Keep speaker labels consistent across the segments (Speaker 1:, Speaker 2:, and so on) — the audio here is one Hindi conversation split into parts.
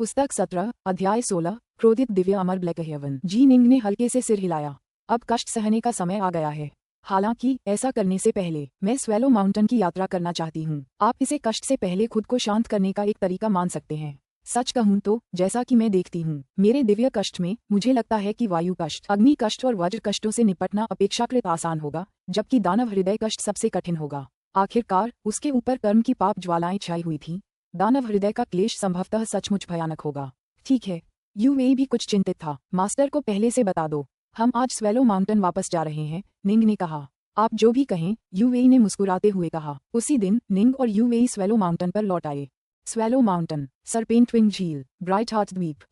Speaker 1: पुस्तक 17 अध्याय 16 क्रोधित दिव्य अमर ब्लैक हेवन। जी निंग ने हल्के से सिर हिलाया। अब कष्ट सहने का समय आ गया है। हालांकि ऐसा करने से पहले मैं स्वेलो माउंटेन की यात्रा करना चाहती हूँ। आप इसे कष्ट से पहले खुद को शांत करने का एक तरीका मान सकते हैं। सच कहूँ तो जैसा कि मैं देखती हूँ मेरे दिव्य कष्ट में मुझे लगता है कि वायु कष्ट, अग्नि कष्ट और वज्र कष्टों से निपटना अपेक्षाकृत आसान होगा, जबकि दानव हृदय कष्ट सबसे कठिन होगा। आखिरकार उसके ऊपर कर्म की पाप ज्वालाएं छाई हुई थीं। दानव हृदय का क्लेश संभवतः सचमुच भयानक होगा। ठीक है, यूएई भी कुछ चिंतित था। मास्टर को पहले से बता दो, हम आज स्वेलो माउंटेन वापस जा रहे हैं, निंग ने कहा। आप जो भी कहें, यूएई ने मुस्कुराते हुए कहा। उसी दिन निंग और यूएई स्वेलो माउंटेन पर लौट आए। स्वेलो माउंटेन, सरपेंट विंग झील, ब्राइट हार्ट द्वीप।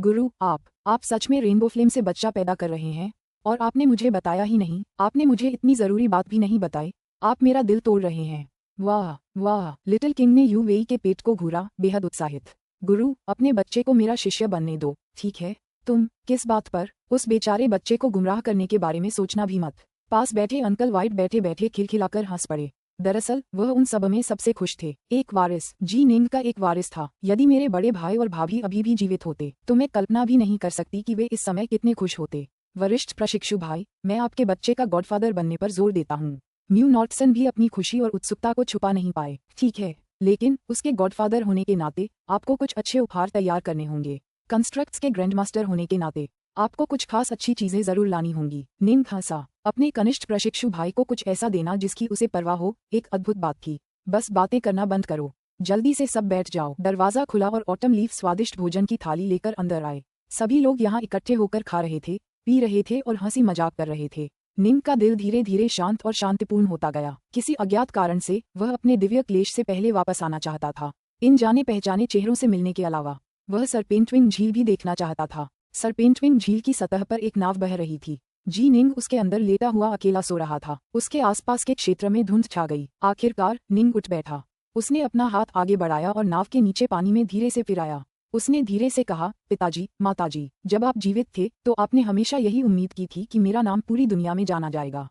Speaker 1: गुरु, आप सच में रेनबो फ्लेम से बच्चा पैदा कर रहे हैं? और आपने मुझे बताया ही नहीं, आपने मुझे इतनी जरूरी बात भी नहीं बताई। आप मेरा दिल तोड़ रहे हैं। वाह वाह, लिटिल किंग ने यूवेई के पेट को घूरा, बेहद उत्साहित। गुरु, अपने बच्चे को मेरा शिष्य बनने दो, ठीक है? तुम किस बात पर? उस बेचारे बच्चे को गुमराह करने के बारे में सोचना भी मत। पास बैठे अंकल वाइट बैठे बैठे खिलखिलाकर हंस पड़े। दरअसल वह उन सब में सबसे खुश थे। एक वारिस, जी निंग का एक वारिस था। यदि मेरे बड़े भाई और भाभी अभी भी जीवित होते तो मैं कल्पना भी नहीं कर सकती कि वे इस समय कितने खुश होते। वरिष्ठ प्रशिक्षु भाई, मैं आपके बच्चे का गॉडफादर बनने पर जोर देता हूँ। म्यू नॉर्टसन भी अपनी खुशी और उत्सुकता को छुपा नहीं पाए। ठीक है, लेकिन उसके गॉडफादर होने के नाते आपको कुछ अच्छे उपहार तैयार करने होंगे। कंस्ट्रक्ट्स के ग्रैंडमास्टर होने के नाते आपको कुछ खास अच्छी चीजें जरूर लानी होंगी। निंग हंसा। अपने कनिष्ठ प्रशिक्षु भाई को कुछ ऐसा देना जिसकी उसे परवाह हो, एक अद्भुत बात थी। बस बातें करना बंद करो, जल्दी से सब बैठ जाओ। दरवाजा खुला और ऑटम लीफ स्वादिष्ट भोजन की थाली लेकर अंदर आए। सभी लोग यहाँ इकट्ठे होकर खा रहे थे, पी रहे थे और हंसी मजाक कर रहे थे। निंग का दिल धीरे धीरे शांत और शांतिपूर्ण होता गया। किसी अज्ञात कारण से वह अपने दिव्य क्लेश से पहले वापस आना चाहता था। इन जाने पहचाने चेहरों से मिलने के अलावा वह सरपेंटविंग झील भी देखना चाहता था। सरपेंटविंग झील की सतह पर एक नाव बह रही थी। जी निंग उसके अंदर लेटा हुआ अकेला सो रहा था। उसके आसपास के क्षेत्र में धुंध छा गई। आखिरकार निंग उठ बैठा। उसने अपना हाथ आगे बढ़ाया और नाव के नीचे पानी में धीरे से फिराया। उसने धीरे से कहा, पिताजी, माताजी, जब आप जीवित थे तो आपने हमेशा यही उम्मीद की थी कि मेरा नाम पूरी दुनिया में जाना जाएगा।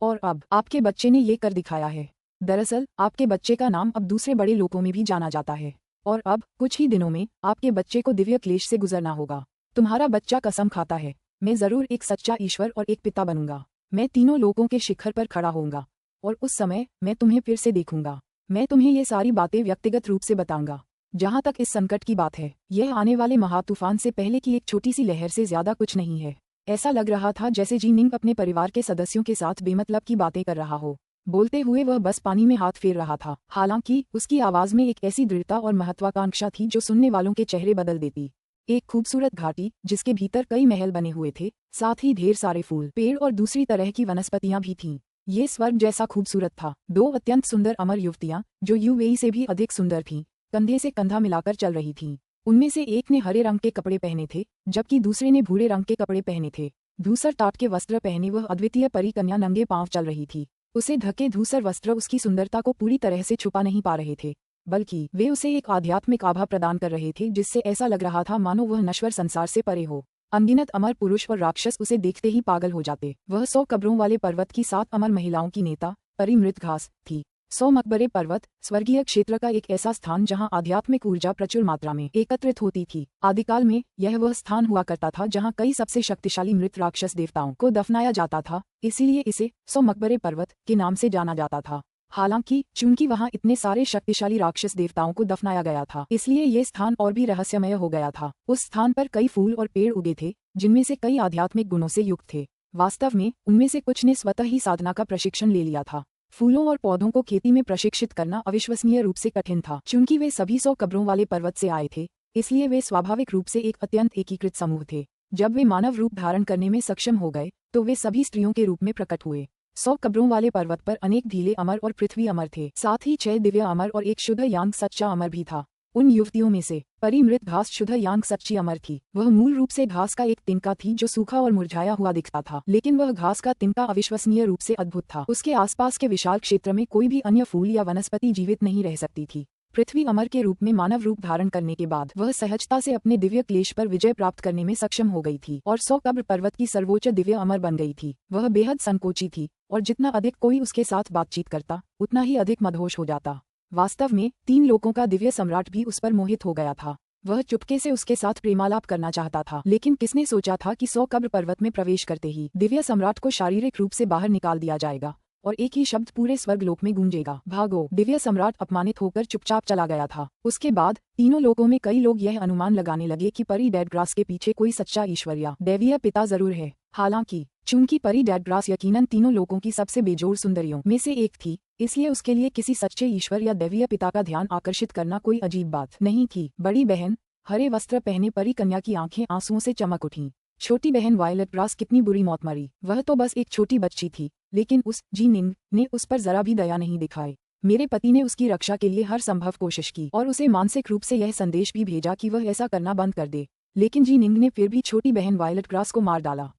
Speaker 1: और अब आपके बच्चे ने ये कर दिखाया है। दरअसल आपके बच्चे का नाम अब दूसरे बड़े लोकों में भी जाना जाता है। और अब कुछ ही दिनों में आपके बच्चे को दिव्य क्लेश से गुजरना होगा। तुम्हारा बच्चा कसम खाता है, मैं जरूर एक सच्चा ईश्वर और एक पिता बनूंगा। मैं तीनों लोगों के शिखर पर खड़ा होऊंगा और उस समय मैं तुम्हें फिर से देखूंगा। मैं तुम्हें ये सारी बातें व्यक्तिगत रूप से बताऊंगा। जहाँ तक इस संकट की बात है, यह आने वाले महातूफान से पहले की एक छोटी सी लहर से ज्यादा कुछ नहीं है। ऐसा लग रहा था जैसे जी निंग अपने परिवार के सदस्यों के साथ बेमतलब की बातें कर रहा हो। बोलते हुए वह बस पानी में हाथ फेर रहा था। हालांकि उसकी आवाज में एक ऐसी दृढ़ता और महत्वाकांक्षा थी जो सुनने वालों के चेहरे बदल देती। एक खूबसूरत घाटी जिसके भीतर कई महल बने हुए थे, साथ ही ढेर सारे फूल, पेड़ और दूसरी तरह की वनस्पतियां भी थीं। ये स्वर्ग जैसा खूबसूरत था। दो अत्यंत सुंदर अमर युवतियां जो यूएई से भी अधिक सुंदर थीं, कंधे से कंधा मिलाकर चल रही थीं। उनमें से एक ने हरे रंग के कपड़े पहने थे, जबकि दूसरे ने भूरे रंग के कपड़े पहने थे। धूसर टाट के वस्त्र पहने वह अद्वितीय परी कन्या नंगे पांव चल रही थी। उसे ढके धूसर वस्त्र उसकी सुंदरता को पूरी तरह से छुपा नहीं पा रहे थे, बल्कि वे उसे एक आध्यात्मिक आभा प्रदान कर रहे थे जिससे ऐसा लग रहा था मानो वह नश्वर संसार से परे हो। अनगिनत अमर पुरुष और राक्षस उसे देखते ही पागल हो जाते। वह 100 कब्रों वाले पर्वत की 7 अमर महिलाओं की नेता, परी मृतघास थी। 100 मकबरे पर्वत स्वर्गीय क्षेत्र का एक ऐसा स्थान जहां आध्यात्मिक ऊर्जा प्रचुर मात्रा में एकत्रित होती थी। आदिकाल में यह वह स्थान हुआ करता था जहां कई सबसे शक्तिशाली मृत राक्षस देवताओं को दफनाया जाता था, इसीलिए इसे 100 मकबरे पर्वत के नाम से जाना जाता था। हालांकि चूंकि वहां इतने सारे शक्तिशाली राक्षस देवताओं को दफनाया गया था, इसलिए ये स्थान और भी रहस्यमय हो गया था। उस स्थान पर कई फूल और पेड़ उगे थे, जिनमें से कई आध्यात्मिक गुणों से युक्त थे। वास्तव में उनमें से कुछ ने स्वतः ही साधना का प्रशिक्षण ले लिया था। फूलों और पौधों को खेती में प्रशिक्षित करना अविश्वसनीय रूप से कठिन था। चूंकि वे सभी 100 कब्रों वाले पर्वत से आए थे, इसलिए वे स्वाभाविक रूप से एक अत्यंत एकीकृत समूह थे। जब वे मानव रूप धारण करने में सक्षम हो गए तो वे सभी स्त्रियों के रूप में प्रकट हुए। 100 कब्रों वाले पर्वत पर अनेक धीले अमर और पृथ्वी अमर थे, साथ ही 6 दिव्य अमर और एक शुद्ध यांग सच्चा अमर भी था। उन युवतियों में से परी मृत घास शुद्ध यांग सच्ची अमर थी। वह मूल रूप से घास का एक तिनका थी जो सूखा और मुरझाया हुआ दिखता था, लेकिन वह घास का तिनका अविश्वसनीय रूप से अद्भुत था। उसके आसपास के विशाल क्षेत्र में कोई भी अन्य फूल या वनस्पति जीवित नहीं रह सकती थी। पृथ्वी अमर के रूप में मानव रूप धारण करने के बाद वह सहजता से अपने दिव्य क्लेश पर विजय प्राप्त करने में सक्षम हो गई थी और 100 कब्र पर्वत की सर्वोच्च दिव्य अमर बन गई थी। वह बेहद संकोची थी और जितना अधिक कोई उसके साथ बातचीत करता उतना ही अधिक मदहोश हो जाता। वास्तव में 3 लोकों का दिव्य सम्राट भी उस पर मोहित हो गया था। वह चुपके से उसके साथ प्रेमालाप करना चाहता था, लेकिन किसने सोचा था कि 100 कब्र पर्वत में प्रवेश करते ही दिव्य सम्राट को शारीरिक रूप से बाहर निकाल दिया जाएगा और एक ही शब्द पूरे स्वर्गलोक में गूंजेगा, भागो। दिव्य सम्राट अपमानित होकर चुपचाप चला गया था। उसके बाद तीनों लोकों में कई लोग यह अनुमान लगाने लगे कि परी डेडग्रास के पीछे कोई सच्चा ईश्वर या दैवीय पिता जरूर है। हालांकि चूंकि परी डेडग्रास यकीनन तीनों लोकों की सबसे बेजोड़ सुंदरियों में से एक थी, इसलिए उसके लिए किसी सच्चे ईश्वर या दैवीय पिता का ध्यान आकर्षित करना कोई अजीब बात नहीं थी। बड़ी बहन हरे वस्त्र पहने परी कन्या की आंखें आंसुओं से चमक उठीं। छोटी बहन वायलेट ग्रास कितनी बुरी मौत मरी। वह तो बस एक छोटी बच्ची थी, लेकिन उस जी निंग ने उस पर जरा भी दया नहीं दिखाई। मेरे पति ने उसकी रक्षा के लिए हर संभव कोशिश की और उसे मानसिक रूप से यह संदेश भी भेजा कि वह ऐसा करना बंद कर दे, लेकिन जी निंग ने फिर भी छोटी बहन वायलेट ग्रास को मार डाला।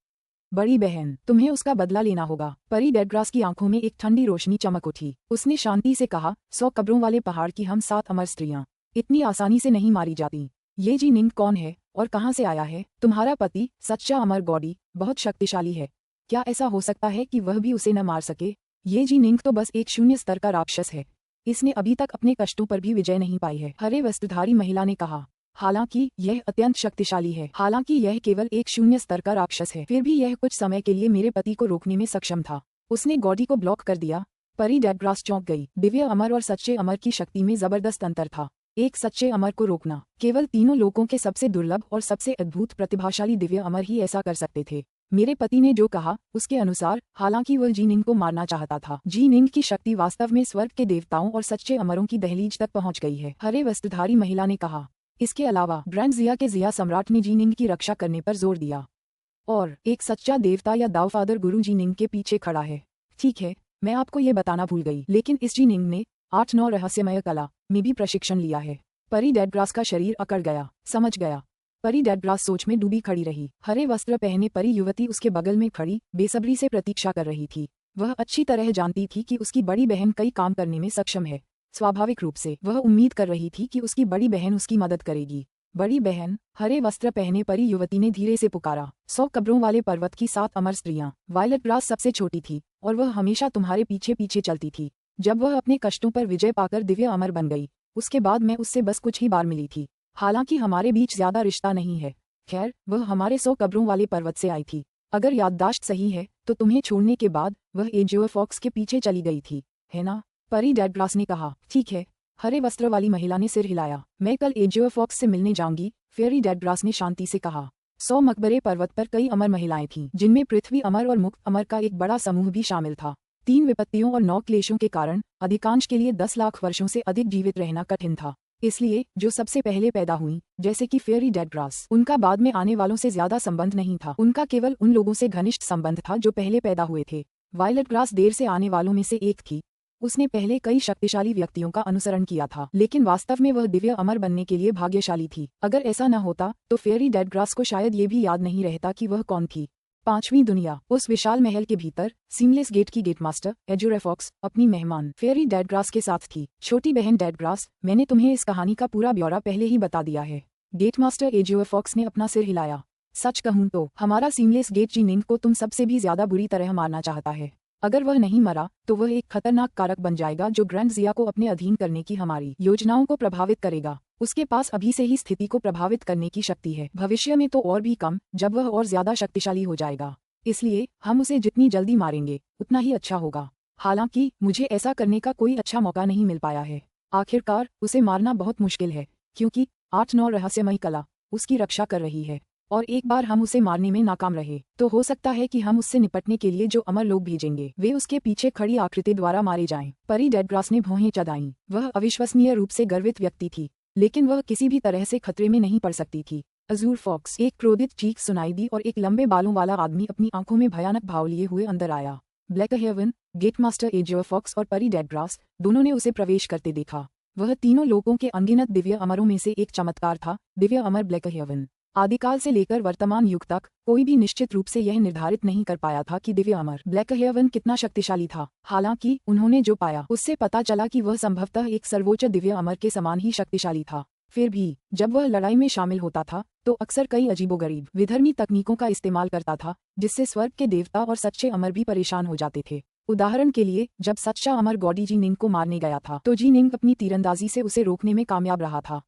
Speaker 1: बड़ी बहन, तुम्हें उसका बदला लेना होगा। परी डेडग्रास की आंखों में एक ठंडी रोशनी चमक उठी। उसने शांति से कहा, 100 कब्रों वाले पहाड़ की हम 7 अमर स्त्रियां इतनी आसानी से नहीं मारी जाती। ये जी निंग कौन है और कहाँ से आया है? तुम्हारा पति सच्चा अमर गॉडी बहुत शक्तिशाली है। क्या ऐसा हो सकता है कि वह भी उसे न मार सके? ये जी निंग तो बस एक शून्य स्तर का राक्षस है। इसने अभी तक अपने कष्टों पर भी विजय नहीं पाई है। हरे वस्त्रधारी महिला ने कहा, हालांकि यह अत्यंत शक्तिशाली है। हालांकि यह केवल एक शून्य स्तर का राक्षस है, फिर भी यह कुछ समय के लिए मेरे पति को रोकने में सक्षम था। उसने गॉडी को ब्लॉक कर दिया। परी डेडग्रास चौंक गई। दिव्य अमर और सच्चे अमर की शक्ति में जबरदस्त अंतर था। एक सच्चे अमर को रोकना केवल तीनों लोकों के सबसे दुर्लभ और सबसे अद्भुत प्रतिभाशाली दिव्य अमर ही ऐसा कर सकते थे। मेरे पति ने जो कहा उसके अनुसार, हालांकि वह जी निंग को मारना चाहता था, जी निंग की शक्ति वास्तव में स्वर्ग के देवताओं और सच्चे अमरों की दहलीज तक पहुंच गई है। हरे वस्त्रधारी महिला ने कहा। इसके अलावा ग्रैंड जिया के जिया सम्राट ने जी निंग की रक्षा करने पर जोर दिया और एक सच्चा देवता या दावफादर गुरु जी निंग के पीछे खड़ा है। ठीक है, मैं आपको ये बताना भूल गई, लेकिन इस जी निंग ने 8-9 रहस्यमय कला में भी प्रशिक्षण लिया है। परी डेडग्रास का शरीर अकड़ गया। समझ गया। परी डेडग्रास सोच में डूबी खड़ी रही। हरे वस्त्र पहने परी युवती उसके बगल में खड़ी बेसब्री से प्रतीक्षा कर रही थी। वह अच्छी तरह जानती थी कि उसकी बड़ी बहन कई काम करने में सक्षम है। स्वाभाविक रूप से वह उम्मीद कर रही थी कि उसकी बड़ी बहन उसकी मदद करेगी। बड़ी बहन, हरे वस्त्र पहने परी युवती ने धीरे से पुकारा। 100 कब्रों वाले पर्वत की 7 अमर स्त्रियां। वायलेट ग्रास सबसे छोटी थी और वह हमेशा तुम्हारे पीछे पीछे चलती थी। जब वह अपने कष्टों पर विजय पाकर दिव्य अमर बन गई, उसके बाद मैं उससे बस कुछ ही बार मिली थी। हालांकि हमारे बीच ज्यादा रिश्ता नहीं है। खैर, वह हमारे 100 कब्रों वाले पर्वत से आई थी। अगर याददाश्त सही है तो तुम्हें छोड़ने के बाद वह एजियो फॉक्स के पीछे चली गई थी, है ना? परी डेडग्रास ने कहा। ठीक है। हरे वस्त्र वाली महिला ने सिर हिलाया। मैं कल एजियो फॉक्स से मिलने जाऊंगी, फेरी डेडग्रास ने शांति से कहा। 100 मकबरे पर्वत पर कई अमर महिलाएं थीं, जिनमें पृथ्वी अमर और मुक्त अमर का एक बड़ा समूह भी शामिल था। 3 विपत्तियों और 9 क्लेशों के कारण अधिकांश के लिए 10 लाख वर्षों से अधिक जीवित रहना कठिन था। इसलिए जो सबसे पहले पैदा हुई, जैसे कि फेरी डेडग्रास, उनका बाद में आने वालों से ज्यादा संबंध नहीं था। उनका केवल उन लोगों से घनिष्ठ संबंध था जो पहले पैदा हुए थे। वायलेट ग्रास देर से आने वालों में से एक थी। उसने पहले कई शक्तिशाली व्यक्तियों का अनुसरण किया था, लेकिन वास्तव में वह दिव्य अमर बनने के लिए भाग्यशाली थी। अगर ऐसा न होता तो फेरी डेडग्रास को शायद ये भी याद नहीं रहता कि वह कौन थी। 5वीं दुनिया। उस विशाल महल के भीतर सीमलेस गेट की गेटमास्टर एजुरेफॉक्स अपनी मेहमान फेरी डेडग्रास के साथ थी। छोटी बहन डेडग्रास, मैंने तुम्हें इस कहानी का पूरा ब्यौरा पहले ही बता दिया है। गेटमास्टर एजुरेफॉक्स ने अपना सिर हिलाया। सच कहूं तो हमारा सीमलेस गेट जी निंग को तुम सबसे भी ज्यादा बुरी तरह मारना चाहता है। अगर वह नहीं मरा तो वह एक खतरनाक कारक बन जाएगा जो ग्रैंड जिया को अपने अधीन करने की हमारी योजनाओं को प्रभावित करेगा। उसके पास अभी से ही स्थिति को प्रभावित करने की शक्ति है, भविष्य में तो और भी कम, जब वह और ज्यादा शक्तिशाली हो जाएगा। इसलिए हम उसे जितनी जल्दी मारेंगे उतना ही अच्छा होगा। हालांकि मुझे ऐसा करने का कोई अच्छा मौका नहीं मिल पाया है। आखिरकार उसे मारना बहुत मुश्किल है, क्योंकि 8-9 रहस्यमयी कला उसकी रक्षा कर रही है, और एक बार हम उसे मारने में नाकाम रहे तो हो सकता है कि हम उससे निपटने के लिए जो अमर लोग भेजेंगे वे उसके पीछे खड़ी आकृति द्वारा मारे जाएं। परी डेडग्रास ने भौहें चढ़ाईं। वह अविश्वसनीय रूप से गर्वित व्यक्ति थी, लेकिन वह किसी भी तरह से खतरे में नहीं पड़ सकती थी। अजूर फॉक्स, एक क्रोधित चीख सुनाई दी और एक लंबे बालों वाला आदमी अपनी आंखों में भयानक भाव लिए हुए अंदर आया। ब्लैक हेवन, गेटमास्टर एजियो फॉक्स और परी डेडग्रास दोनों ने उसे प्रवेश करते देखा। वह तीनों लोगों के अनगिनत दिव्य अमरों में से एक चमत्कार था। दिव्य अमर ब्लैक हेवन। आदिकाल से लेकर वर्तमान युग तक कोई भी निश्चित रूप से यह निर्धारित नहीं कर पाया था कि दिव्य अमर ब्लैक हेवन कितना शक्तिशाली था। हालांकि उन्होंने जो पाया उससे पता चला कि वह संभवतः एक सर्वोच्च दिव्य अमर के समान ही शक्तिशाली था। फिर भी जब वह लड़ाई में शामिल होता था तो अक्सर कई अजीबोगरीब विधर्मी तकनीकों का इस्तेमाल करता था, जिससे स्वर्ग के देवता और सच्चे अमर भी परेशान हो जाते थे। उदाहरण के लिए, जब सच्चा अमर गॉडी जी निंग को मारने गया था तो जी निंग अपनी तीरंदाजी से उसे रोकने में कामयाब रहा था।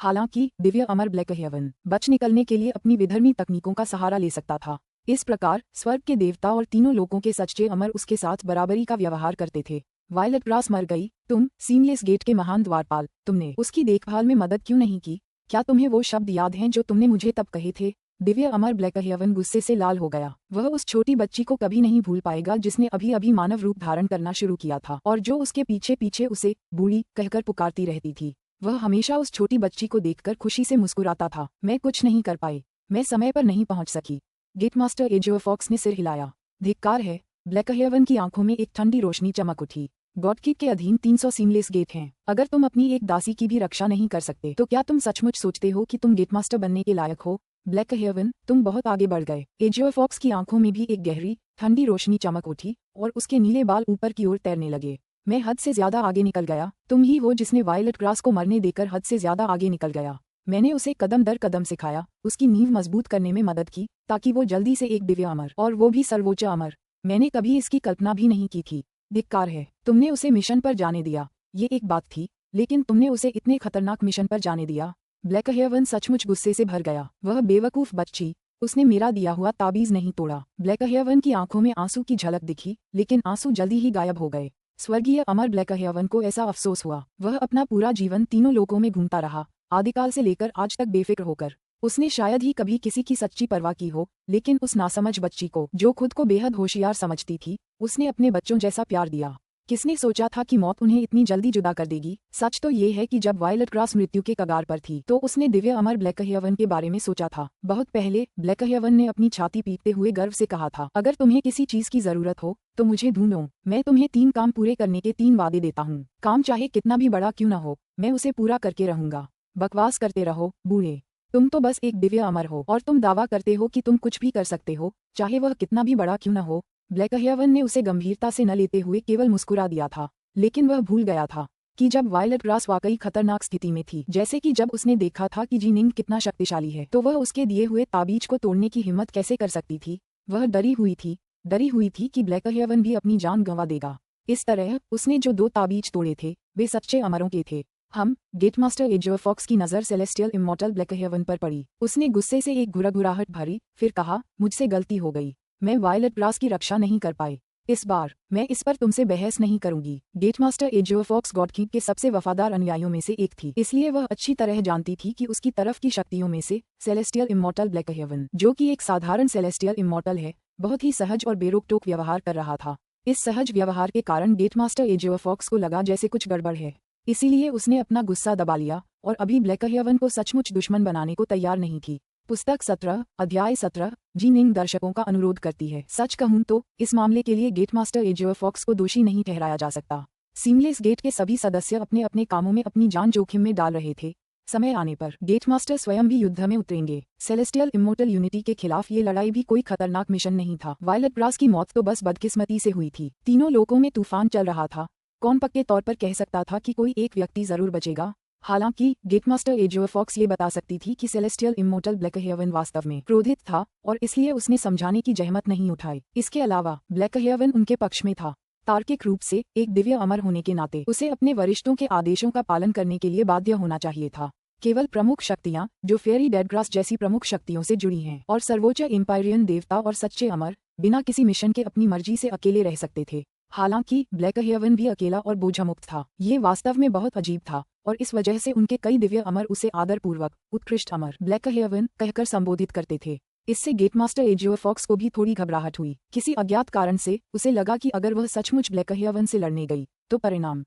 Speaker 1: हालांकि दिव्य अमर ब्लैक हेवन बच निकलने के लिए अपनी विधर्मी तकनीकों का सहारा ले सकता था। इस प्रकार स्वर्ग के देवता और तीनों लोगों के सच्चे अमर उसके साथ बराबरी का व्यवहार करते थे। वायलेट ग्रास मर गई, तुम सीमलेस गेट के महान द्वारपाल, तुमने उसकी देखभाल में मदद क्यों नहीं की? क्या तुम्हें वो शब्द याद हैं जो तुमने मुझे तब कहे थे? दिव्य अमर ब्लैक हेवन गुस्से से लाल हो गया। वह उस छोटी बच्ची को कभी नहीं भूल पाएगा जिसने अभी अभी मानव रूप धारण करना शुरू किया था और जो उसके पीछे पीछे उसे बूढ़ी कहकर पुकारती रहती थी। वह हमेशा उस छोटी बच्ची को देखकर खुशी से मुस्कुराता था। मैं कुछ नहीं कर पाई, मैं समय पर नहीं पहुंच सकी। गेटमास्टर एजोर फॉक्स ने सिर हिलाया। धिक्कार है। ब्लैक हेवन की आंखों में एक ठंडी रोशनी चमक उठी। गॉडकीप के अधीन 300 सीमलेस गेट हैं। अगर तुम अपनी एक दासी की भी रक्षा नहीं कर सकते तो क्या तुम सचमुच सोचते हो कि तुम गेटमास्टर बनने के लायक हो? ब्लैक हेवन, तुम बहुत आगे बढ़ गए। एजोर फॉक्स की आंखों में भी एक गहरी ठंडी रोशनी चमक उठी और उसके नीले बाल ऊपर की ओर तैरने लगे। मैं हद से ज्यादा आगे निकल गया। तुम ही हो जिसने वायलेट ग्रास को मरने देकर हद से ज्यादा आगे निकल गया। मैंने उसे कदम दर कदम सिखाया, उसकी नींव मजबूत करने में मदद की ताकि वो जल्दी से एक दिव्य अमर, और वो भी सर्वोच्च अमर। मैंने कभी इसकी कल्पना भी नहीं की थी। धिक्कार है, तुमने उसे मिशन पर जाने दिया। ये एक बात थी, लेकिन तुमने उसे इतने खतरनाक मिशन पर जाने दिया। ब्लैक हेवन सचमुच गुस्से से भर गया। वह बेवकूफ बच्ची, उसने मेरा दिया हुआ ताबीज नहीं तोड़ा। ब्लैक हेवन की आंखों में आंसू की झलक दिखी, लेकिन आंसू जल्दी ही गायब हो गए। स्वर्गीय अमर ब्लैक हेवन को ऐसा अफसोस हुआ। वह अपना पूरा जीवन तीनों लोकों में घूमता रहा, आदिकाल से लेकर आज तक बेफिक्र होकर। उसने शायद ही कभी किसी की सच्ची परवाह की हो, लेकिन उस नासमझ बच्ची को, जो खुद को बेहद होशियार समझती थी, उसने अपने बच्चों जैसा प्यार दिया। किसने सोचा था कि मौत उन्हें इतनी जल्दी जुदा कर देगी? सच तो ये है कि जब वायलेट ग्रास मृत्यु के कगार पर थी तो उसने दिव्य अमर ब्लैक हेवन के बारे में सोचा था। बहुत पहले ब्लैक हेवन ने अपनी छाती पीटते हुए गर्व से कहा था, अगर तुम्हें किसी चीज की जरूरत हो तो मुझे ढूंढो। मैं तुम्हें 3 काम पूरे करने के 3 वादे देता हूँ। काम चाहे कितना भी बड़ा क्यों न हो, मैं उसे पूरा करके रहूंगा। बकवास करते रहो बूढ़े, तुम तो बस एक दिव्य अमर हो और तुम दावा करते हो कि तुम कुछ भी कर सकते हो, चाहे वह कितना भी बड़ा क्यों न हो। ब्लैक हेवन ने उसे गंभीरता से न लेते हुए केवल मुस्कुरा दिया था, लेकिन वह भूल गया था कि जब वायलेट ग्रास वाकई खतरनाक स्थिति में थी, जैसे कि जब उसने देखा था कि जीनिंग कितना शक्तिशाली है, तो वह उसके दिए हुए ताबीज को तोड़ने की हिम्मत कैसे कर सकती थी। वह डरी हुई थी कि ब्लैक हेवन भी अपनी जान गंवा देगा। इस तरह उसने जो 2 ताबीज तोड़े थे वे सच्चे अमरों के थे। गेटमास्टर एजोर फॉक्स की नज़र सेलेस्टियल इमॉर्टल ब्लैक हेवन पर पड़ी। उसने गुस्से से एक घुरघुराहट भरी, फिर कहा, मुझसे गलती हो गई। मैं वायलेट ग्रास की रक्षा नहीं कर पाई। इस बार मैं इस पर तुमसे बहस नहीं करूंगी। गेटमास्टर एजोर फॉक्स गॉडकीप के सबसे वफादार अनुयायियों में से एक थी, इसलिए वह अच्छी तरह जानती थी कि उसकी तरफ की शक्तियों में से सेलेस्टियल इमॉर्टल ब्लैक हेवन, जो कि एक साधारण सेलेस्टियल इमॉर्टल है, बहुत ही सहज और बेरोक-टोक व्यवहार कर रहा था। इस सहज व्यवहार के कारण गेटमास्टर एजोर फॉक्स को लगा जैसे कुछ गड़बड़ है, इसीलिए उसने अपना गुस्सा दबा लिया और अभी ब्लैक हेवन को सचमुच दुश्मन बनाने को तैयार नहीं थी। पुस्तक 17, अध्याय 17। जीनिंग दर्शकों का अनुरोध करती है। सच कहूं तो इस मामले के लिए गेटमास्टर एजोर फॉक्स को दोषी नहीं ठहराया जा सकता। सीमलेस गेट के सभी सदस्य अपने अपने कामों में अपनी जान जोखिम में डाल रहे थे। समय आने पर गेटमास्टर स्वयं भी युद्ध में उतरेंगे। सेलेस्टियल इमोर्टल यूनिटी के खिलाफ ये लड़ाई भी कोई खतरनाक मिशन नहीं था। वायलेट ग्रास की मौत तो बस बदकिस्मती से हुई थी। तीनों लोगों में तूफान चल रहा था। कौन पक्के तौर पर कह सकता था कि कोई एक व्यक्ति जरूर बचेगा? हालांकि गेटमास्टर एजोर फॉक्स ये बता सकती थी कि सेलेस्टियल इमोर्टल ब्लैक हेवन वास्तव में क्रोधित था और इसलिए उसने समझाने की जहमत नहीं उठाई। इसके अलावा ब्लैक हेवन उनके पक्ष में था। तार्किक रूप से एक दिव्य अमर होने के नाते उसे अपने वरिष्ठों के आदेशों का पालन करने के लिए बाध्य होना चाहिए था। केवल प्रमुख शक्तियां जो फेयरी डेडग्रास जैसी प्रमुख शक्तियों से जुड़ी हैं और सर्वोच्च एम्पायरियन देवता और सच्चे अमर बिना किसी मिशन के अपनी मर्जी से अकेले रह सकते थे। हालांकि ब्लैक हेवन भी अकेला और बोझमुक्त था। ये वास्तव में बहुत अजीब था और इस वजह से उनके कई दिव्य अमर उसे आदरपूर्वक उत्कृष्ट अमर ब्लैक हेवन कहकर संबोधित करते थे। इससे गेटमास्टर एजोर फॉक्स को भी थोड़ी घबराहट हुई। किसी अज्ञात कारण से उसे लगा कि अगर वह सचमुच ब्लैक हेवन से लड़ने गई तो परिणाम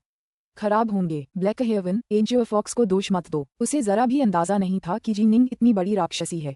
Speaker 1: खराब होंगे। ब्लैक हेवन, एजोर फॉक्स को दोष मत दो। उसे जरा भी अंदाजा नहीं था कि जीनिंग इतनी बड़ी राक्षसी है।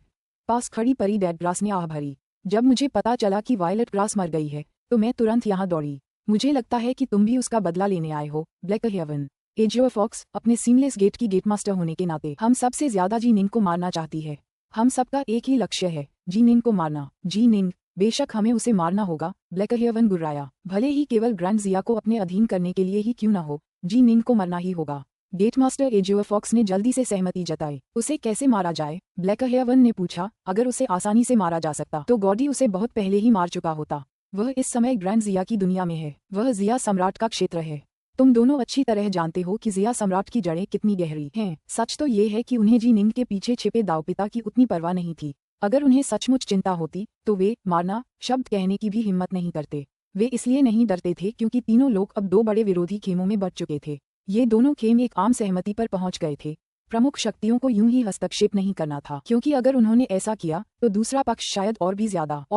Speaker 1: पास खड़ी परी डेडग्रास ने आह भरी। जब मुझे पता चला कि वायलेट ग्रास मर गई है तो मैं तुरंत यहाँ दौड़ी। मुझे लगता है कि तुम भी उसका बदला लेने आए हो। ब्लैक हेवन, एजोर फॉक्स अपने सीमलेस गेट की गेटमास्टर होने के नाते हम सबसे ज्यादा जीनिंग को मारना चाहती है। हम सबका एक ही लक्ष्य है, जीनिंग को मारना। जीनिंग, बेशक हमें उसे मारना होगा। ब्लैक हेवन गुर्राया। भले ही केवल ग्रैंड जिया को अपने अधीन करने के लिए ही क्यों न हो, जीनिंग को मरना ही होगा। गेटमास्टर एजोर फॉक्स ने जल्दी से सहमति जताई। उसे कैसे मारा जाए? ब्लैक हेवन ने पूछा। अगर उसे आसानी से मारा जा सकता तो गॉडी उसे बहुत पहले ही मार चुका होता। वह इस समय ग्रैंड जिया की दुनिया में है। वह जिया सम्राट का क्षेत्र है। तुम दोनों अच्छी तरह जानते हो कि जिया सम्राट की जड़ें कितनी गहरी हैं। सच तो ये है कि उन्हें जी निंग के पीछे छिपे दावपिता की उतनी परवाह नहीं थी। अगर उन्हें सचमुच चिंता होती तो वे मारना शब्द कहने की भी हिम्मत नहीं करते। वे इसलिए नहीं डरते थे क्योंकि तीनों लोग अब दो बड़े विरोधी खेमों में बंट चुके थे। ये दोनों खेम एक आम सहमति पर पहुंच गए थे। प्रमुख शक्तियों को यूं ही हस्तक्षेप नहीं करना था, क्योंकि अगर उन्होंने ऐसा किया तो दूसरा पक्ष शायद और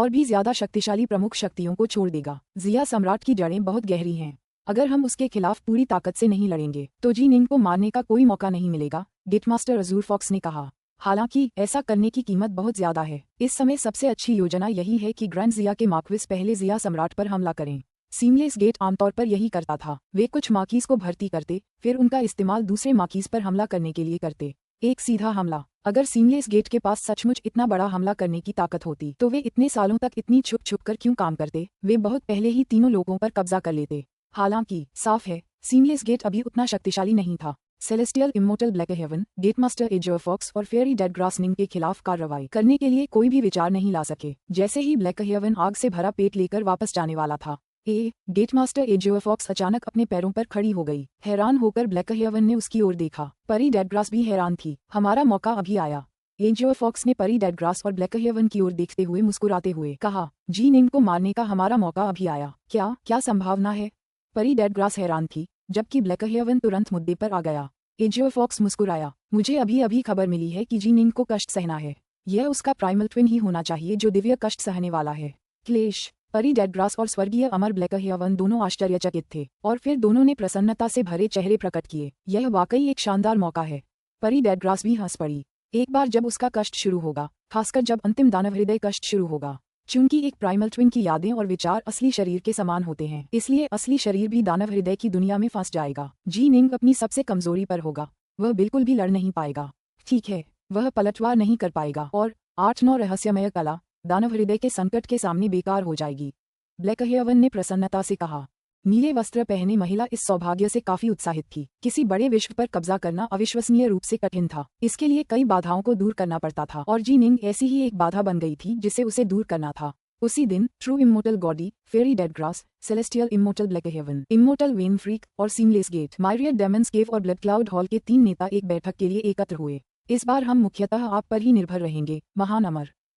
Speaker 1: भी ज्यादा शक्तिशाली प्रमुख शक्तियों को छोड़ देगा। जिया सम्राट की जड़ें बहुत गहरी हैं। अगर हम उसके खिलाफ पूरी ताकत से नहीं लड़ेंगे तो जी निंग को मारने का कोई मौका नहीं मिलेगा, गेटमास्टर अजूर फॉक्स ने कहा। हालांकि ऐसा करने की कीमत बहुत ज्यादा है। इस समय सबसे अच्छी योजना यही है कि ग्रैंड जिया के मार्क्विस पहले जिया सम्राट पर हमला करें। सीमलेस गेट आमतौर पर यही करता था। वे कुछ मार्कीज को भर्ती करते, फिर उनका इस्तेमाल दूसरे मार्कीज पर हमला करने के लिए करते। एक सीधा हमला। अगर सीमलेस गेट के पास सचमुच इतना बड़ा हमला करने की ताकत होती तो वे इतने सालों तक इतनी छुप छुप कर क्यों काम करते। वे बहुत पहले ही तीनों लोगों पर कब्जा कर लेते। हालांकि साफ है सीमलेस गेट अभी उतना शक्तिशाली नहीं था। Celestial Immortal Black Heaven, Gatemaster Azure Fox और फेयरी डेड ग्रास निंग के खिलाफ कार्रवाई करने के लिए कोई भी विचार नहीं ला सके। जैसे ही ब्लैक हेवन आग से भरा पेट लेकर वापस जाने वाला था, गेटमास्टर एजर फॉक्स अचानक अपने पैरों पर खड़ी हो गई। हैरान होकर ब्लैक हेवन ने उसकी ओर देखा। परी डेडग्रास भी हैरान थी। हमारा मौका अभी आया। एजर फॉक्स ने परी डेडग्रास और ब्लैक हेवन की ओर देखते हुए मुस्कुराते हुए कहा, जी निंग को मारने का हमारा मौका अभी आया। क्या संभावना है? परी डेडग्रास हैरान थी, जबकि ब्लैक हेवन तुरंत मुद्दे पर आ गया। एजर फॉक्स मुस्कुराया, मुझे अभी खबर मिली है कि जी निंग को कष्ट सहना है। यह उसका प्राइमल ट्विन ही होना चाहिए जो दिव्य कष्ट सहने वाला है। क्लेश। परी डेडग्रास और स्वर्गीय अमर ब्लैक हेवन दोनों आश्चर्यचकित थे और फिर दोनों ने प्रसन्नता से भरे चेहरे प्रकट किए। यह वाकई एक शानदार मौका है। परी डेडग्रास भी हंस पड़ी। एक बार जब उसका कष्ट शुरू होगा, खासकर जब अंतिम दानव हृदय कष्ट शुरू होगा। चूंकि एक प्राइमल ट्विन की यादें और विचार असली शरीर के समान होते हैं, इसलिए असली शरीर भी दानव हृदय की दुनिया में फंस जाएगा। जी निंग अपनी सबसे कमजोरी पर होगा। वह बिल्कुल भी लड़ नहीं पाएगा। ठीक है, वह पलटवार नहीं कर पाएगा और 8-9 रहस्यमय कला दानव हृदय के संकट के सामने बेकार हो जाएगी। ब्लैक हेवन ने प्रसन्नता से कहा। नीले वस्त्र पहने महिला इस सौभाग्य से काफी उत्साहित थी। किसी बड़े विश्व पर कब्जा करना अविश्वसनीय रूप से कठिन था। इसके लिए कई बाधाओं को दूर करना पड़ता था और जी निंग ऐसी ही एक बाधा बन गई थी जिसे उसे दूर करना था। उसी दिन True Immortal Goddy, Fairy Deadgrass, Celestial Immortal Black Heaven, Immortal Vain Freak और Seamless Gate, Myriad Demons Cave और ब्लड क्लाउड हॉल के 3 नेता एक बैठक के लिए एकत्र हुए। इस बार हम मुख्यतः आप पर ही निर्भर रहेंगे, महान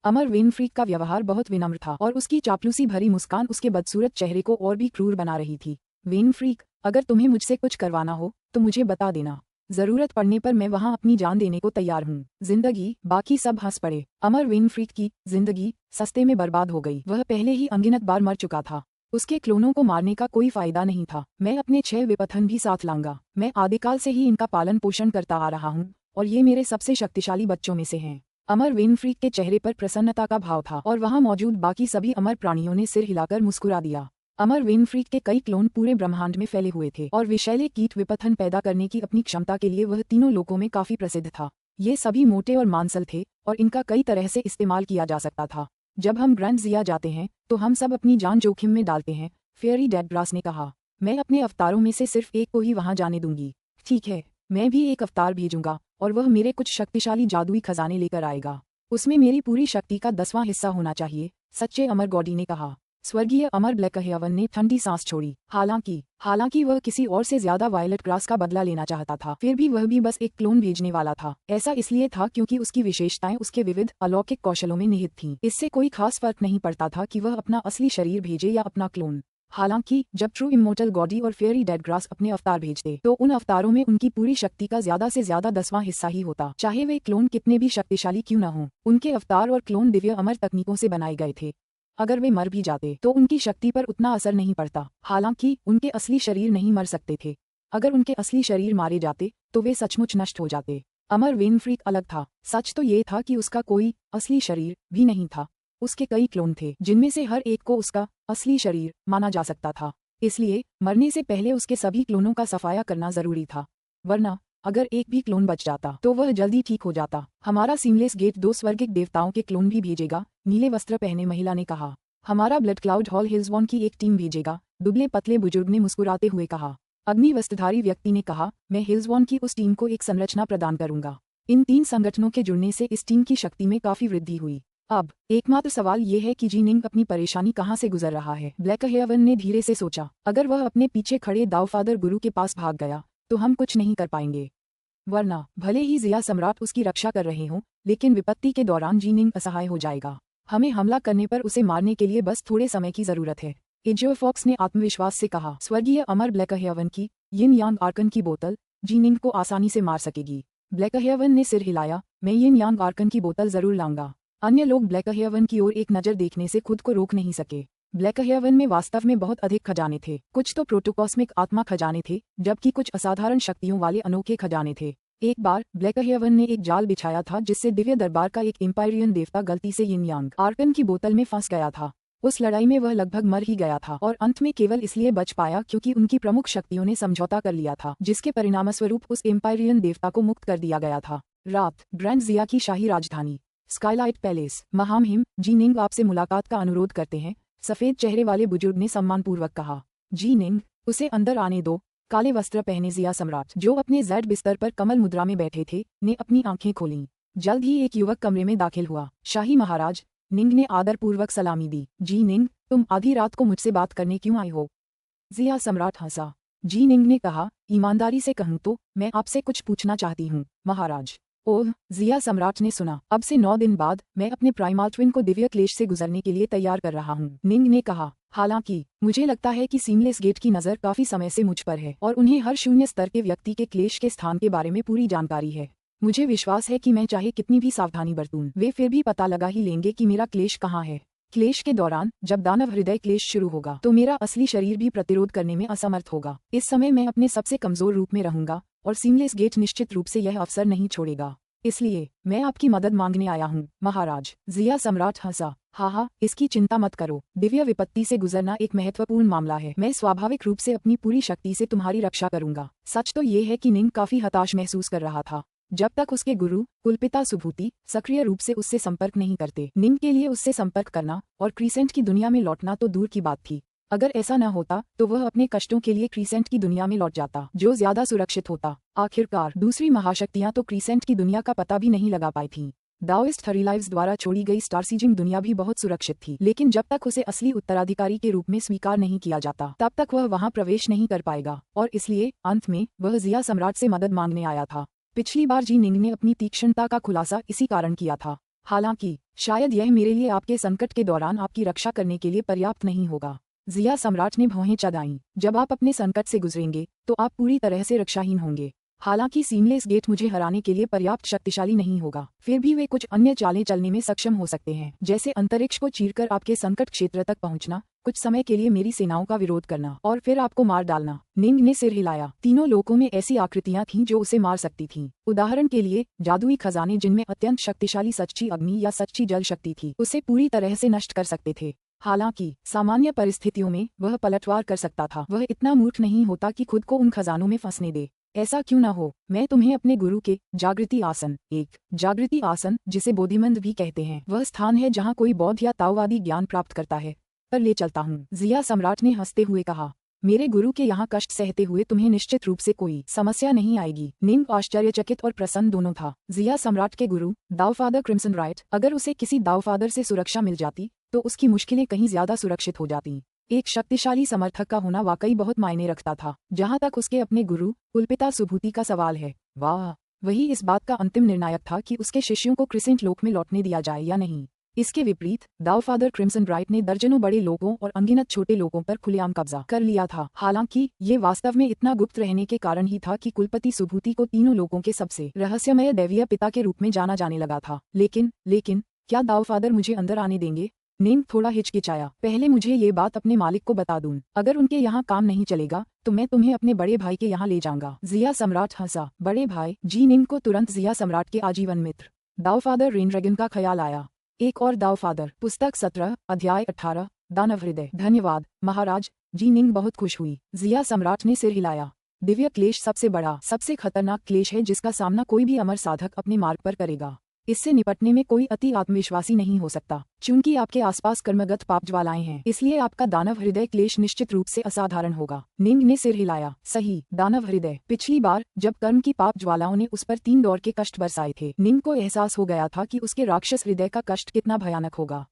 Speaker 1: अमर वेन फ्रीक का व्यवहार बहुत विनम्र था और उसकी चापलूसी भरी मुस्कान उसके बदसूरत चेहरे को और भी क्रूर बना रही थी। वेन फ्रीक, अगर तुम्हें मुझसे कुछ करवाना हो तो मुझे बता देना। जरूरत पड़ने पर मैं वहां अपनी जान देने को तैयार हूँ। जिंदगी। बाकी सब हंस पड़े। अमर वेन फ्रीक की जिंदगी सस्ते में बर्बाद हो गई। वह पहले ही अनगिनत बार मर चुका था। उसके क्लोनों को मारने का कोई फायदा नहीं था। मैं अपने 6 विपथन भी साथ लाऊंगा। मैं आदिकाल से ही इनका पालन पोषण करता आ रहा हूँ और ये मेरे सबसे शक्तिशाली बच्चों में से हैं। अमर वेन फ्रीक के चेहरे पर प्रसन्नता का भाव था और वहां मौजूद बाकी सभी अमर प्राणियों ने सिर हिलाकर मुस्कुरा दिया। अमर वेन फ्रीक के कई क्लोन पूरे ब्रह्मांड में फैले हुए थे और विषैले कीट विपथन पैदा करने की अपनी क्षमता के लिए वह तीनों लोकों में काफी प्रसिद्ध था। ये सभी मोटे और मांसल थे और इनका कई तरह से इस्तेमाल किया जा सकता था। जब हम ग्रैंड जिया जाते हैं तो हम सब अपनी जान जोखिम में डालते हैं, फेयरी डेडग्रास ने कहा। मैं अपने अवतारों में से सिर्फ एक को ही वहां जाने दूंगी। ठीक है, मैं भी एक अवतार भेजूंगा और वह मेरे कुछ शक्तिशाली जादुई खजाने लेकर आएगा। उसमें मेरी पूरी शक्ति का 10वां हिस्सा होना चाहिए, सच्चे अमर गॉडी ने कहा। स्वर्गीय अमर ब्लैक हेवन ने ठंडी सांस छोड़ी। हालांकि वह किसी और से ज्यादा वायलेट ग्रास का बदला लेना चाहता था, फिर भी वह भी बस एक क्लोन भेजने वाला था। ऐसा इसलिए था क्योंकि उसकी विशेषताएं उसके विविध अलौकिक कौशलों में निहित थीं। इससे कोई खास फर्क नहीं पड़ता था कि वह अपना असली शरीर भेजे या अपना क्लोन। हालांकि जब ट्रू इमोर्टल गॉडी और फेयरी डेडग्रास अपने अवतार भेजते तो उन अवतारों में उनकी पूरी शक्ति का ज्यादा से ज्यादा 10वां हिस्सा ही होता, चाहे वे क्लोन कितने भी शक्तिशाली क्यों न हों। उनके अवतार और क्लोन दिव्य अमर तकनीकों से बनाए गए थे। अगर वे मर भी जाते तो उनकी शक्ति पर उतना असर नहीं पड़ता। हालांकि उनके असली शरीर नहीं मर सकते थे। अगर उनके असली शरीर मारे जाते तो वे सचमुच नष्ट हो जाते। अमर वेन फ्रीक अलग था। सच तो ये था कि उसका कोई असली शरीर भी नहीं था। उसके कई क्लोन थे जिनमें से हर एक को उसका असली शरीर माना जा सकता था। इसलिए मरने से पहले उसके सभी क्लोनों का सफाया करना जरूरी था, वरना अगर एक भी क्लोन बच जाता तो वह जल्दी ठीक हो जाता। हमारा सीमलेस गेट 2 स्वर्गिक देवताओं के क्लोन भी भेजेगा, नीले वस्त्र पहने महिला ने कहा। हमारा ब्लड क्लाउड हॉल हिल्सवॉन की एक टीम भेजेगा, दुबले पतले बुजुर्ग ने मुस्कुराते हुए कहा। अग्नि वस्त्रधारी व्यक्ति ने कहा, मैं हिल्सवॉन की उस टीम को एक संरचना प्रदान करूंगा। इन 3 संगठनों के जुड़ने से इस टीम की शक्ति में काफी वृद्धि हुई। अब एकमात्र सवाल ये है कि जीनिंग अपनी परेशानी कहाँ से गुजर रहा है। ब्लैक हेवन ने धीरे से सोचा, अगर वह अपने पीछे खड़े दावफादर गुरु के पास भाग गया तो हम कुछ नहीं कर पाएंगे। वरना भले ही जिया सम्राट उसकी रक्षा कर रहे हों, लेकिन विपत्ति के दौरान जीनिंग असहाय हो जाएगा। हमें हमला करने पर उसे मारने के लिए बस थोड़े समय की जरूरत है। एजियो फॉक्स ने आत्मविश्वास से कहा। स्वर्गीय अमर ब्लैक हेवन की यिन यांग आर्कन की बोतल जीनिंग को आसानी से मार सकेगी। ब्लैक हेवन ने सिर हिलाया, मैं यिन यांग आर्कन की बोतल जरूर लाऊंगा। अन्य लोग ब्लैक हेवन की ओर एक नज़र देखने से खुद को रोक नहीं सके। ब्लैक हेवन में वास्तव में बहुत अधिक खजाने थे। कुछ तो प्रोटोकॉस्मिक आत्मा खजाने थे, जबकि कुछ असाधारण शक्तियों वाले अनोखे खजाने थे। एक बार ब्लैक हेवन ने एक जाल बिछाया था जिससे दिव्य दरबार का एक एम्पायरियन देवता गलती से यिन यांग आर्कन की बोतल में फंस गया था। उस लड़ाई में वह लगभग मर ही गया था और अंत में केवल इसलिए बच पाया क्योंकि उनकी प्रमुख शक्तियों ने समझौता कर लिया था, जिसके परिणामस्वरूप उस एम्पायरियन देवता को मुक्त कर दिया गया था। रात, ग्रैंड जिया की शाही राजधानी स्काईलाइट पैलेस। महामहिम, जीनिंग आपसे मुलाकात का अनुरोध करते हैं, सफेद चेहरे वाले बुजुर्ग ने सम्मानपूर्वक कहा। जीनिंग, उसे अंदर आने दो। काले वस्त्र पहने जिया सम्राट, जो अपने जेड बिस्तर पर कमल मुद्रा में बैठे थे, ने अपनी आंखें खोलीं। जल्द ही एक युवक कमरे में दाखिल हुआ। शाही महाराज, निंग ने आदरपूर्वक सलामी दी। जीनिंग, तुम आधी रात को मुझसे बात करने क्यों आए हो? जिया सम्राट हंसा। जीनिंग ने कहा, ईमानदारी से कहूं तो मैं आपसे कुछ पूछना चाहती हूँ महाराज। ओह, जिया सम्राट ने सुना। अब से 9 दिन बाद मैं अपने प्राइमल ट्विन को दिव्य क्लेश से गुजरने के लिए तैयार कर रहा हूँ। निंग ने कहा, हालांकि मुझे लगता है कि सीमलेस गेट की नज़र काफी समय से मुझ पर है और उन्हें हर शून्य स्तर के व्यक्ति के क्लेश के स्थान के बारे में पूरी जानकारी है। मुझे विश्वास है कि मैं चाहे कितनी भी सावधानी बरतूं, वे फिर भी पता लगा ही लेंगे कि मेरा क्लेश कहाँ है। क्लेश के दौरान जब दानव हृदय क्लेश शुरू होगा तो मेरा असली शरीर भी प्रतिरोध करने में असमर्थ होगा। इस समय मैं अपने सबसे कमजोर रूप में रहूंगा और सीमलेस गेट निश्चित रूप से यह अवसर नहीं छोड़ेगा। इसलिए मैं आपकी मदद मांगने आया हूँ महाराज। जिया सम्राट हंसा। हाँ, इसकी चिंता मत करो। दिव्य विपत्ति से गुजरना एक महत्वपूर्ण मामला है। मैं स्वाभाविक रूप से अपनी पूरी शक्ति से तुम्हारी रक्षा करूंगा। सच तो ये है कि निंग काफी हताश महसूस कर रहा था जब तक उसके गुरु कुलपिता सुभूति सक्रिय रूप से उससे संपर्क नहीं करते। निंग के लिए उससे संपर्क करना और क्रीसेंट की दुनिया में लौटना तो दूर की बात थी। अगर ऐसा न होता तो वह अपने कष्टों के लिए क्रीसेंट की दुनिया में लौट जाता, जो ज्यादा सुरक्षित होता। आखिरकार दूसरी महाशक्तियां तो क्रीसेंट की दुनिया का पता भी नहीं लगा पाई थीं। दाओइस्ट थरीलाइव्स द्वारा छोड़ी गई स्टारसीजिंग दुनिया भी बहुत सुरक्षित थी, लेकिन जब तक उसे असली उत्तराधिकारी के रूप में स्वीकार नहीं किया जाता तब तक वह वहां प्रवेश नहीं कर पाएगा। और इसलिए अंत में वह जिया सम्राट से मदद मांगने आया था। पिछली बार जीनिंग ने अपनी तीक्ष्णता का खुलासा इसी कारण किया था। हालांकि शायद यह मेरे लिए आपके संकट के दौरान आपकी रक्षा करने के लिए पर्याप्त नहीं होगा। जिया सम्राट ने भौहें चढ़ाईं। जब आप अपने संकट से गुजरेंगे तो आप पूरी तरह से रक्षाहीन होंगे। हालांकि सीमलेस गेट मुझे हराने के लिए पर्याप्त शक्तिशाली नहीं होगा, फिर भी वे कुछ अन्य चालें चलने में सक्षम हो सकते हैं, जैसे अंतरिक्ष को चीरकर आपके संकट क्षेत्र तक पहुंचना, कुछ समय के लिए मेरी सेनाओं का विरोध करना और फिर आपको मार डालना। निंग ने सिर हिलाया। तीनों लोकों में ऐसी आकृतियां थीं जो उसे मार सकती थीं। उदाहरण के लिए जादुई खजाने जिनमें अत्यंत शक्तिशाली सच्ची अग्नि या सच्ची जल शक्ति थी, उसे पूरी तरह से नष्ट कर सकते थे। हालांकि सामान्य परिस्थितियों में वह पलटवार कर सकता था। वह इतना मूर्ख नहीं होता कि खुद को उन खजानों में फंसने दे। ऐसा क्यों न हो, मैं तुम्हें अपने गुरु के जागृति आसन, एक जागृति आसन जिसे बोधिमंद भी कहते हैं, वह स्थान है जहाँ कोई बौद्ध या ताओवादी ज्ञान प्राप्त करता है, पर ले चलता हूँ। जिया सम्राट ने हंसते हुए कहा, मेरे गुरु के यहाँ कष्ट सहते हुए तुम्हें निश्चित रूप से कोई समस्या नहीं आएगी। निंग आश्चर्यचकित और प्रसन्न दोनों था। जिया सम्राट के गुरु दाओफादर क्रिम्सन राइट, अगर उसे किसी दाओफादर से सुरक्षा मिल जाती तो उसकी मुश्किलें कहीं ज्यादा सुरक्षित हो जाती। एक शक्तिशाली समर्थक का होना वाकई बहुत मायने रखता था। जहां तक उसके अपने गुरु कुलपिता सुभूति का सवाल है, वाह, वही इस बात का अंतिम निर्णायक था कि उसके शिष्यों को क्रिसेंट लोक में लौटने दिया जाए या नहीं। इसके विपरीत दाओफादर क्रिम्सन ब्राइट ने दर्जनों बड़े लोगों और अनगिनत छोटे लोगों पर खुलेआम कब्जा कर लिया था। हालांकि ये वास्तव में इतना गुप्त रहने के कारण ही था कि कुलपति सुभूति को तीनों लोगों के सबसे रहस्यमय दैवीय पिता के रूप में जाना जाने लगा था। लेकिन क्या दाओफादर मुझे अंदर आने देंगे? निंग थोड़ा हिचकिचाया। पहले मुझे ये बात अपने मालिक को बता दूं। अगर उनके यहाँ काम नहीं चलेगा तो मैं तुम्हें अपने बड़े भाई के यहाँ ले जाऊंगा। जिया सम्राट हंसा। बड़े भाई? जी। निंग को तुरंत जिया सम्राट के आजीवन मित्र दाओफादर रेनड्रैगन का ख्याल आया। एक और दाओफादर। पुस्तक 17 अध्याय 18 दानव हृदय। धन्यवाद महाराज। जी। निंग बहुत खुश हुई। जिया सम्राट ने सिर हिलाया। दिव्य क्लेश सबसे बड़ा, सबसे खतरनाक क्लेश है जिसका सामना कोई भी अमर साधक अपने मार्ग पर करेगा। इससे निपटने में कोई अति आत्मविश्वासी नहीं हो सकता। चूंकि आपके आसपास कर्मगत पाप ज्वालाएं हैं, इसलिए आपका दानव हृदय क्लेश निश्चित रूप से असाधारण होगा। निंग ने सिर हिलाया। सही, दानव हृदय। पिछली बार जब कर्म की पाप ज्वालाओं ने उस पर 3 दौर के कष्ट बरसाए थे, निंग को एहसास हो गया था कि उसके राक्षस हृदय का कष्ट कितना भयानक होगा।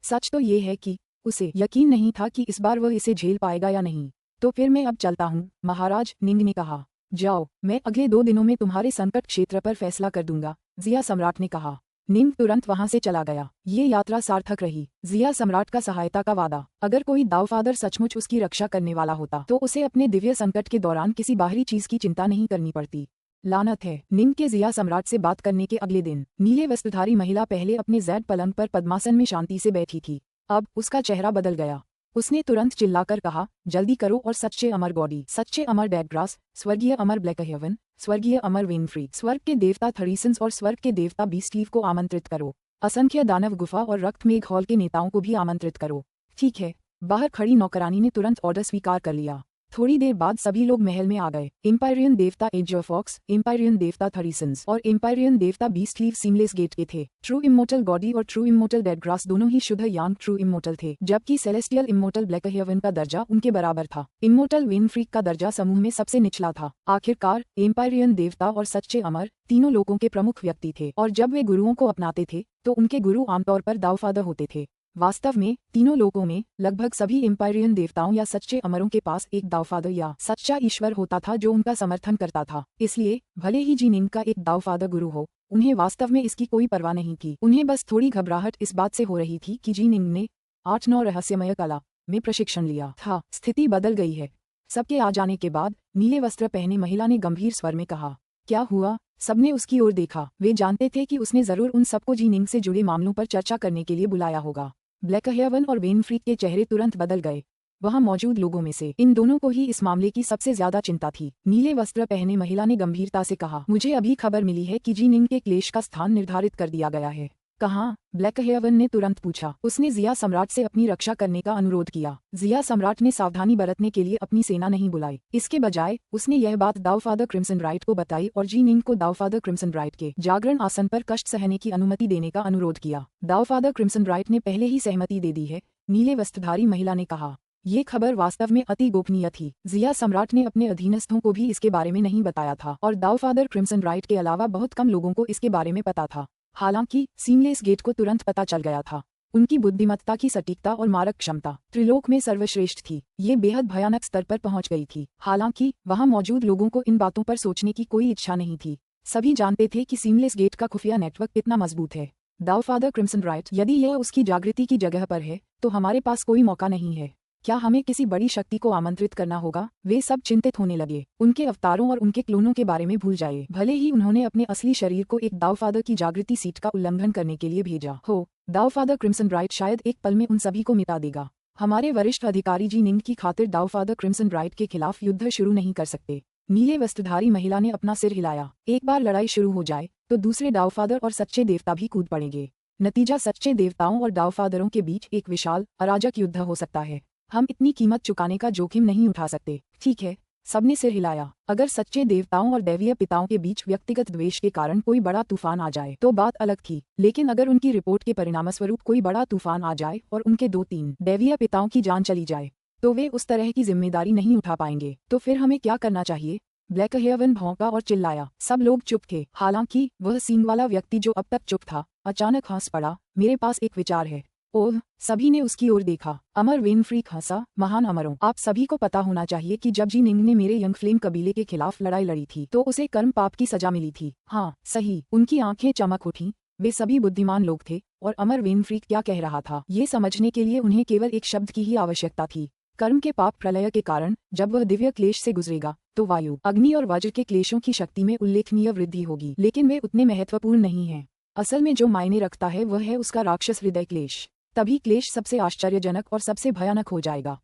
Speaker 1: सच तो ये है कि उसे यकीन नहीं था कि इस बार वह इसे झेल पाएगा या नहीं। तो फिर मैं अब चलता हूँ, महाराज, निंग ने कहा। जाओ, मैं अगले 2 दिनों में तुम्हारे संकट क्षेत्र पर फैसला कर दूंगा, जिया सम्राट ने कहा। निंग तुरंत वहां से चला गया। ये यात्रा सार्थक रही। जिया सम्राट का सहायता का वादा। अगर कोई दावफादर सचमुच उसकी रक्षा करने वाला होता तो उसे अपने दिव्य संकट के दौरान किसी बाहरी चीज की चिंता नहीं करनी पड़ती। लानत है। निंग के जिया सम्राट से बात करने के अगले दिन नीले वस्त्रधारी महिला पहले अपने जैद पलंग पर पद्मासन में शांति से बैठी थी। अब उसका चेहरा बदल गया। उसने तुरंत चिल्लाकर कहा, जल्दी करो और सच्चे अमर गॉडी, सच्चे अमर डेडग्रास, स्वर्गीय अमर ब्लैकहेवन, स्वर्गीय अमर विनफ्री, स्वर्ग के देवता थरीसन्स और स्वर्ग के देवता बीस्टीव को आमंत्रित करो। असंख्य दानव गुफा और रक्तमेघ हॉल के नेताओं को भी आमंत्रित करो। ठीक है। बाहर खड़ी नौकरानी ने तुरंत ऑर्डर स्वीकार कर लिया। थोड़ी देर बाद सभी लोग महल में आ गए। एम्पायरियन देवता एजियोफॉक्स, एम्पायरियन देवता थरीसन्स और एम्पायरियन देवता बीस्टलीव सीमलेस गेट के थे। ट्रू इमोर्टल गॉडी और ट्रू इमोर्टल डेडग्रास दोनों ही शुद्ध यांग ट्रू इमोर्टल थे, जबकि सेलेस्टियल इमोर्टल ब्लैकहेवन का दर्जा उनके बराबर था। इमोर्टल विनफ्रीक का दर्जा समूह में सबसे निचला था। आखिरकार एम्पायरियन देवता और सच्चे अमर तीनों लोगों के प्रमुख व्यक्ति थे, और जब वे गुरुओं को अपनाते थे तो उनके गुरु आमतौर पर दावफादर होते थे। वास्तव में तीनों लोगों में लगभग सभी एम्पायरियन देवताओं या सच्चे अमरों के पास एक दावफादर या सच्चा ईश्वर होता था जो उनका समर्थन करता था। इसलिए भले ही जिनिंग का एक दावफादर गुरु हो, उन्हें वास्तव में इसकी कोई परवाह नहीं थी। उन्हें बस थोड़ी घबराहट इस बात से हो रही थी कि जिनिंग ने 8-9 रहस्यमय कला में प्रशिक्षण लिया था। स्थिति बदल गई है। सबके आ जाने के बाद नीले वस्त्र पहने महिला ने गंभीर स्वर में कहा, क्या हुआ? सबने उसकी ओर देखा। वे जानते थे कि उसने जरूर उन सबको जिनिंग से जुड़े मामलों पर चर्चा करने के लिए बुलाया होगा। ब्लैकहेवन और वेनफ्रीड के चेहरे तुरंत बदल गए। वहां मौजूद लोगों में से इन दोनों को ही इस मामले की सबसे ज्यादा चिंता थी। नीले वस्त्र पहने महिला ने गंभीरता से कहा, मुझे अभी खबर मिली है कि जिनिंग के क्लेश का स्थान निर्धारित कर दिया गया है। कहाँ? ब्लैकहेवन ने तुरंत पूछा। उसने जिया सम्राट से अपनी रक्षा करने का अनुरोध किया। जिया सम्राट ने सावधानी बरतने के लिए अपनी सेना नहीं बुलाई। इसके बजाय उसने यह बात दावफादर क्रिम्सन राइट को बताई और जिनिंग को दावफादर क्रिम्सन राइट के जागरण आसन पर कष्ट सहने की अनुमति देने का अनुरोध किया। दावफादर क्रिम्सन राइट ने पहले ही सहमति दे दी है, नीले वस्त्रधारी महिला ने कहा। ये खबर वास्तव में अति गोपनीय थी। जिया सम्राट ने अपने अधीनस्थों को भी इसके बारे में नहीं बताया था, और दावफादर क्रिम्सन राइट के अलावा बहुत कम लोगों को इसके बारे में पता था। हालांकि सीमलेस गेट को तुरंत पता चल गया था। उनकी बुद्धिमत्ता की सटीकता और मारक क्षमता त्रिलोक में सर्वश्रेष्ठ थी। ये बेहद भयानक स्तर पर पहुंच गई थी। हालांकि वहां मौजूद लोगों को इन बातों पर सोचने की कोई इच्छा नहीं थी। सभी जानते थे कि सीमलेस गेट का खुफिया नेटवर्क कितना मजबूत है। दावफादर क्रिम्सन राइट, यदि यह उसकी जागृति की जगह पर है तो हमारे पास कोई मौका नहीं है। क्या हमें किसी बड़ी शक्ति को आमंत्रित करना होगा? वे सब चिंतित होने लगे। उनके अवतारों और उनके क्लोनों के बारे में भूल जाए। भले ही उन्होंने अपने असली शरीर को एक दावफादर की जागृति सीट का उल्लंघन करने के लिए भेजा हो, दावफादर क्रिम्सन राइट शायद एक पल में उन सभी को मिटा देगा। हमारे वरिष्ठ अधिकारी जिनिंग की खातिर दावफादर क्रिम्सन राइट के खिलाफ युद्ध शुरू नहीं कर सकते। नीले वस्त्रधारी महिला ने अपना सिर हिलाया। एक बार लड़ाई शुरू हो जाए तो दूसरे दावफादर और सच्चे देवता भी कूद पड़ेंगे। नतीजा सच्चे देवताओं और दावफादरों के बीच एक विशाल अराजक युद्ध हो सकता है। हम इतनी कीमत चुकाने का जोखिम नहीं उठा सकते। ठीक है, सबने सिर हिलाया। अगर सच्चे देवताओं और दैवीय पिताओं के बीच व्यक्तिगत द्वेष के कारण कोई बड़ा तूफान आ जाए तो बात अलग थी, लेकिन अगर उनकी रिपोर्ट के परिणामस्वरूप कोई बड़ा तूफान आ जाए और उनके 2-3 दैवीय पिताओं की जान चली जाए तो वे उस तरह की जिम्मेदारी नहीं उठा पाएंगे। तो फिर हमें क्या करना चाहिए? ब्लैकहेवन भौंका और चिल्लाया। सब लोग चुप थे। हालांकि वह सींग वाला व्यक्ति जो अब तक चुप था अचानक हंस पड़ा। मेरे पास एक विचार है। ओह, सभी ने उसकी ओर देखा। अमर विनफ्रीक हंसा। महान अमरों, आप सभी को पता होना चाहिए कि जब जिनिंग ने मेरे यंग फ्लेम कबीले के खिलाफ लड़ाई लड़ी थी तो उसे कर्म पाप की सजा मिली थी। हाँ सही। उनकी आंखें चमक उठीं। वे सभी बुद्धिमान लोग थे, और अमर विनफ्रीक क्या कह रहा था ये समझने के लिए उन्हें केवल एक शब्द की ही आवश्यकता थी। कर्म के पाप प्रलय के कारण जब वह दिव्य क्लेश से गुजरेगा तो वायु, अग्नि और वज्र के क्लेशों की शक्ति में उल्लेखनीय वृद्धि होगी, लेकिन वे उतने महत्वपूर्ण नहीं हैं। असल में जो मायने रखता है वह है उसका राक्षस हृदय क्लेश। तभी क्लेश सबसे आश्चर्यजनक और सबसे भयानक हो जाएगा।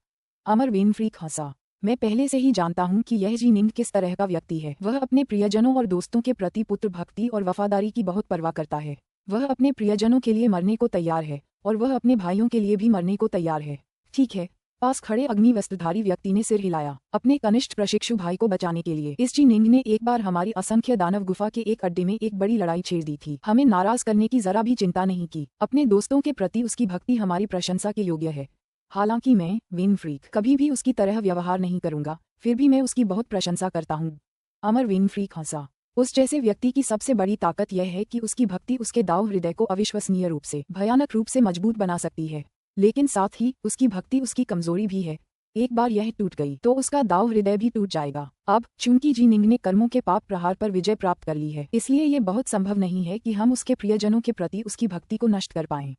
Speaker 1: अमर विनफ्रीक हंसा। मैं पहले से ही जानता हूँ कि यह जिनिंग किस तरह का व्यक्ति है। वह अपने प्रियजनों और दोस्तों के प्रति पुत्र भक्ति और वफादारी की बहुत परवाह करता है। वह अपने प्रियजनों के लिए मरने को तैयार है, और वह अपने भाइयों के लिए भी मरने को तैयार है। ठीक है, पास खड़े अग्नि वस्त्रधारी व्यक्ति ने सिर हिलाया, अपने कनिष्ठ प्रशिक्षु भाई को बचाने के लिए। इस जी निंग ने एक बार हमारी असंख्य दानव गुफा के एक अड्डे में एक बड़ी लड़ाई छेड़ दी थी। हमें नाराज करने की जरा भी चिंता नहीं की। अपने दोस्तों के प्रति उसकी भक्ति हमारी प्रशंसा के योग्य है। हालांकि मैं विनफ्रीक कभी भी उसकी तरह व्यवहार नहीं करूंगा, फिर भी मैं उसकी बहुत प्रशंसा करता हूँ। अमर विनफ्रीक हंसा। उस जैसे व्यक्ति की सबसे बड़ी ताकत यह है कि उसकी भक्ति उसके दाव हृदय को अविश्वसनीय रूप से, भयानक रूप से मजबूत बना सकती है। लेकिन साथ ही उसकी भक्ति उसकी कमजोरी भी है। एक बार यह टूट गई तो उसका दाव हृदय भी टूट जाएगा। अब चूंकि जी निंग ने कर्मों के पाप प्रहार पर विजय प्राप्त कर ली है, इसलिए ये बहुत संभव नहीं है कि हम उसके प्रियजनों के प्रति उसकी भक्ति को नष्ट कर पाएं।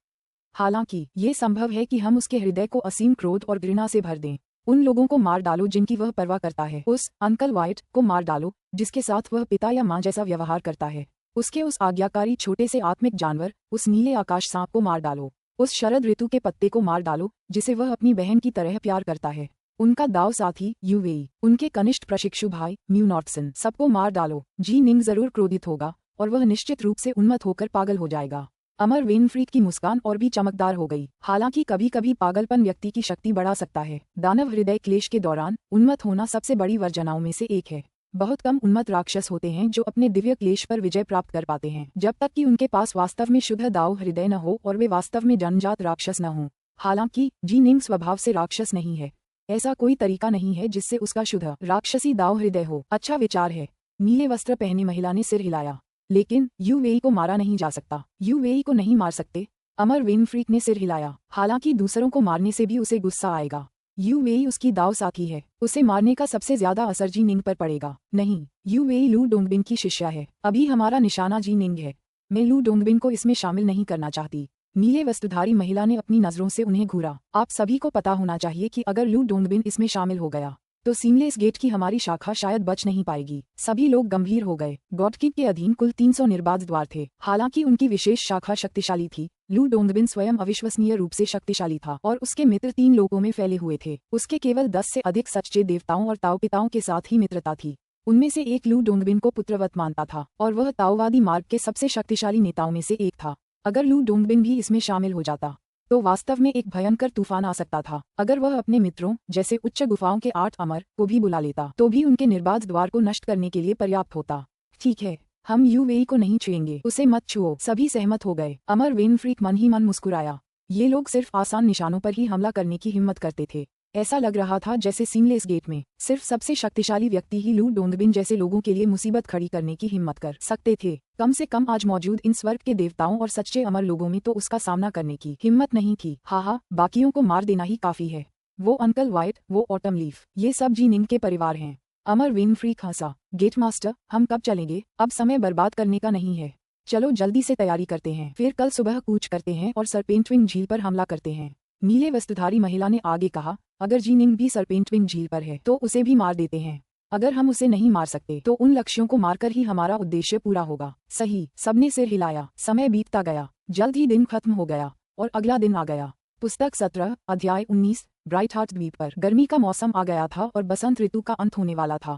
Speaker 1: हालांकि ये संभव है कि हम उसके हृदय को असीम क्रोध और घृणा से भर दें। उन लोगों को मार डालो जिनकी वह परवाह करता है। उस अंकल व्हाइट को मार डालो जिसके साथ वह पिता या माँ जैसा व्यवहार करता है। उसके उस आज्ञाकारी छोटे से आत्मिक जानवर, उस नीले आकाश सांप को मार डालो। उस शरद ऋतु के पत्ते को मार डालो जिसे वह अपनी बहन की तरह प्यार करता है। उनका दाव साथी यूवेई, उनके कनिष्ठ प्रशिक्षु भाई म्यू नॉर्टसन, सबको मार डालो। जी निंग जरूर क्रोधित होगा और वह निश्चित रूप से उन्मत्त होकर पागल हो जाएगा। अमर विनफ्रीक की मुस्कान और भी चमकदार हो गई। हालांकि कभी कभी पागलपन व्यक्ति की शक्ति बढ़ा सकता है। दानव हृदय क्लेश के दौरान उन्मत्त होना सबसे बड़ी वर्जनाओं में से एक है। बहुत कम उन्मत्त राक्षस होते हैं जो अपने दिव्य क्लेश पर विजय प्राप्त कर पाते हैं, जब तक कि उनके पास वास्तव में शुद्ध दाव हृदय न हो और वे वास्तव में जन्मजात राक्षस न हो। हालांकि जी निंग स्वभाव से राक्षस नहीं है। ऐसा कोई तरीका नहीं है जिससे उसका शुद्ध राक्षसी दाव हृदय हो। अच्छा विचार है। नीले वस्त्र पहने महिला ने सिर हिलाया। लेकिन यूवेई को मारा नहीं जा सकता। यूवेई को नहीं मार सकते। अमर विनफ्रीक ने सिर हिलाया। हालांकि दूसरों को मारने से भी उसे गुस्सा आएगा। यूवेई उसकी दाव साथी है। उसे मारने का सबसे ज्यादा असर जी निंग पर पड़ेगा। नहीं, यूवेई लू डोंगबिन की शिष्या है। अभी हमारा निशाना जी निंग है। मैं लू डोंगबिन को इसमें शामिल नहीं करना चाहती। नीले वस्त्रधारी महिला ने अपनी नजरों से उन्हें घूरा। आप सभी को पता होना चाहिए कि अगर लू डोंगबिन इसमें शामिल हो गया तो सीमलेस गेट की हमारी शाखा शायद बच नहीं पाएगी। सभी लोग गंभीर हो गए। गॉडकिड के अधीन कुल 300 निर्बाध द्वार थे। हालांकि उनकी विशेष शाखा शक्तिशाली थी। लू डोंगबिन स्वयं अविश्वसनीय रूप से शक्तिशाली था और उसके मित्र 3 लोगों में फैले हुए थे। उसके केवल 10 से अधिक सच्चे देवताओं और ताओपिताओं के साथ ही मित्रता थी। उनमें से एक लू डोंगबिन को पुत्रवत मानता था और वह ताओवादी मार्ग के सबसे शक्तिशाली नेताओं में से एक था। अगर लू डोंगबिन भी इसमें शामिल हो जाता तो वास्तव में एक भयंकर तूफान आ सकता था। अगर वह अपने मित्रों जैसे उच्च गुफाओं के 8 अमर को भी बुला लेता तो भी उनके निर्बाध द्वार को नष्ट करने के लिए पर्याप्त होता। ठीक है, हम यूवेई को नहीं छुएंगे। उसे मत छुओ। सभी सहमत हो गए। अमर विनफ्रीक मन ही मन मुस्कुराया। ये लोग सिर्फ आसान निशानों पर ही हमला करने की हिम्मत करते थे। ऐसा लग रहा था जैसे सीमलेस गेट में सिर्फ सबसे शक्तिशाली व्यक्ति ही लू डोंगबिन जैसे लोगों के लिए मुसीबत खड़ी करने की हिम्मत कर सकते थे। कम से कम आज मौजूद इन स्वर्ग के देवताओं और सच्चे अमर लोगों में तो उसका सामना करने की हिम्मत नहीं थी। हाँ, बाकियों को मार देना ही काफी है। वो अंकल व्हाइट, वो ऑटम लीफ, ये सब जी निंग के परिवार हैं। अमर विनफ्रीक हंसा। गेट मास्टर, हम कब चलेंगे? अब समय बर्बाद करने का नहीं है। चलो जल्दी से तैयारी करते हैं, फिर कल सुबह कूच करते हैं और सरपेंटविंग झील पर हमला करते हैं। नीले वस्त्रधारी महिला ने आगे कहा, अगर जी निंग भी सरपेंटविंग झील पर है तो उसे भी मार देते हैं। अगर हम उसे नहीं मार सकते तो उन लक्ष्यों को मारकर ही हमारा उद्देश्य पूरा होगा। सही। सबने सिर हिलाया। समय बीतता गया। जल्द ही दिन खत्म हो गया और अगला दिन आ गया। पुस्तक 17 अध्याय 19। ब्राइट हार्ट द्वीप पर गर्मी का मौसम आ गया था और बसंत ऋतु का अंत होने वाला था।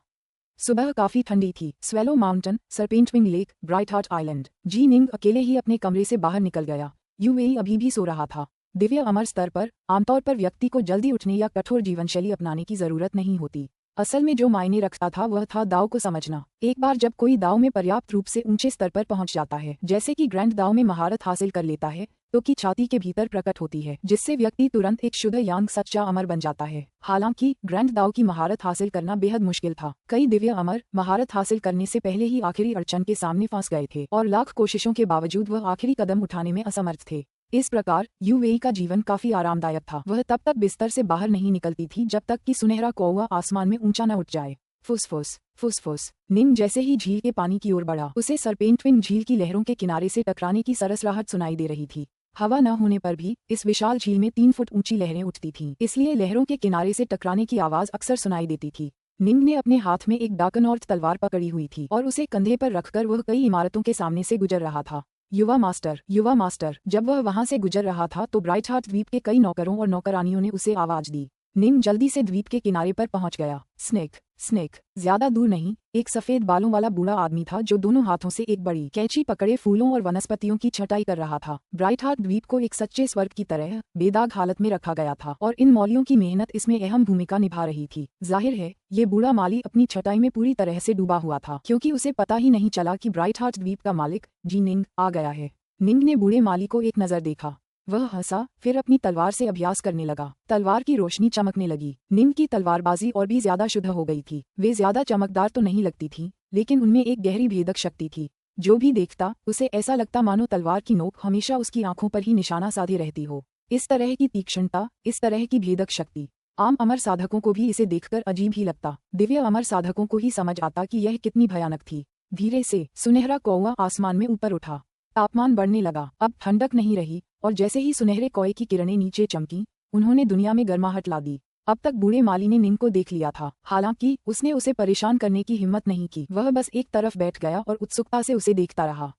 Speaker 1: सुबह काफी ठंडी थी। Swallow Mountain, Serpentwing Lake, Bright Heart Island. Ji Ning अकेले ही अपने कमरे से बाहर निकल गया। यूवेई अभी भी सो रहा था। दिव्य अमर स्तर पर आमतौर पर व्यक्ति को जल्दी उठने या कठोर जीवनशैली अपनाने की जरूरत नहीं होती। असल में जो मायने रखता था वह था दाव को समझना। एक बार जब कोई दाव में पर्याप्त रूप से ऊंचे स्तर पर पहुंच जाता है, जैसे कि ग्रैंड दाव में महारत हासिल कर लेता है, तो की छाती के भीतर प्रकट होती है, जिससे व्यक्ति तुरंत एक शुद्ध यांग सच्चा अमर बन जाता है। हालांकि ग्रैंड दाव की महारत हासिल करना बेहद मुश्किल था। कई दिव्य अमर महारत हासिल करने से पहले ही आखिरी अड़चन के सामने फंस गए थे और लाख कोशिशों के बावजूद वह आखिरी कदम उठाने में असमर्थ थे। इस प्रकार यूवेई का जीवन काफी आरामदायक था। वह तब तक बिस्तर से बाहर नहीं निकलती थी जब तक कि सुनहरा कौवा आसमान में ऊंचा न उठ जाए। फुसफुस फुसफुस। निंग जैसे ही झील के पानी की ओर बढ़ा, उसे सरपेंटविंग झील की लहरों के किनारे से टकराने की सरसराहट सुनाई दे रही थी। हवा न होने पर भी इस विशाल झील में 3 फुट ऊंची लहरें उठती थीं, इसलिए लहरों के किनारे से टकराने की आवाज अक्सर सुनाई देती थी। निंग ने अपने हाथ में एक डाकनॉर्थ तलवार पकड़ी हुई थी और उसे कंधे पर रखकर वह कई इमारतों के सामने से गुजर रहा था। युवा मास्टर। जब वह वहां से गुजर रहा था तो ब्राइट हार्ट द्वीप के कई नौकरों और नौकरानियों ने उसे आवाज दी। निंग जल्दी से द्वीप के किनारे पर पहुंच गया। स्नेक स्नेक ज्यादा दूर नहीं, एक सफेद बालों वाला बूढ़ा आदमी था जो दोनों हाथों से एक बड़ी कैंची पकड़े फूलों और वनस्पतियों की छटाई कर रहा था। ब्राइट हार्ट द्वीप को एक सच्चे स्वर्ग की तरह बेदाग हालत में रखा गया था और इन मौलियों की मेहनत इसमें अहम भूमिका निभा रही थी। जाहिर है ये बूढ़ा माली अपनी छटाई में पूरी तरह से डूबा हुआ था, क्योंकि उसे पता ही नहीं चला कि ब्राइट हार्ट द्वीप का मालिक जी निंग आ गया है। निंग ने बूढ़े माली को एक नजर देखा, वह हंसा, फिर अपनी तलवार से अभ्यास करने लगा। तलवार की रोशनी चमकने लगी। निंग की तलवारबाजी और भी ज्यादा शुद्ध हो गई थी। वे ज्यादा चमकदार तो नहीं लगती थी, लेकिन उनमें एक गहरी भेदक शक्ति थी। जो भी देखता उसे ऐसा लगता मानो तलवार की नोक हमेशा उसकी आंखों पर ही निशाना साधे रहती हो। इस तरह की तीक्ष्णता, इस तरह की भेदक शक्ति आम अमर साधकों को भी इसे देखकर अजीब ही लगता। दिव्य अमर साधकों को ही समझ आता कि यह कितनी भयानक थी। धीरे से सुनहरा कौवा आसमान में ऊपर उठा। तापमान बढ़ने लगा। अब ठंडक नहीं रही और जैसे ही सुनहरे कौए की किरणें नीचे चमकी, उन्होंने दुनिया में गर्माहट ला दी। अब तक बूढ़े माली ने निंग को देख लिया था, हालांकि उसने उसे परेशान करने की हिम्मत नहीं की। वह बस एक तरफ बैठ गया और उत्सुकता से उसे देखता रहा।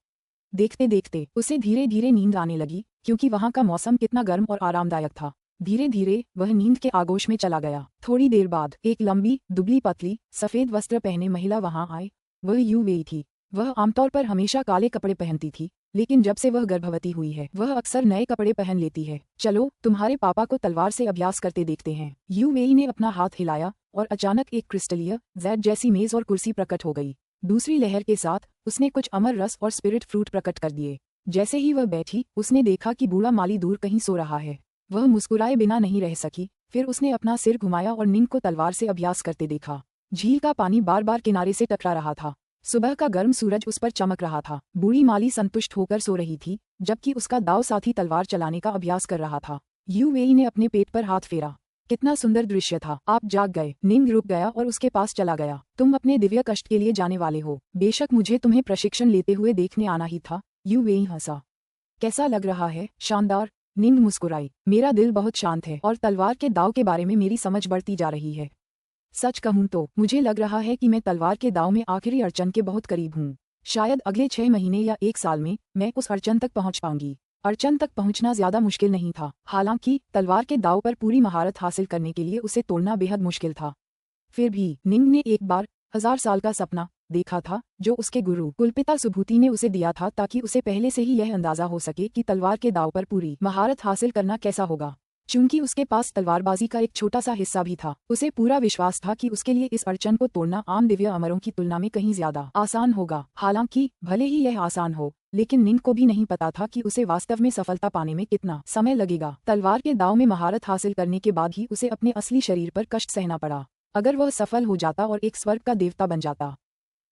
Speaker 1: देखते देखते उसे धीरे धीरे नींद आने लगी, क्योंकि वहां का मौसम कितना गर्म और आरामदायक था। धीरे धीरे वह नींद के आगोश में चला गया। थोड़ी देर बाद एक लंबी, दुबली पतली, सफेद वस्त्र पहने महिला वहां आई। वह यू वेई थी। वह आमतौर पर हमेशा काले कपड़े पहनती थी, लेकिन जब से वह गर्भवती हुई है वह अक्सर नए कपड़े पहन लेती है। चलो तुम्हारे पापा को तलवार से अभ्यास करते देखते हैं। यू वेई ने अपना हाथ हिलाया और अचानक एक क्रिस्टलीय जेड जैसी मेज और कुर्सी प्रकट हो गई। दूसरी लहर के साथ उसने कुछ अमर रस और स्पिरिट फ्रूट प्रकट कर दिए। जैसे ही वह बैठी, उसने देखा कि बूढ़ा माली दूर कहीं सो रहा है। वह मुस्कुराए बिना नहीं रह सकी। फिर उसने अपना सिर घुमाया और निंग को तलवार से अभ्यास करते देखा। झील का पानी बार बार किनारे से टकरा रहा था। सुबह का गर्म सूरज उस पर चमक रहा था। बूढ़ी माली संतुष्ट होकर सो रही थी, जबकि उसका दाव साथी तलवार चलाने का अभ्यास कर रहा था। यू वेई ने अपने पेट पर हाथ फेरा। कितना सुंदर दृश्य था। आप जाग गए। निंग रुक गया और उसके पास चला गया। तुम अपने दिव्य कष्ट के लिए जाने वाले हो। बेशक मुझे तुम्हें प्रशिक्षण लेते हुए देखने आना ही था। यू वेई हंसा। कैसा लग रहा है? शानदार। निंग मुस्कुराई। मेरा दिल बहुत शांत है और तलवार के दाव के बारे में मेरी समझ बढ़ती जा रही है। सच कहूं तो मुझे लग रहा है कि मैं तलवार के दाव में आखिरी अड़चन के बहुत करीब हूँ। शायद अगले 6 महीने या 1 साल में मैं उस अड़चन तक पहुंच पाऊंगी। अड़चन तक पहुंचना ज्यादा मुश्किल नहीं था, हालांकि तलवार के दाव पर पूरी महारत हासिल करने के लिए उसे तोड़ना बेहद मुश्किल था। फिर भी निंग ने एक बार 1000 साल का सपना देखा था, जो उसके गुरु कुलपिता सुभूति ने उसे दिया था, ताकि उसे पहले से ही यह अंदाजा हो सके कि तलवार के दाव पर पूरी महारत हासिल करना कैसा होगा। चूंकि उसके पास तलवारबाजी का एक छोटा सा हिस्सा भी था, उसे पूरा विश्वास था कि उसके लिए इस अड़चन को तोड़ना आम दिव्य अमरों की तुलना में कहीं ज्यादा आसान होगा। हालांकि भले ही यह आसान हो, लेकिन निंग को भी नहीं पता था कि उसे वास्तव में सफलता पाने में कितना समय लगेगा। तलवार के दाव में महारत हासिल करने के बाद ही उसे अपने असली शरीर पर कष्ट सहना पड़ा। अगर वह सफल हो जाता और एक स्वर्ग का देवता बन जाता,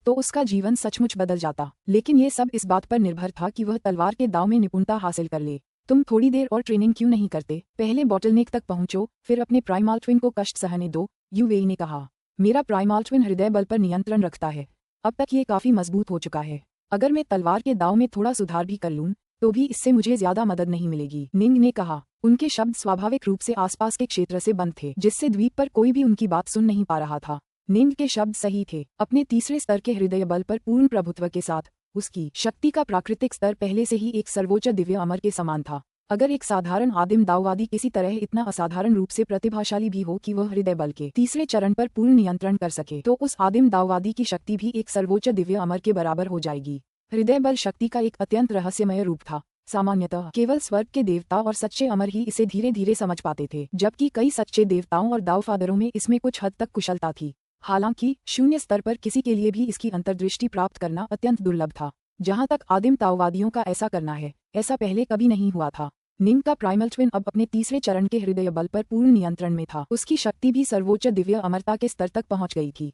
Speaker 1: तो उसका जीवन सचमुच बदल जाता। लेकिन ये सब इस बात पर निर्भर था कि वह तलवार के दाव में निपुणता हासिल कर ले। तुम थोड़ी देर और ट्रेनिंग क्यों नहीं करते? पहले बॉटलनेक तक पहुंचो, फिर अपने प्राइमल ट्विन को कष्ट सहने दो। यू वेई ने कहा। मेरा प्राइमल ट्विन हृदय बल पर नियंत्रण रखता है। अब तक ये काफी मजबूत हो चुका है। अगर मैं तलवार के दाव में थोड़ा सुधार भी कर लूं, तो भी इससे मुझे ज्यादा मदद नहीं मिलेगी। निंग ने कहा। उनके शब्द स्वाभाविक रूप से आसपास के क्षेत्र से बंद थे, जिससे द्वीप पर कोई भी उनकी बात सुन नहीं पा रहा था। निंग के शब्द सही थे। अपने तीसरे स्तर के हृदय बल पर पूर्ण प्रभुत्व के साथ उसकी शक्ति का प्राकृतिक स्तर पहले से ही एक सर्वोच्च दिव्य अमर के समान था। अगर एक साधारण आदिम दाववादी किसी तरह इतना असाधारण रूप से प्रतिभाशाली भी हो कि वह हृदय बल के तीसरे चरण पर पूर्ण नियंत्रण कर सके, तो उस आदिम दाववादी की शक्ति भी एक सर्वोच्च दिव्य अमर के बराबर हो जाएगी। हृदय बल शक्ति का एक अत्यंत रहस्यमय रूप था। सामान्यतः केवल स्वर्ग के देवता और सच्चे अमर ही इसे धीरे धीरे समझ पाते थे, जबकि कई सच्चे देवताओं और दावफादरों में इसमें कुछ हद तक कुशलता थी। हालांकि शून्य स्तर पर किसी के लिए भी इसकी अंतर्दृष्टि प्राप्त करना अत्यंत दुर्लभ था। जहां तक आदिम ताओवादियों का ऐसा करना है, ऐसा पहले कभी नहीं हुआ था। निंग का प्राइमल ट्विन अब अपने तीसरे चरण के हृदय बल पर पूर्ण नियंत्रण में था। उसकी शक्ति भी सर्वोच्च दिव्य अमरता के स्तर तक पहुंच गई थी।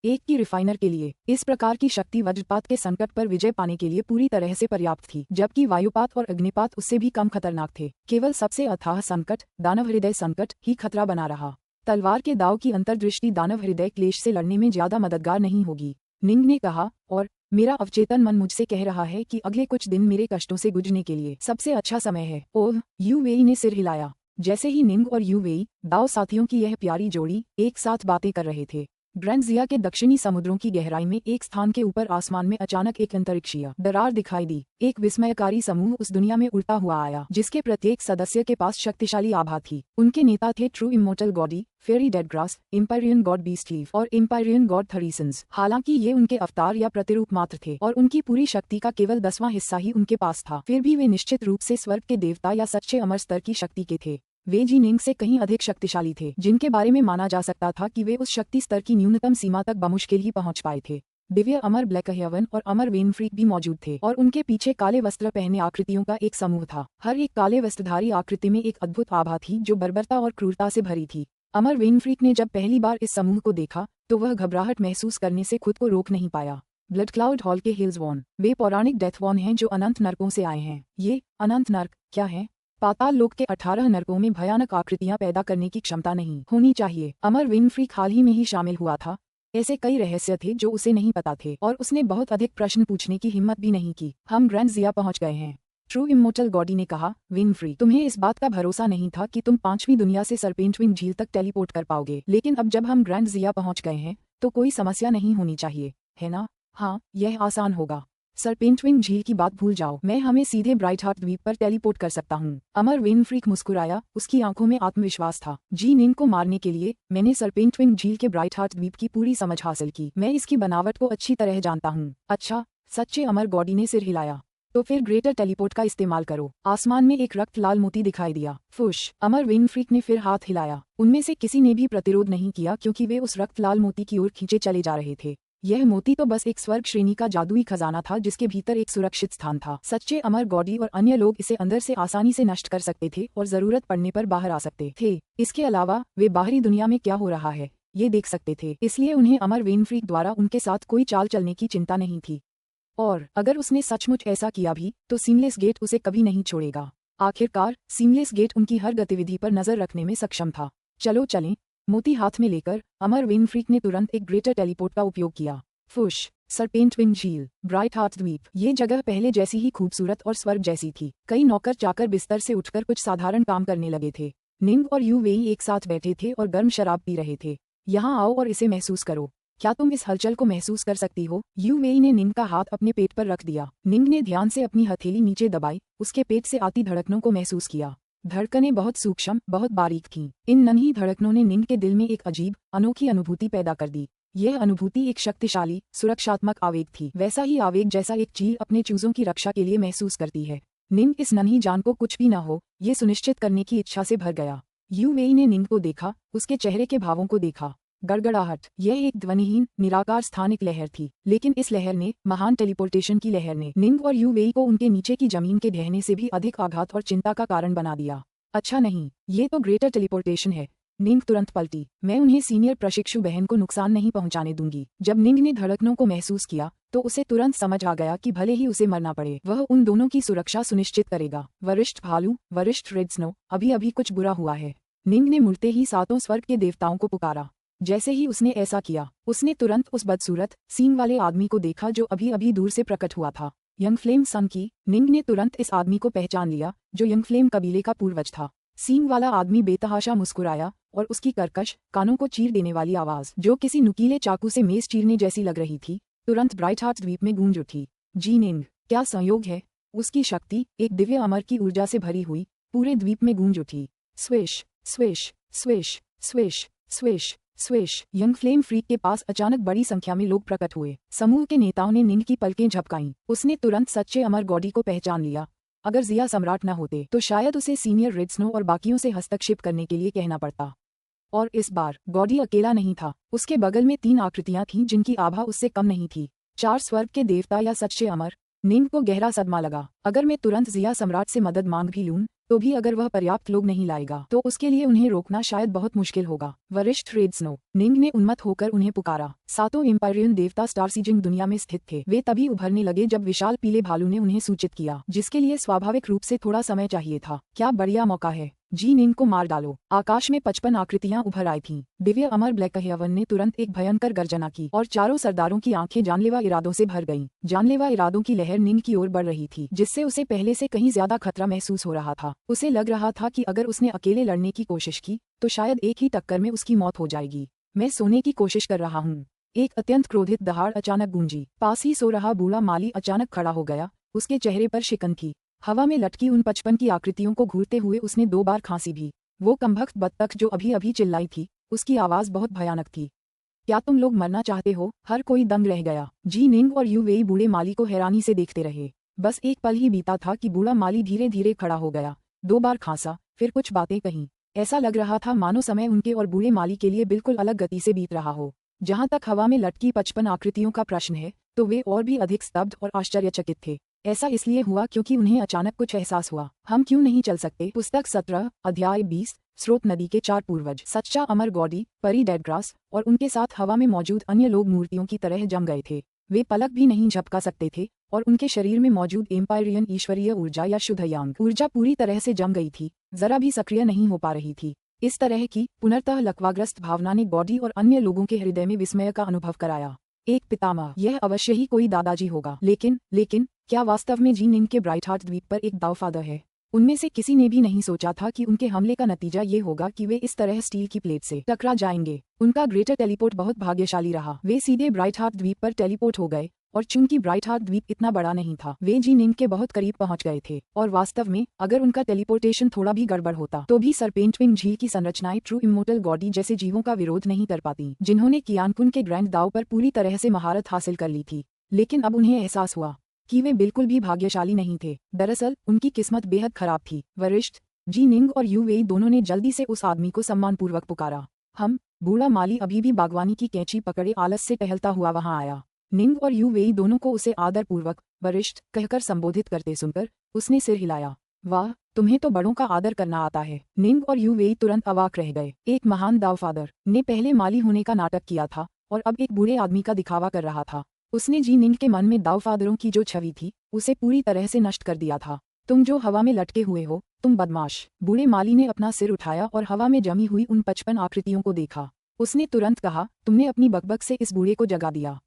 Speaker 1: एक की रिफाइनर के लिए इस प्रकार की शक्ति वज्रपात के संकट पर विजय पाने के लिए पूरी तरह से पर्याप्त थी, जबकि वायुपात और अग्निपात उससे भी कम खतरनाक थे। केवल सबसे अथाह संकट, दानव हृदय संकट ही खतरा बना रहा। तलवार के दाव की अंतर्दृष्टि दानव हृदय क्लेश से लड़ने में ज्यादा मददगार नहीं होगी, निंग ने कहा, और मेरा अवचेतन मन मुझसे कह रहा है कि अगले कुछ दिन मेरे कष्टों से गुजरने के लिए सबसे अच्छा समय है। ओह, यू वेई ने सिर हिलाया। जैसे ही निंग और यू वेई, दाव साथियों की यह प्यारी जोड़ी, एक साथ बातें कर रहे थे, ग्रैंड जिया के दक्षिणी समुद्रों की गहराई में एक स्थान के ऊपर आसमान में अचानक एक अंतरिक्षीय दरार दिखाई दी। एक विस्मयकारी समूह उस दुनिया में उड़ता हुआ आया जिसके प्रत्येक सदस्य के पास शक्तिशाली आभा थी। उनके नेता थे ट्रू इमोर्टल गॉडी, फेरी डेडग्रास, इम्पायरियन गॉड बीस्टीव और इम्पायरियन गॉड थरीसन्स। हालांकि ये उनके अवतार या प्रतिरूप मात्र थे और उनकी पूरी शक्ति का केवल 10वां हिस्सा ही उनके पास था, फिर भी वे निश्चित रूप से स्वर्ग के देवता या सच्चे अमर स्तर की शक्ति के थे। वे जी निंग से कहीं अधिक शक्तिशाली थे, जिनके बारे में माना जा सकता था कि वे उस शक्ति स्तर की न्यूनतम सीमा तक बमुश्किल ही पहुंच पाए थे। दिव्य अमर ब्लैक हेवन और अमर वेनफ्रीक भी मौजूद थे और उनके पीछे काले वस्त्र पहने आकृतियों का एक समूह था। हर एक काले वस्त्रधारी आकृति में एक अद्भुत आभा थी जो बर्बरता और क्रूरता से भरी थी। अमर वेनफ्रीक ने जब पहली बार इस समूह को देखा तो वह घबराहट महसूस करने से खुद को रोक नहीं पाया। ब्लड क्लाउड हॉल के हिल्सवॉर्न, वे पौराणिक डेथवॉर्न हैं जो अनंत नरकों से आए हैं। ये अनंत नर्क क्या है? पाताल लोक के 18 नरकों में भयानक आकृतियां पैदा करने की क्षमता नहीं होनी चाहिए। अमर वेनफ्रीक हाल ही में ही शामिल हुआ था। ऐसे कई रहस्य थे जो उसे नहीं पता थे और उसने बहुत अधिक प्रश्न पूछने की हिम्मत भी नहीं की। हम ग्रैंड जिया पहुंच गए हैं, ट्रू इमोर्टल गॉडी ने कहा। वेनफ्री, तुम्हें इस बात का भरोसा नहीं था कि तुम 5वीं दुनिया से सरपेंटविंग झील तक टेलीपोर्ट कर पाओगे, लेकिन अब जब हम ग्रैंड जिया पहुंच गए हैं तो कोई समस्या नहीं होनी चाहिए, है ना? हाँ, यह आसान होगा। सरपेंटविंग झील की बात भूल जाओ, मैं हमें सीधे ब्राइट हार्ट द्वीप पर टेलीपोर्ट कर सकता हूँ। अमर वेनफ्रीक मुस्कुराया, उसकी आंखों में आत्मविश्वास था। जी निंग को मारने के लिए मैंने सरपेंटविंग झील के ब्राइट हार्ट द्वीप की पूरी समझ हासिल की। मैं इसकी बनावट को अच्छी तरह जानता हूँ। अच्छा, सच्चे? अमर गॉडी ने सिर हिलाया। तो फिर ग्रेटर टेलीपोर्ट का इस्तेमाल करो। आसमान में एक रक्त लाल मोती दिखाई दिया। फुश! अमर वेनफ्रीक ने फिर हाथ हिलाया। उनमें से किसी ने भी प्रतिरोध नहीं किया क्योंकि वे उस रक्त लाल मोती की ओर खींचे चले जा रहे थे। यह मोती तो बस एक स्वर्ग श्रेणी का जादुई खजाना था जिसके भीतर एक सुरक्षित स्थान था। सच्चे अमर गॉडी और अन्य लोग इसे अंदर से आसानी से नष्ट कर सकते थे और जरूरत पड़ने पर बाहर आ सकते थे। इसके अलावा वे बाहरी दुनिया में क्या हो रहा है ये देख सकते थे, इसलिए उन्हें अमर वेनफ्रीक द्वारा उनके साथ कोई चाल चलने की चिंता नहीं थी। और अगर उसने सचमुच ऐसा किया भी तो सीमलेस गेट उसे कभी नहीं छोड़ेगा। आखिरकार सीमलेस गेट उनकी हर गतिविधि पर नजर रखने में सक्षम था। चलो चलें। मोती हाथ में लेकर अमर वेनफ्रीक ने तुरंत एक ग्रेटर टेलीपोर्ट का उपयोग किया। फुश! सरपेंटविंग झील, ब्राइट हार्ट द्वीप। ये जगह पहले जैसी ही खूबसूरत और स्वर्ग जैसी थी। कई नौकर चाकर बिस्तर से उठकर कुछ साधारण काम करने लगे थे। निंग और यू वेई एक साथ बैठे थे और गर्म शराब पी रहे थे। यहाँ आओ और इसे महसूस करो। क्या तुम इस हलचल को महसूस कर सकती हो? यू वेई ने निंग का हाथ अपने पेट पर रख दिया। निंग ने ध्यान से अपनी हथेली नीचे दबाई, उसके पेट से आती धड़कनों को महसूस किया। धड़कनें बहुत सूक्ष्म, बहुत बारीक थीं। इन नन्ही धड़कनों ने निंग के दिल में एक अजीब, अनोखी अनुभूति पैदा कर दी। यह अनुभूति एक शक्तिशाली, सुरक्षात्मक आवेग थी, वैसा ही आवेग जैसा एक चील अपने चूजों की रक्षा के लिए महसूस करती है। निंग इस नन्ही जान को कुछ भी न हो ये सुनिश्चित करने की इच्छा से भर गया। यू वेई ने निंग को देखा, उसके चेहरे के भावों को देखा। गड़गड़ाहट। यह एक ध्वनिहीन, निराकार स्थानिक लहर थी, लेकिन इस लहर ने, महान टेलीपोर्टेशन की लहर ने, निंग और यू वेई को उनके नीचे की जमीन के ढहने से भी अधिक आघात और चिंता का कारण बना दिया। अच्छा नहीं, ये तो ग्रेटर टेलीपोर्टेशन है। निंग तुरंत पलटी। मैं उन्हें सीनियर प्रशिक्षु बहन को नुकसान नहीं पहुंचाने दूंगी। जब निंग ने धड़कनों को महसूस किया तो उसे तुरंत समझ आ गया कि भले ही उसे मरना पड़े वह उन दोनों की सुरक्षा सुनिश्चित करेगा। वरिष्ठ भालू, वरिष्ठ रेड स्नो, अभी अभी कुछ बुरा हुआ है। निंग ने मुड़ते ही सातों स्वर्ग के देवताओं को पुकारा। जैसे ही उसने ऐसा किया उसने तुरंत उस बदसूरत, सींग वाले आदमी को देखा जो अभी अभी दूर से प्रकट हुआ था। यंग फ्लेम सन की। निंग ने तुरंत इस आदमी को पहचान लिया जो यंग फ्लेम कबीले का पूर्वज था। सींग वाला आदमी बेतहाशा मुस्कुराया और उसकी कर्कश, कानों को चीर देने वाली आवाज जो किसी नुकीले चाकू से मेज चीरने जैसी लग रही थी, तुरंत ब्राइट हार्ट द्वीप में गूंज उठी। जी निंग, क्या संयोग है! उसकी शक्ति एक दिव्य अमर की ऊर्जा से भरी हुई पूरे द्वीप में गूंज उठी। Swish swish swish swish swish swish. Young flame freak के पास अचानक बड़ी संख्या में लोग प्रकट हुए। समूह के नेताओं ने निंग की पलकें झपकाईं। उसने तुरंत सच्चे अमर गॉडी को पहचान लिया। अगर जिया सम्राट न होते तो शायद उसे सीनियर रेड स्नो और बाकियों से हस्तक्षेप करने के लिए कहना पड़ता। और इस बार गॉडी अकेला नहीं था, उसके बगल में 3 आकृतियां थीं जिनकी आभा उससे कम नहीं थी। 4 स्वर्ग के देवता या सच्चे अमर। निंग को गहरा सदमा लगा। अगर मैं तुरंत जिया सम्राट से मदद मांग भी लूं तो भी अगर वह पर्याप्त लोग नहीं लाएगा तो उसके लिए उन्हें रोकना शायद बहुत मुश्किल होगा। वरिष्ठ रेड स्नो। निंग ने उन्मत्त होकर उन्हें पुकारा। सातों एम्पायरियन देवता स्टारसीजिंग दुनिया में स्थित थे। वे तभी उभरने लगे जब विशाल पीले भालू ने उन्हें सूचित किया, जिसके लिए स्वाभाविक रूप से थोड़ा समय चाहिए था। क्या बढ़िया मौका है! जी निंग को मार डालो। आकाश में 55 आकृतियां उभर आई थीं। दिव्य अमर ब्लैक हेवन ने तुरंत एक भयंकर गर्जना की और चारों सरदारों की आंखें जानलेवा इरादों से भर गईं। जानलेवा इरादों की लहर निंग की ओर बढ़ रही थी, जिससे उसे पहले से कहीं ज्यादा खतरा महसूस हो रहा था। उसे लग रहा था कि अगर उसने अकेले लड़ने की कोशिश की तो शायद एक ही टक्कर में उसकी मौत हो जाएगी। मैं सोने की कोशिश कर रहा हूँ। एक अत्यंत क्रोधित दहाड़ अचानक गूंजी। पास ही सो रहा बूढ़ा माली अचानक खड़ा हो गया। उसके चेहरे पर शिकन थी। हवा में लटकी उन 55 की आकृतियों को घूरते हुए उसने 2 बार खांसी भी। वो कमबख्त बत्तख जो अभी अभी चिल्लाई थी, उसकी आवाज बहुत भयानक थी। क्या तुम लोग मरना चाहते हो? हर कोई दंग रह गया। जी निंग और यू वेई बूढ़े माली को हैरानी से देखते रहे। बस एक पल ही बीता था कि बूढ़ा माली धीरे धीरे खड़ा हो गया। 2 बार खांसा, फिर कुछ बातें कहीं। ऐसा लग रहा था मानो समय उनके और बूढ़े माली के लिए बिल्कुल अलग गति से बीत रहा हो। जहां तक हवा में लटकी 55 आकृतियों का प्रश्न है, तो वे और भी अधिक स्तब्ध और आश्चर्यचकित थे। ऐसा इसलिए हुआ क्योंकि उन्हें अचानक कुछ एहसास हुआ। हम क्यों नहीं चल सकते? पुस्तक 17, अध्याय 20, स्रोत नदी के 4 पूर्वज। सच्चा अमर गॉडी, परी डेडग्रास और उनके साथ हवा में मौजूद अन्य लोग मूर्तियों की तरह जम गए थे। वे पलक भी नहीं झपका सकते थे और उनके शरीर में मौजूद एम्पायरियन ईश्वरीय ऊर्जा या शुद्ध यांग ऊर्जा पूरी तरह से जम गई थी, जरा भी सक्रिय नहीं हो पा रही थी। इस तरह की पुनर्तः लकवाग्रस्त भावना ने गॉडी और अन्य लोगों के हृदय में विस्मय का अनुभव कराया। एक पितामह, यह अवश्य ही कोई दादाजी होगा। लेकिन क्या वास्तव में जी निंग के ब्राइट हार्ट द्वीप पर एक दावफादर है? उनमें से किसी ने भी नहीं सोचा था कि उनके हमले का नतीजा ये होगा कि वे इस तरह स्टील की प्लेट से टकरा जाएंगे। उनका ग्रेटर टेलीपोर्ट बहुत भाग्यशाली रहा। वे सीधे ब्राइट हार्ट द्वीप पर टेलीपोर्ट हो गए और चूंकि ब्राइट हार्ट द्वीप इतना बड़ा नहीं था, वे जी निंग के बहुत करीब पहुंच गए थे। और वास्तव में अगर उनका टेलीपोर्टेशन थोड़ा भी गड़बड़ होता तो भी सरपेंट विंग झील की संरचनाएं ट्रू इमोर्टल गॉडी जैसे जीवों का विरोध नहीं कर पाती, जिन्होंने कियानकुन के ग्रैंड दाव पर पूरी तरह से महारत हासिल कर ली थी। लेकिन अब उन्हें एहसास हुआ कि वे बिल्कुल भी भाग्यशाली नहीं थे। दरअसल उनकी किस्मत बेहद खराब थी। वरिष्ठ जी निंग और यू वेई दोनों ने जल्दी से उस आदमी को सम्मानपूर्वक पुकारा। बूढ़ा माली अभी भी बागवानी की कैंची पकड़े आलस से टहलता हुआ वहां आया। निंग और यू वेई दोनों को उसे आदरपूर्वक वरिष्ठ कहकर संबोधित करते सुनकर उसने सिर हिलाया। वाह, तुम्हें तो बड़ों का आदर करना आता है। निंग और यू वेई तुरंत अवाक रह गए। एक महान दावफादर ने पहले माली होने का नाटक किया था और अब एक बूढ़े आदमी का दिखावा कर रहा था। उसने जी निंग के मन में दावफादरों की जो छवि थी उसे पूरी तरह से नष्ट कर दिया था। तुम जो हवा में लटके हुए हो, तुम बदमाश। बूढ़े माली ने अपना सिर उठाया और हवा में जमी हुई उन 55 आकृतियों को देखा। उसने तुरंत कहा, तुमने अपनी बकबक से इस बूढ़े को जगा दिया।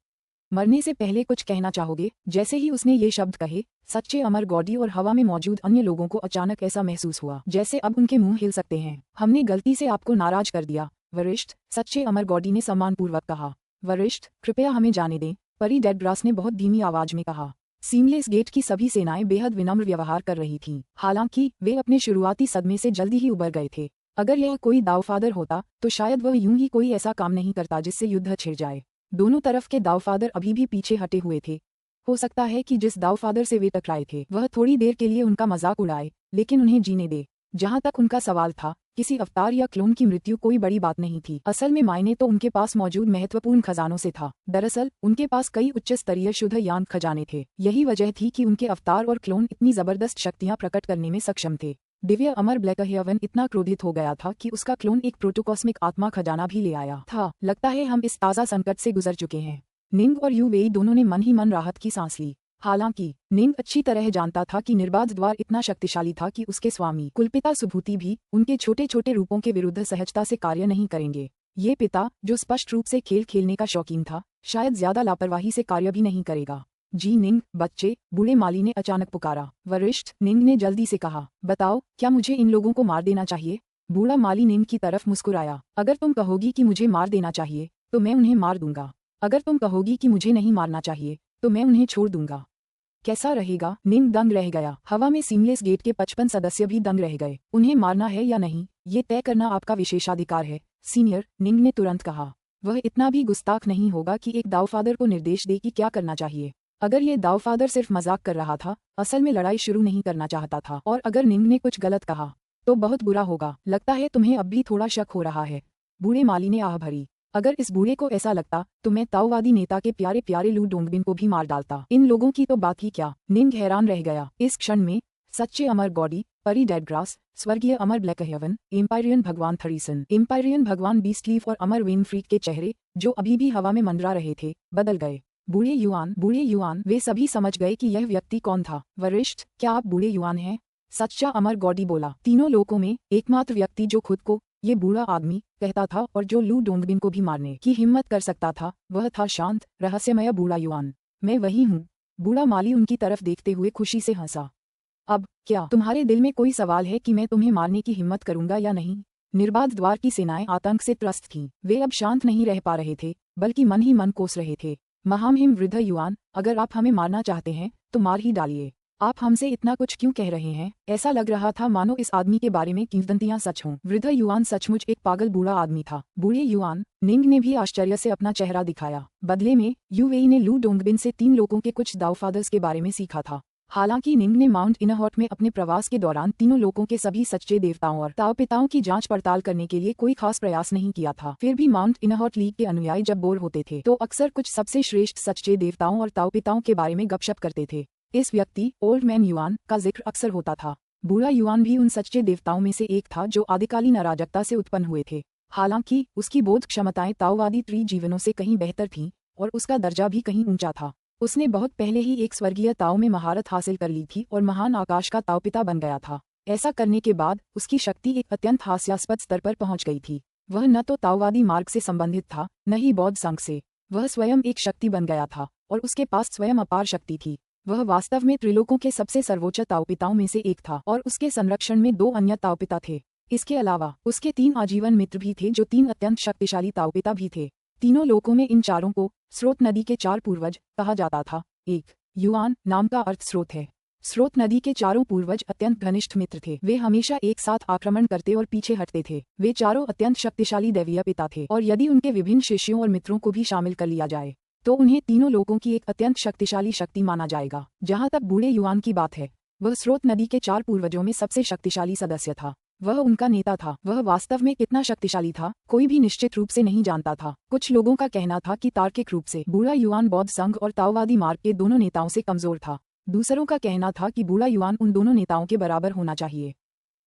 Speaker 1: मरने से पहले कुछ कहना चाहोगे? जैसे ही उसने ये शब्द कहे, सच्चे अमर गॉडी और हवा में मौजूद अन्य लोगों को अचानक ऐसा महसूस हुआ जैसे अब उनके मुंह हिल सकते हैं। हमने गलती से आपको नाराज कर दिया, वरिष्ठ, सच्चे अमर गॉडी ने सम्मानपूर्वक कहा। वरिष्ठ, कृपया हमें जाने दें, परी डेडग्रास ने बहुत धीमी आवाज में कहा। सीमलेस गेट की सभी सेनाएं बेहद विनम्र व्यवहार कर रही थीं। हालांकि वे अपने शुरुआती सदमे से जल्दी ही उबर गए थे। अगर यह कोई दावफादर होता तो शायद वह यूं ही कोई ऐसा काम नहीं करता जिससे युद्ध छिड़ जाए। दोनों तरफ के दावफादर अभी भी पीछे हटे हुए थे। हो सकता है कि जिस दावफादर से वे टकराए थे वह थोड़ी देर के लिए उनका मजाक उड़ाए, लेकिन उन्हें जीने दे। जहां तक उनका सवाल था, किसी अवतार या क्लोन की मृत्यु कोई बड़ी बात नहीं थी। असल में मायने तो उनके पास मौजूद महत्वपूर्ण खजानों से था। दरअसल उनके पास कई उच्च स्तरीय शुद्ध यान खजाने थे। यही वजह थी कि उनके अवतार और क्लोन इतनी जबरदस्त शक्तियां प्रकट करने में सक्षम थे। दिव्य अमर ब्लैक हेवन इतना क्रोधित हो गया था कि उसका क्लोन एक प्रोटोकॉस्मिक आत्मा खजाना भी ले आया था। लगता है हम इस ताज़ा संकट से गुजर चुके हैं। निंग और यू वेई दोनों ने मन ही मन राहत की सांस ली। हालांकि निंग अच्छी तरह जानता था कि निर्बाध द्वार इतना शक्तिशाली था कि उसके स्वामी कुलपिता सुभूति भी उनके छोटे छोटे रूपों के विरुद्ध सहजता से कार्य नहीं करेंगे। ये पिता, जो स्पष्ट रूप से खेल खेलने का शौकीन था, शायद ज्यादा लापरवाही से कार्य भी नहीं करेगा। जी निंग, बच्चे, बूढ़े माली ने अचानक पुकारा। वरिष्ठ निंग ने जल्दी से कहा, बताओ, क्या मुझे इन लोगों को मार देना चाहिए? बूढ़ा माली निंग की तरफ मुस्कुराया। अगर तुम कहोगी कि मुझे मार देना चाहिए तो मैं उन्हें मार दूंगा। अगर तुम कहोगी कि मुझे नहीं मारना चाहिए तो मैं उन्हें छोड़ दूंगा। कैसा रहेगा? निंग दंग रह गया। हवा में सीमलेस गेट के 55 सदस्य भी दंग रह गए। उन्हें मारना है या नहीं, ये तय करना आपका विशेषाधिकार है, सीनियर, निंग ने तुरंत कहा। वह इतना भी गुस्ताख नहीं होगा कि एक दावफादर को निर्देश दे कि क्या करना चाहिए। अगर ये दावफादर सिर्फ मजाक कर रहा था, असल में लड़ाई शुरू नहीं करना चाहता था, और अगर निंग ने कुछ गलत कहा तो बहुत बुरा होगा। लगता है तुम्हें अब भी थोड़ा शक हो रहा है, बूढ़े माली ने आह भरी। अगर इस बूढ़े को ऐसा लगता तो मैं ताओवादी नेता के प्यारे प्यारे लू डोंगबिन को भी मार डालता। इन लोगों की तो बात ही क्या। निंग हैरान रह गया। इस क्षण में सच्चे अमर गॉडी, परी डेडग्रास, स्वर्गीय अमर ब्लैक हेवन, एम्पायरियन भगवान थरीसन, एम्पायरियन भगवान बीस्टलीफ और अमर विनफ्रीड के चेहरे, जो अभी भी हवा में मंडरा रहे थे, बदल गए। बूढ़े युआन, वे सभी समझ गए कि यह व्यक्ति कौन था। वरिष्ठ, क्या आप बूढ़े युआन हैं? सच्चा अमर गॉडी बोला। तीनों लोगों में एकमात्र व्यक्ति जो खुद को ये बूढ़ा आदमी कहता था और जो लू डोंगबिन को भी मारने की हिम्मत कर सकता था, वह था शांत, रहस्यमय बूढ़ा युआन। मैं वही हूँ। बूढ़ा माली उनकी तरफ देखते हुए खुशी से हंसा। अब क्या तुम्हारे दिल में कोई सवाल है कि मैं तुम्हें मारने की हिम्मत करूंगा या नहीं? निर्बाध द्वार की सेनाएं आतंक से त्रस्त थीं। वे अब शांत नहीं रह पा रहे थे, बल्कि मन ही मन कोस रहे थे। महामहिम वृद्ध युआन, अगर आप हमें मारना चाहते हैं तो मार ही डालिए। आप हमसे इतना कुछ क्यों कह रहे हैं? ऐसा लग रहा था मानो इस आदमी के बारे में किंवदंतियां सच हों। वृद्ध युआन सचमुच एक पागल बूढ़ा आदमी था। बूढ़े युआन निंग ने भी आश्चर्य से अपना चेहरा दिखाया। बदले में युवेई ने लू डोंगबिन से 3 लोगों के कुछ दावफादर्स के बारे में सीखा था। हालांकि निंग ने माउंट इनहॉट में अपने प्रवास के दौरान तीनों लोगों के सभी सच्चे देवताओं और ताओपिताओं की जांच पड़ताल करने के लिए कोई खास प्रयास नहीं किया था। फिर भी माउंट इनहॉट लीग के अनुयायी जब बोर होते थे तो अक्सर कुछ सबसे श्रेष्ठ सच्चे देवताओं और ताओपिताओं के बारे में गपशप करते थे। इस व्यक्ति ओल्ड मैन युआन का जिक्र अक्सर होता था। बूढ़ा युआन भी उन सच्चे देवताओं में से एक था जो आदिकालीन अराजकता से उत्पन्न हुए थे। हालांकि उसकी बोध क्षमताएं ताओवादी त्रिजीवनों से कहीं बेहतर थीं और उसका दर्जा भी कहीं ऊंचा था। उसने बहुत पहले ही एक स्वर्गीय ताओ में महारत हासिल कर ली थी और महान आकाश का ताओपिता बन गया था। ऐसा करने के बाद उसकी शक्ति एक अत्यंत हास्यास्पद स्तर पर पहुंच गई थी। वह न तो ताओवादी मार्ग से संबंधित था, न ही बौद्ध संघ से। वह स्वयं एक शक्ति बन गया था और उसके पास स्वयं अपार शक्ति थी। वह वास्तव में त्रिलोकों के सबसे सर्वोच्च ताओपिताओं में से एक था और उसके संरक्षण में 2 अन्य ताओपिता थे। इसके अलावा उसके 3 आजीवन मित्र भी थे जो 3 अत्यंत शक्तिशाली ताओपिता भी थे। तीनों लोकों में इन चारों को स्रोत नदी के 4 पूर्वज कहा जाता था। 1. युआन नाम का अर्थ स्रोत है। स्रोत नदी के चारों पूर्वज अत्यंत घनिष्ठ मित्र थे। वे हमेशा एक साथ आक्रमण करते और पीछे हटते थे। वे चारों अत्यंत शक्तिशाली दैवीय पिता थे और यदि उनके विभिन्न शिष्यों और मित्रों को भी शामिल कर लिया जाए तो उन्हें तीनों लोगों की एक अत्यंत शक्तिशाली शक्ति माना जाएगा। जहाँ तक बूढ़े युआन की बात है, वह स्रोत नदी के 4 पूर्वजों में सबसे शक्तिशाली सदस्य था। वह उनका नेता था। वह वास्तव में कितना शक्तिशाली था कोई भी निश्चित रूप से नहीं जानता था। कुछ लोगों का कहना था कि तार्किक रूप से बूढ़ा युआन बौद्ध संघ और ताओवादी मार्ग के दोनों नेताओं से कमजोर था। दूसरों का कहना था कि बूढ़ा युआन उन दोनों नेताओं के बराबर होना चाहिए।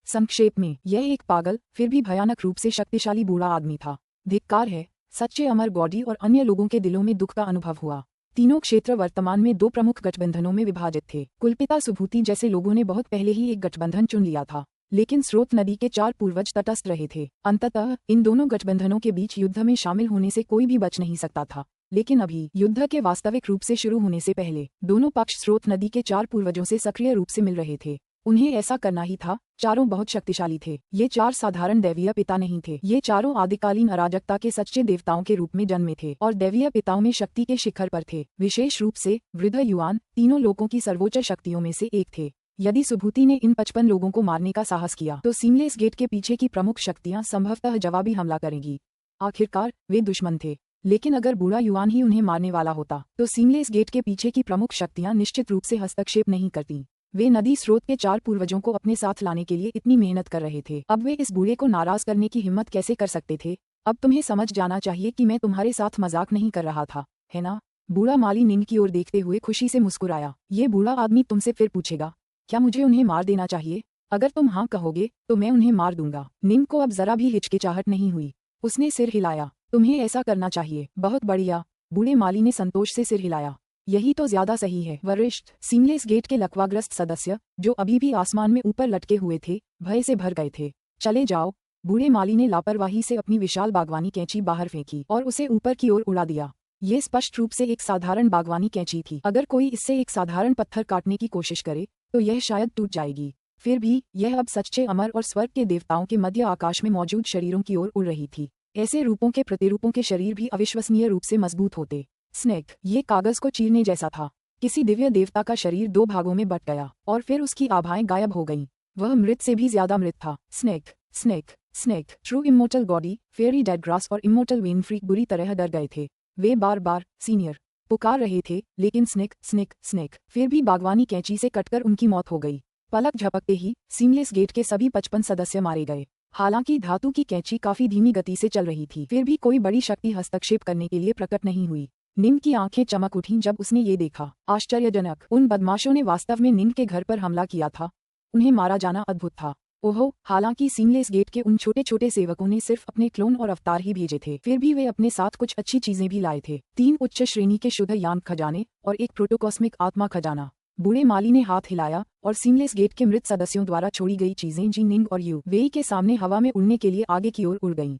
Speaker 1: संक्षेप में, यह एक पागल फिर भी भयानक रूप से शक्तिशाली बूढ़ा आदमी था। धिक्कार है। सच्चे अमर गॉडी और अन्य लोगों के दिलों में दुख का अनुभव हुआ। तीनों क्षेत्र वर्तमान में 2 प्रमुख गठबंधनों में विभाजित थे। कुलपिता सुभूति जैसे लोगों ने बहुत पहले ही एक गठबंधन चुन लिया था, लेकिन स्रोत नदी के 4 पूर्वज तटस्थ रहे थे। अंततः इन दोनों गठबंधनों के बीच युद्ध में शामिल होने से कोई भी बच नहीं सकता था। लेकिन अभी युद्ध के वास्तविक रूप से शुरू होने से पहले दोनों पक्ष स्रोत नदी के 4 पूर्वजों से सक्रिय रूप से मिल रहे थे। उन्हें ऐसा करना ही था। चारों बहुत शक्तिशाली थे। ये 4 साधारण दैवीय पिता नहीं थे। ये चारों आदिकालीन अराजकता के सच्चे देवताओं के रूप में जन्मे थे और दैवीय पिताओं में शक्ति के शिखर पर थे। विशेष रूप से वृद्ध युआन तीनों लोगों की सर्वोच्च शक्तियों में से एक थे। यदि सुभूति ने इन 55 लोगों को मारने का साहस किया तो सीमलेस गेट के पीछे की प्रमुख शक्तियां संभवतः जवाबी हमला करेंगी। आखिरकार वे दुश्मन थे, लेकिन अगर बूढ़ा युआन ही उन्हें मारने वाला होता तो सीमलेस गेट के पीछे की प्रमुख शक्तियां निश्चित रूप से हस्तक्षेप नहीं करती। वे नदी स्रोत के 4 पूर्वजों को अपने साथ लाने के लिए इतनी मेहनत कर रहे थे। अब वे इस बूढ़े को नाराज करने की हिम्मत कैसे कर सकते थे? अब तुम्हें समझ जाना चाहिए कि मैं तुम्हारे साथ मजाक नहीं कर रहा था, है ना? बूढ़ा माली निंग की ओर देखते हुए खुशी से मुस्कुराया। ये बूढ़ा आदमी तुमसे फिर पूछेगा, क्या मुझे उन्हें मार देना चाहिए? अगर तुम हाँ कहोगे तो मैं उन्हें मार दूंगा। निंग को अब जरा भी हिचकिचाहट नहीं हुई। उसने सिर हिलाया। तुम्हें ऐसा करना चाहिए। बहुत बढ़िया। बूढ़े माली ने संतोष से सिर हिलाया। यही तो ज्यादा सही है। वरिष्ठ सीमलेस गेट के लकवाग्रस्त सदस्य, जो अभी भी आसमान में ऊपर लटके हुए थे, भय से भर गए थे। चले जाओ। बूढ़े माली ने लापरवाही से अपनी विशाल बागवानी कैंची बाहर फेंकी और उसे ऊपर की ओर उड़ा दिया। ये स्पष्ट रूप से एक साधारण बागवानी कैंची थी। अगर कोई इससे एक साधारण पत्थर काटने की कोशिश करे तो यह शायद टूट जाएगी। फिर भी यह अब सच्चे अमर और स्वर्ग के देवताओं के मध्य आकाश में मौजूद शरीरों की ओर उड़ रही थी। ऐसे रूपों के प्रतिरूपों के शरीर भी अविश्वसनीय रूप से मजबूत होते। स्नेक, ये कागज को चीरने जैसा था। किसी दिव्य देवता का शरीर 2 भागों में बट गया और फिर उसकी आभाएं गायब हो गईं। वह मृत से भी ज्यादा मृत था। Snake, snake, snake. True Immortal Goddy, fairy Dead grass और इमोर्टल वेनफ्रीक बुरी तरह डर गए थे। वे बार बार सीनियर पुकार रहे थे, लेकिन स्नेक, स्नेक, स्नेक। फिर भी बागवानी कैंची से कटकर उनकी मौत हो गई। पलक झपकते ही सीमलेस गेट के सभी 55 सदस्य मारे गए। हालांकि धातु की कैंची काफी धीमी गति से चल रही थी, फिर भी कोई बड़ी शक्ति हस्तक्षेप करने के लिए प्रकट नहीं हुई। निंग की आंखें चमक उठीं जब उसने ये देखा। आश्चर्यजनक, उन बदमाशों ने वास्तव में निंग के घर पर हमला किया था। उन्हें मारा जाना अद्भुत था। ओहो, हालांकि सीमलेस गेट के उन छोटे छोटे सेवकों ने सिर्फ अपने क्लोन और अवतार ही भेजे थे, फिर भी वे अपने साथ कुछ अच्छी चीजें भी लाए थे। 3 उच्च श्रेणी के शुद्ध यान खजाने और एक प्रोटोकॉस्मिक आत्मा खजाना। बूढ़े माली ने हाथ हिलाया और सीमलेस गेट के मृत सदस्यों द्वारा छोड़ी गई चीजें जी निंग और यू वेई के सामने हवा में उड़ने के लिए आगे की ओर उड़ गईं।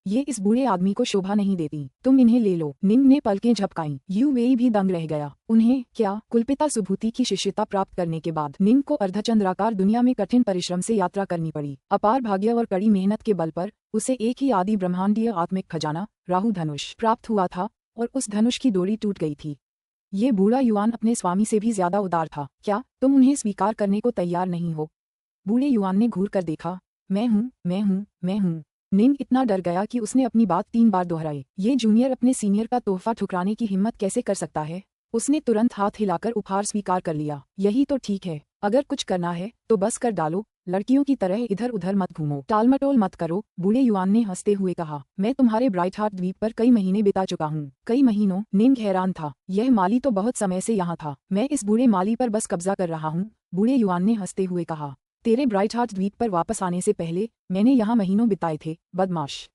Speaker 1: ये इस बूढ़े आदमी को शोभा नहीं देती, तुम इन्हें ले लो। निंग ने पलकें झपकाईं। यू वेई भी दंग रह गया। उन्हें क्या? कुलपिता सुभूति की शिष्यता प्राप्त करने के बाद निंग को अर्धचंद्राकार दुनिया में कठिन परिश्रम से यात्रा करनी पड़ी। अपार भाग्य और कड़ी मेहनत के बल पर उसे एक ही आदि ब्रह्मांडीय आत्मिक खजाना राहु धनुष प्राप्त हुआ था और उस धनुष की डोरी टूट गई थी। ये बूढ़ा युवान अपने स्वामी से भी ज्यादा उदार था। क्या तुम उन्हें स्वीकार करने को तैयार नहीं हो? बूढ़े युवान ने घूर कर देखा। मैं हूँ, मैं हूँ, मैं हूँ। निंग इतना डर गया कि उसने अपनी बात 3 बार दोहराई। ये जूनियर अपने सीनियर का तोहफा ठुकराने की हिम्मत कैसे कर सकता है? उसने तुरंत हाथ हिलाकर उपहार स्वीकार कर लिया। यही तो ठीक है, अगर कुछ करना है तो बस कर डालो, लड़कियों की तरह इधर उधर मत घूमो, टालमटोल मत करो। बूढ़े युवान ने हंसते हुए कहा। मैं तुम्हारे ब्राइट हार्ट द्वीप पर कई महीने बिता चुका हूँ। कई महीनों? निंग हैरान था। यह माली तो बहुत समय से यहाँ था। मैं इस बूढ़े माली पर बस कब्जा कर रहा हूँ, बूढ़े युवान ने हंसते हुए कहा। तेरे ब्राइट हार्ट द्वीप पर वापस आने से पहले मैंने यहाँ महीनों बिताए थे, बदमाश।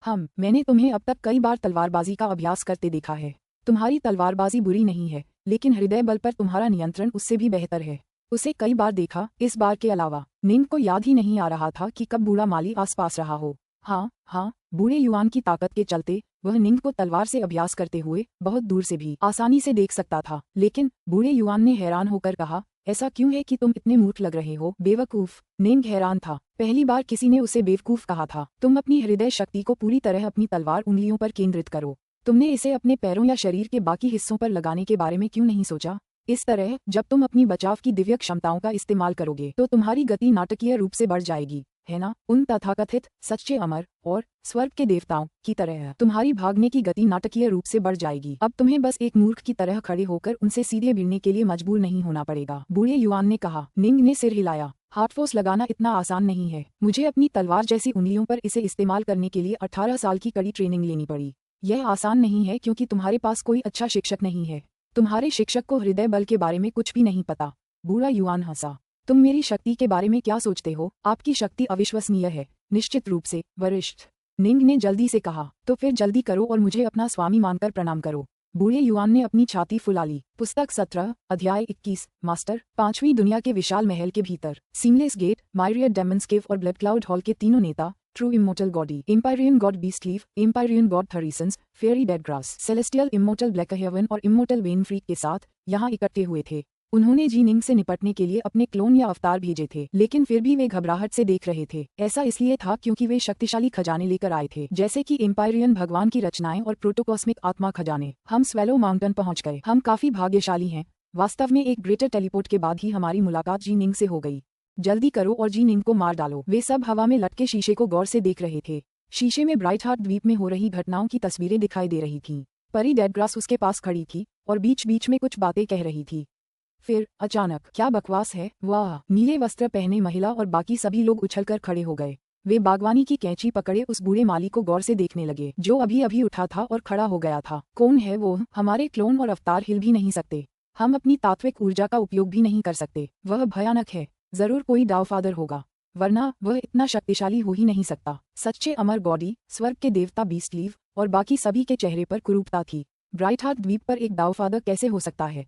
Speaker 1: मैंने तुम्हें अब तक कई बार तलवारबाजी का अभ्यास करते देखा है। तुम्हारी तलवारबाजी बुरी नहीं है, लेकिन हृदय बल पर तुम्हारा नियंत्रण उससे भी बेहतर है। उसे कई बार देखा, इस बार के अलावा। निंग को याद ही नहीं आ रहा था कि कब बूढ़ा माली आसपास रहा हो। हाँ, बूढ़े युवान की ताकत के चलते वह निंग को तलवार से अभ्यास करते हुए बहुत दूर से भी आसानी से देख सकता था। लेकिन बूढ़े युवान ने हैरान होकर कहा, ऐसा क्यों है कि तुम इतने मूर्ख लग रहे हो, बेवकूफ? निंग हैरान था। पहली बार किसी ने उसे बेवकूफ कहा था। तुम अपनी हृदय शक्ति को पूरी तरह अपनी तलवार उंगलियों पर केंद्रित करो। तुमने इसे अपने पैरों या शरीर के बाकी हिस्सों पर लगाने के बारे में क्यों नहीं सोचा? इस तरह जब तुम अपनी बचाव की दिव्य क्षमताओं का इस्तेमाल करोगे तो तुम्हारी गति नाटकीय रूप से बढ़ जाएगी, है ना? उन तथाकथित सच्चे अमर और स्वर्ग के देवताओं की तरह तुम्हारी भागने की गति नाटकीय रूप से बढ़ जाएगी। अब तुम्हें बस एक मूर्ख की तरह खड़े होकर उनसे सीधे भिड़ने के लिए मजबूर नहीं होना पड़ेगा, बूढ़े युवान ने कहा। निंग ने सिर हिलाया। हार्टफोर्स लगाना इतना आसान नहीं है। मुझे अपनी तलवार जैसी उंगलियों पर इसे इस्तेमाल करने के लिए 18 साल की कड़ी ट्रेनिंग लेनी पड़ी। यह आसान नहीं है क्योंकि तुम्हारे पास कोई अच्छा शिक्षक नहीं है। तुम्हारे शिक्षक को हृदय बल के बारे में कुछ भी नहीं पता। बूढ़ा युवान हंसा। तुम मेरी शक्ति के बारे में क्या सोचते हो? आपकी शक्ति अविश्वसनीय है। निश्चित रूप से, वरिष्ठ। निंग ने जल्दी से कहा। तो फिर जल्दी करो और मुझे अपना स्वामी मानकर प्रणाम करो। बूढ़े युवान ने अपनी छाती फुला ली। पुस्तक 17, अध्याय 21। मास्टर, 5वीं दुनिया के विशाल महल के भीतर Seamless Gate, Myriad Demons Cave और ब्लड क्लाउड हॉल के तीनों नेता, True Immortal Goddy, Empyrean God Beastlieve, Empyrean God Thrisons, Fairy Deadgrass, Celestial Immortal Blackheaven और इमोर्टल वेनफ्रीक के साथ यहाँ इकट्ठे हुए थे। उन्होंने जी निंग से निपटने के लिए अपने क्लोन या अवतार भेजे थे, लेकिन फिर भी वे घबराहट से देख रहे थे। ऐसा इसलिए था क्योंकि वे शक्तिशाली खजाने लेकर आए थे, जैसे कि एम्पायरियन भगवान की रचनाएं और प्रोटोकॉस्मिक आत्मा खजाने। हम स्वेलो माउंटेन पहुंच गए। हम काफी भाग्यशाली हैं। वास्तव में एक ग्रेटर टेलीपोर्ट के बाद ही हमारी मुलाकात जी निंग से हो गई। जल्दी करो और जी निंग को मार डालो। वे सब हवा में लटके शीशे को गौर से देख रहे थे। शीशे में ब्राइट हार्ट द्वीप में हो रही घटनाओं की तस्वीरें दिखाई दे रही थीं। परी डेडग्रास उसके पास खड़ी थी और बीच बीच में कुछ बातें कह रही थी। फिर अचानक, क्या बकवास है? वाह! नीले वस्त्र पहने महिला और बाकी सभी लोग उछलकर खड़े हो गए। वे बागवानी की कैंची पकड़े उस बूढ़े माली को गौर से देखने लगे, जो अभी अभी उठा था और खड़ा हो गया था। कौन है वो? हमारे क्लोन और अवतार हिल भी नहीं सकते। हम अपनी तात्विक ऊर्जा का उपयोग भी नहीं कर सकते। वह भयानक है। जरूर कोई डाउफादर होगा, वरना वह इतना शक्तिशाली हो ही नहीं सकता। सच्चे अमर गॉडी, स्वर्ग के देवता बीस्टलीव और बाकी सभी के चेहरे पर कुरूपता थी। ब्राइट हार्ट द्वीप पर एक डाउफादर कैसे हो सकता है?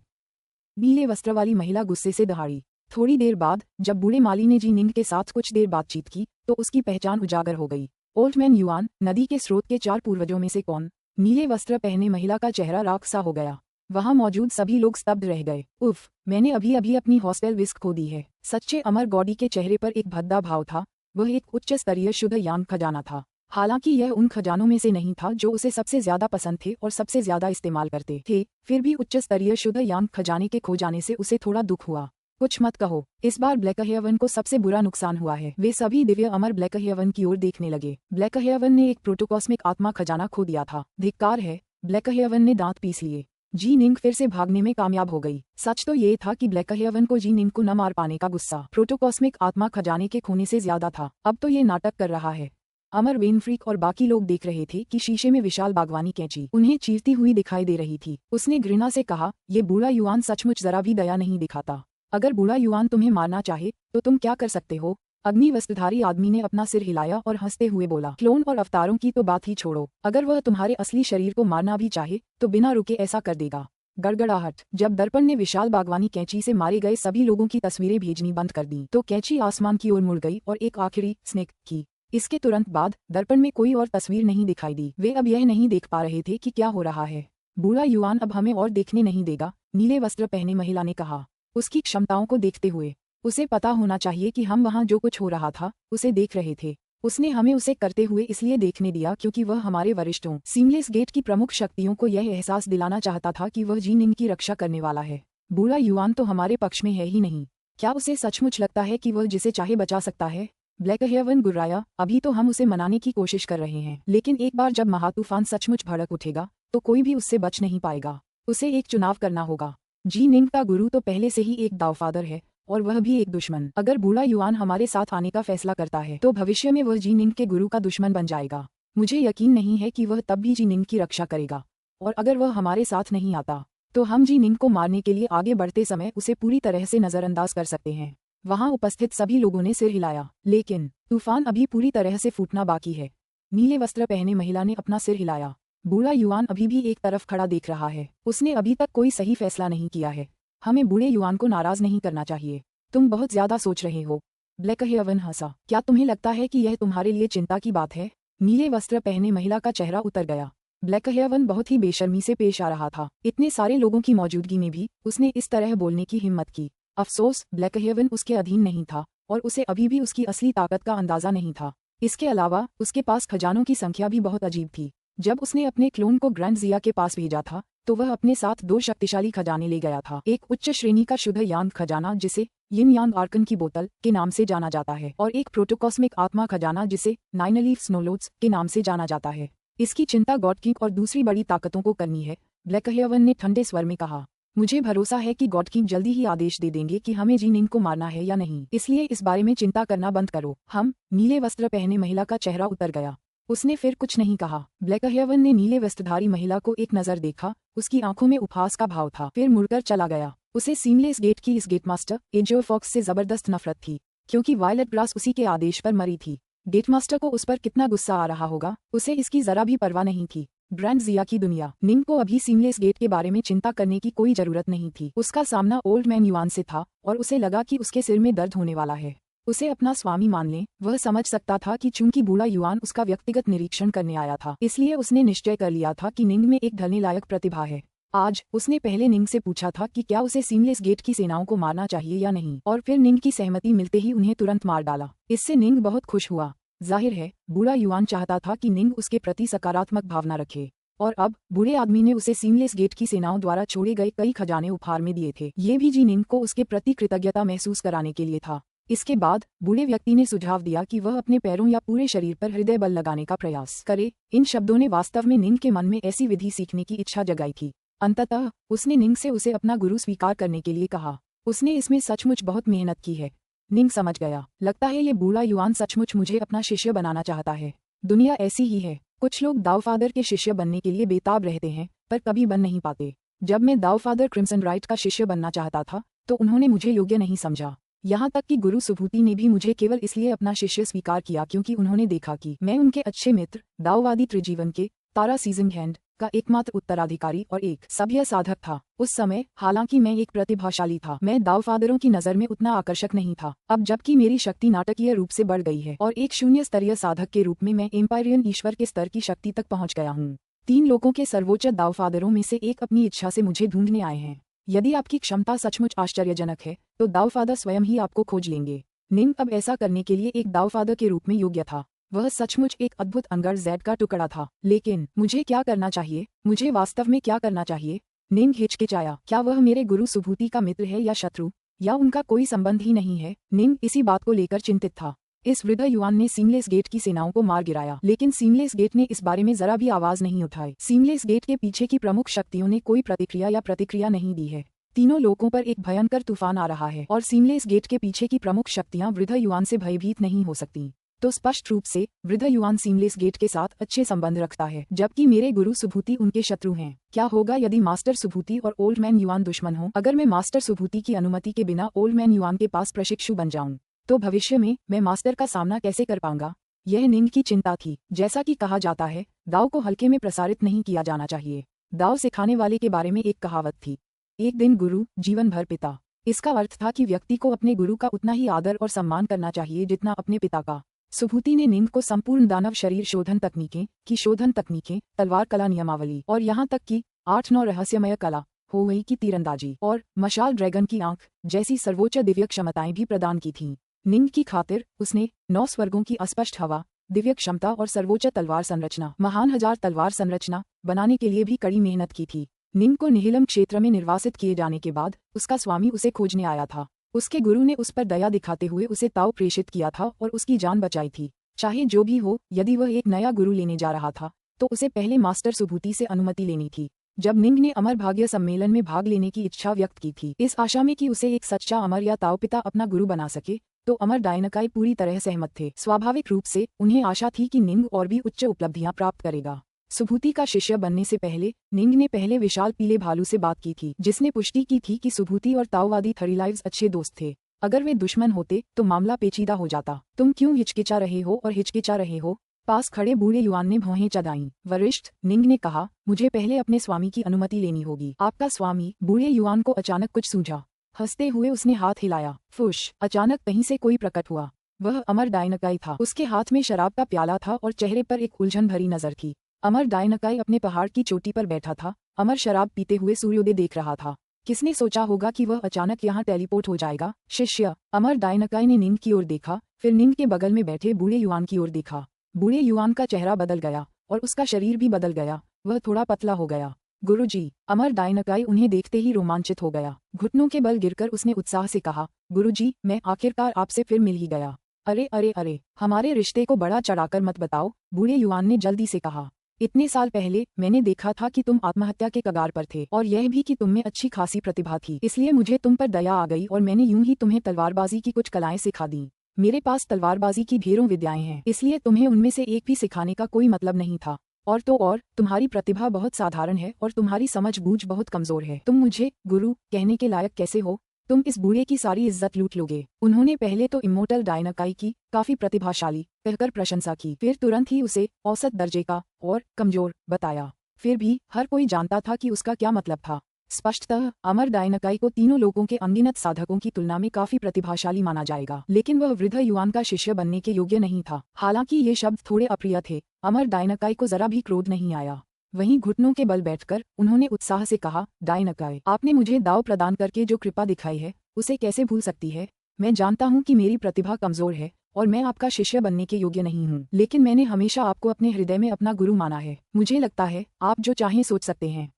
Speaker 1: नीले वस्त्र वाली महिला गुस्से से दहाड़ी। थोड़ी देर बाद जब बूढ़े माली ने जी निंग के साथ कुछ देर बातचीत की तो उसकी पहचान उजागर हो गई। ओल्ड मैन युआन, नदी के स्रोत के 4 पूर्वजों में से कौन? नीले वस्त्र पहने महिला का चेहरा राख सा हो गया। वहां मौजूद सभी लोग स्तब्ध रह गए। उफ, मैंने अभी अभी अपनी हॉस्टेल विस्क खो दी है। सच्चे अमर गॉडी के चेहरे पर एक भद्दा भाव था। वह एक उच्च स्तरीय शुद्ध यान खजाना था। हालांकि यह उन खजानों में से नहीं था जो उसे सबसे ज्यादा पसंद थे और सबसे ज्यादा इस्तेमाल करते थे, फिर भी उच्च स्तरीय शुद्ध यान खजाने के खो जाने से उसे थोड़ा दुख हुआ। कुछ मत कहो, इस बार ब्लैकहेवन को सबसे बुरा नुकसान हुआ है। वे सभी दिव्य अमर ब्लैकहेवन की ओर देखने लगे। ब्लैकहेवन ने एक प्रोटोकॉस्मिक आत्मा खजाना खो दिया था। धिक्कार है। ब्लैकहेवन ने दांत पीस लिए। जी निंग फिर से भागने में कामयाब हो गई। सच तो ये था कि ब्लैकहेवन को जी निंग को न मार पाने का गुस्सा प्रोटोकॉस्मिक आत्मा खजाने के खोने से ज्यादा था। अब तो ये नाटक कर रहा है। अमर वेनफ्रीक और बाकी लोग देख रहे थे कि शीशे में विशाल बागवानी कैंची उन्हें चीरती हुई दिखाई दे रही थी। उसने घृणा से कहा, ये बूढ़ा युवान सचमुच जरा भी दया नहीं दिखाता। अगर बूढ़ा युवान तुम्हें मारना चाहे तो तुम क्या कर सकते हो? अग्नि वस्त्रधारी आदमी ने अपना सिर हिलाया और हंसते हुए बोला, क्लोन और अवतारों की तो बात ही छोड़ो, अगर वह तुम्हारे असली शरीर को मारना भी चाहे तो बिना रुके ऐसा कर देगा। गड़गड़ाहट। जब दर्पण ने विशाल बागवानी कैंची से मारे गए सभी लोगों की तस्वीरें भेजनी बंद कर दी तो कैंची आसमान की ओर मुड़ गई और एक आखिरी स्निक की इसके तुरंत बाद दर्पण में कोई और तस्वीर नहीं दिखाई दी। वे अब यह नहीं देख पा रहे थे कि क्या हो रहा है। बूढ़ा युआन अब हमें और देखने नहीं देगा, नीले वस्त्र पहने महिला ने कहा। उसकी क्षमताओं को देखते हुए उसे पता होना चाहिए कि हम वहाँ जो कुछ हो रहा था उसे देख रहे थे। उसने हमें उसे करते हुए इसलिए देखने दिया क्योंकि वह हमारे वरिष्ठों सीमलेस गेट की प्रमुख शक्तियों को यह एहसास दिलाना चाहता था कि वह जीनिंग की रक्षा करने वाला है। बूढ़ा युआन तो हमारे पक्ष में है ही नहीं। क्या उसे सचमुच लगता है कि वह जिसे चाहे बचा सकता है? ब्लैक हेवन गुर्राया, अभी तो हम उसे मनाने की कोशिश कर रहे हैं, लेकिन एक बार जब महातूफान सचमुच भड़क उठेगा तो कोई भी उससे बच नहीं पाएगा। उसे एक चुनाव करना होगा। जीनिंग का गुरु तो पहले से ही एक दावफादर है और वह भी एक दुश्मन। अगर बूढ़ा युआन हमारे साथ आने का फैसला करता है तो भविष्य में वह जीनिंग के गुरु का दुश्मन बन जाएगा। मुझे यकीन नहीं है कि वह तब भी जीनिंग की रक्षा करेगा, और अगर वह हमारे साथ नहीं आता तो हम जीनिंग को मारने के लिए आगे बढ़ते समय उसे पूरी तरह से नजरअंदाज कर सकते हैं। वहां उपस्थित सभी लोगों ने सिर हिलाया, लेकिन तूफान अभी पूरी तरह से फूटना बाकी है। नीले वस्त्र पहने महिला ने अपना सिर हिलाया। बूढ़ा युआन अभी भी एक तरफ खड़ा देख रहा है। उसने अभी तक कोई सही फैसला नहीं किया है। हमें बूढ़े युआन को नाराज नहीं करना चाहिए। तुम बहुत ज्यादा सोच रहे हो। ब्लैक हेवन हंसा। क्या तुम्हें लगता है कि यह तुम्हारे लिए चिंता की बात है? नीले वस्त्र पहने महिला का चेहरा उतर गया। ब्लैक हेवन बहुत ही बेशर्मी से पेश आ रहा था। इतने सारे लोगों की मौजूदगी में भी उसने इस तरह बोलने की हिम्मत की। अफसोस, ब्लैक हेवन उसके अधीन नहीं था और उसे अभी भी उसकी असली ताकत का अंदाजा नहीं था। इसके अलावा उसके पास खजानों की संख्या भी बहुत अजीब थी। जब उसने अपने क्लोन को ग्रैंड जिया के पास भेजा था तो वह अपने साथ 2 शक्तिशाली खजाने ले गया था। एक उच्च श्रेणी का शुद्ध यांग खजाना जिसे यिन यांग आर्कन की बोतल के नाम से जाना जाता है, और एक प्रोटोकॉस्मिक आत्मा खजाना जिसे 9 लीफ स्नोलोड्स के नाम से जाना जाता है। इसकी चिंता गॉड किंग और दूसरी बड़ी ताकतों को करनी है, ब्लैक हेवन ने ठंडे स्वर में कहा। मुझे भरोसा है कि गॉड किंग जल्दी ही आदेश दे देंगे कि हमें जीनिंग को मारना है या नहीं, इसलिए इस बारे में चिंता करना बंद करो। हम नीले वस्त्र पहने महिला का चेहरा उतर गया। उसने फिर कुछ नहीं कहा। ब्लैक हेवन ने नीले वस्त्रधारी महिला को एक नजर देखा। उसकी आंखों में उपहास का भाव था, फिर मुड़कर चला गया। उसे सीमलेस गेट की इस गेटमास्टर एंजो फॉक्स से जबरदस्त नफरत थी, क्योंकि वायलेट ग्रास उसी के आदेश पर मरी थी। गेटमास्टर को उस पर कितना गुस्सा आ रहा होगा, उसे इसकी जरा भी परवाह नहीं थी। ग्रैंड जिया की दुनिया। निंग को अभी सीमलेस गेट के बारे में चिंता करने की कोई जरूरत नहीं थी। उसका सामना ओल्ड मैन युआन से था और उसे लगा कि उसके सिर में दर्द होने वाला है। उसे अपना स्वामी मान ले। वह समझ सकता था कि चूंकि बूढ़ा युआन उसका व्यक्तिगत निरीक्षण करने आया था, इसलिए उसने निश्चय कर लिया था कि निंग में एक ढलने लायक प्रतिभा है। आज उसने पहले निंग से पूछा था कि क्या उसे सीमलेस गेट की सेनाओं को मारना चाहिए या नहीं, और फिर निंग की सहमति मिलते ही उन्हें तुरंत मार डाला। इससे निंग बहुत खुश हुआ। जाहिर है बूढ़ा युआन चाहता था कि निंग उसके प्रति सकारात्मक भावना रखे, और अब बूढ़े आदमी ने उसे सीमलेस गेट की सेनाओं द्वारा छोड़े गए कई खजाने उपहार में दिए थे। ये भी जी निंग को उसके प्रति कृतज्ञता महसूस कराने के लिए था। इसके बाद बूढ़े व्यक्ति ने सुझाव दिया कि वह अपने पैरों या पूरे शरीर पर हृदय बल लगाने का प्रयास करे। इन शब्दों ने वास्तव में निंग के मन में ऐसी विधि सीखने की इच्छा जगाई थी। अंततः उसने निंग से उसे अपना गुरु स्वीकार करने के लिए कहा। उसने इसमें सचमुच बहुत मेहनत की है। निंग समझ गया। लगता है ये बूढ़ा युआन सचमुच मुझे अपना शिष्य बनाना चाहता है। दुनिया ऐसी ही है। कुछ लोग दावफादर के शिष्य बनने के लिए बेताब रहते हैं पर कभी बन नहीं पाते। जब मैं दावफादर क्रिम्सन राइट का शिष्य बनना चाहता था तो उन्होंने मुझे योग्य नहीं समझा। यहाँ तक कि गुरु सुभूति ने भी मुझे केवल इसलिए अपना शिष्य स्वीकार किया क्योंकि उन्होंने देखा कि मैं उनके अच्छे मित्र, दाववादी त्रिजीवन के तारा सीजिंग हैंड का एकमात्र उत्तराधिकारी और एक सभ्य साधक था। उस समय हालांकि मैं एक प्रतिभाशाली था, मैं दावफादरों की नजर में उतना आकर्षक नहीं था। अब जबकि मेरी शक्ति नाटकीय रूप से बढ़ गई है और एक शून्य स्तरीय साधक के रूप में मैं एम्पायरियन ईश्वर के स्तर की शक्ति तक पहुंच गया हूँ। 3 लोगों के सर्वोच्च दावफादरों में से एक अपनी इच्छा से मुझे ढूंढने आए हैं। यदि आपकी क्षमता सचमुच आश्चर्यजनक है तो दावफादर स्वयं ही आपको खोज लेंगे। निंग अब ऐसा करने के लिए एक दावफादर के रूप में योग्य था। वह सचमुच एक अद्भुत अंगर जेड का टुकड़ा था। लेकिन मुझे क्या करना चाहिए? मुझे वास्तव में क्या करना चाहिए? निंग हिचकिचाया। क्या वह मेरे गुरु सुभूति का मित्र है या शत्रु, या उनका कोई संबंध ही नहीं है? निंग इसी बात को लेकर चिंतित था। इस वृद्ध युआन ने सीमलेस गेट की सेनाओं को मार गिराया, लेकिन सीमलेस गेट ने इस बारे में जरा भी आवाज नहीं उठाई। सीमलेस गेट के पीछे की प्रमुख शक्तियों ने कोई प्रतिक्रिया नहीं दी है। तीनों लोगों पर एक भयंकर तूफान आ रहा है और सीमलेस गेट के पीछे की प्रमुख शक्तियां वृद्ध युआन से भयभीत नहीं हो सकती। तो स्पष्ट रूप से वृद्ध युआन सीमलेस गेट के साथ अच्छे संबंध रखता है, जबकि मेरे गुरु सुभूति उनके शत्रु हैं। क्या होगा यदि मास्टर सुभूति और ओल्ड मैन युआन दुश्मन हो? अगर मैं मास्टर सुभूति की अनुमति के बिना ओल्ड मैन युआन के पास प्रशिक्षु बन जाऊं तो भविष्य में मैं मास्टर का सामना कैसे कर पाऊंगा? यह निंग की चिंता थी। जैसा कि कहा जाता है, दाव को हल्के में प्रसारित नहीं किया जाना चाहिए। दाव सिखाने वाले के बारे में एक कहावत थी, एक दिन गुरु, जीवन भर पिता। इसका अर्थ था कि व्यक्ति को अपने गुरु का उतना ही आदर और सम्मान करना चाहिए जितना अपने पिता का। सुभूति ने निंग को संपूर्ण दानव शरीर शोधन तकनीकें, तलवार कला नियमावली और यहाँ तक कि 8-9 रहस्यमय कला, होवई की तीरंदाजी और मशाल ड्रैगन की आंख जैसी सर्वोच्च दिव्य क्षमताएं भी प्रदान की थीं। निंग की खातिर उसने 9 स्वर्गों की अस्पष्ट हवा, दिव्य क्षमता और सर्वोच्च तलवार संरचना, महान 1000 तलवार संरचना बनाने के लिए भी कड़ी मेहनत की थी। निंग को निहिलम क्षेत्र में निर्वासित किए जाने के बाद उसका स्वामी उसे खोजने आया था। उसके गुरु ने उस पर दया दिखाते हुए उसे ताओ प्रेषित किया था और उसकी जान बचाई थी। चाहे जो भी हो, यदि वह एक नया गुरु लेने जा रहा था तो उसे पहले मास्टर सुभूति से अनुमति लेनी थी। जब निंग ने अमर भाग्य सम्मेलन में भाग लेने की इच्छा व्यक्त की थी, इस आशा में कि उसे एक सच्चा अमर या ताओ पिता अपना गुरु बना सके, तो अमर डायनकाई पूरी तरह सहमत थे। स्वाभाविक रूप से उन्हें आशा थी कि निंग और भी उच्च उपलब्धियां प्राप्त करेगा। सुभूति का शिष्य बनने से पहले निंग ने पहले विशाल पीले भालू से बात की थी, जिसने पुष्टि की थी कि सुभूति और ताओवादी थरीलाइव्स अच्छे दोस्त थे। अगर वे दुश्मन होते तो मामला पेचीदा हो जाता। तुम क्यों हिचकिचा रहे हो? पास खड़े बूढ़े युवान ने भौहें चढ़ाईं। वरिष्ठ, निंग ने कहा, मुझे पहले अपने स्वामी की अनुमति लेनी होगी। आपका स्वामी? बूढ़े युवान को अचानक कुछ सूझा। हंसते हुए उसने हाथ हिलाया। फुश! अचानक कहीं से कोई प्रकट हुआ। वह अमर डायनकाई था। उसके हाथ में शराब का प्याला था और चेहरे पर एक उलझन भरी नजर थी। अमर डायनकाई अपने पहाड़ की चोटी पर बैठा था। अमर शराब पीते हुए सूर्योदय देख रहा था। किसने सोचा होगा कि वह अचानक यहाँ टेलीपोर्ट हो जाएगा? शिष्य, अमर डायनकाई ने निंग की ओर देखा, फिर निंग के बगल में बैठे बूढ़े युवान की ओर देखा। बूढ़े युवान का चेहरा बदल गया और उसका शरीर भी बदल गया। वह थोड़ा पतला हो गया। गुरुजी! अमर डायनकाई उन्हें देखते ही रोमांचित हो गया। घुटनों के बल गिरकर उसने उत्साह से कहा, गुरुजी, मैं आखिरकार आपसे फिर मिल ही गया। अरे, हमारे रिश्ते को बड़ा चढ़ाकर मत बताओ, बूढ़े युवान ने जल्दी से कहा। इतने साल पहले मैंने देखा था कि तुम आत्महत्या के कगार पर थे और यह भी कि तुम में अच्छी खासी प्रतिभा थी। इसलिए मुझे तुम पर दया आ गई और मैंने यूं ही तुम्हें तलवारबाजी की कुछ कलाएं सिखा दी। मेरे पास तलवारबाजी की ढेरों विद्याएं हैं, इसलिए तुम्हें उनमें से एक भी सिखाने का कोई मतलब नहीं था। और तो और, तुम्हारी प्रतिभा बहुत साधारण है और तुम्हारी समझ बूझ बहुत कमजोर है। तुम मुझे गुरु कहने के लायक कैसे हो? तुम इस बूढ़े की सारी इज्जत लूट लोगे। उन्होंने पहले तो इमोर्टल डायनकाई की काफी प्रतिभाशाली कहकर प्रशंसा की, फिर तुरंत ही उसे औसत दर्जे का और कमजोर बताया। फिर भी हर कोई जानता था कि उसका क्या मतलब था। स्पष्टतः अमर डायनकाई को तीनों लोगों के अनगिनत साधकों की तुलना में काफी प्रतिभाशाली माना जाएगा, लेकिन वह वृद्ध युवान का शिष्य बनने के योग्य नहीं था। हालांकि ये शब्द थोड़े अप्रिय थे, अमर डायनकाई को जरा भी क्रोध नहीं आया। वहीं घुटनों के बल बैठकर उन्होंने उत्साह से कहा, डायनकाई, आपने मुझे दाव प्रदान करके जो कृपा दिखाई है उसे कैसे भूल सकती है? मैं जानता हूँ कि मेरी प्रतिभा कमजोर है और मैं आपका शिष्य बनने के योग्य नहीं हूँ, लेकिन मैंने हमेशा आपको अपने हृदय में अपना गुरु माना है। मुझे लगता है आप जो चाहें सोच सकते हैं।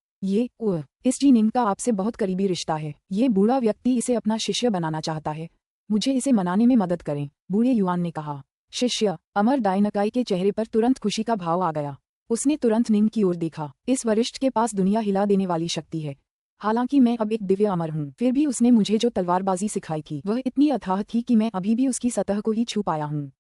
Speaker 1: इस जी निंग का आपसे बहुत करीबी रिश्ता है। ये बूढ़ा व्यक्ति इसे अपना शिष्य बनाना चाहता है। मुझे इसे मनाने में मदद करें, बूढ़े युवान ने कहा। शिष्य! अमर डायनकाई के चेहरे पर तुरंत खुशी का भाव आ गया। उसने तुरंत निंग की ओर देखा। इस वरिष्ठ के पास दुनिया हिला देने वाली शक्ति है। हालांकि मैं अब एक दिव्य अमर हूँ, फिर भी उसने मुझे जो तलवारबाजी सिखाई थी वह इतनी अथाह थी कि मैं अभी भी उसकी सतह को ही छू पाया हूँ।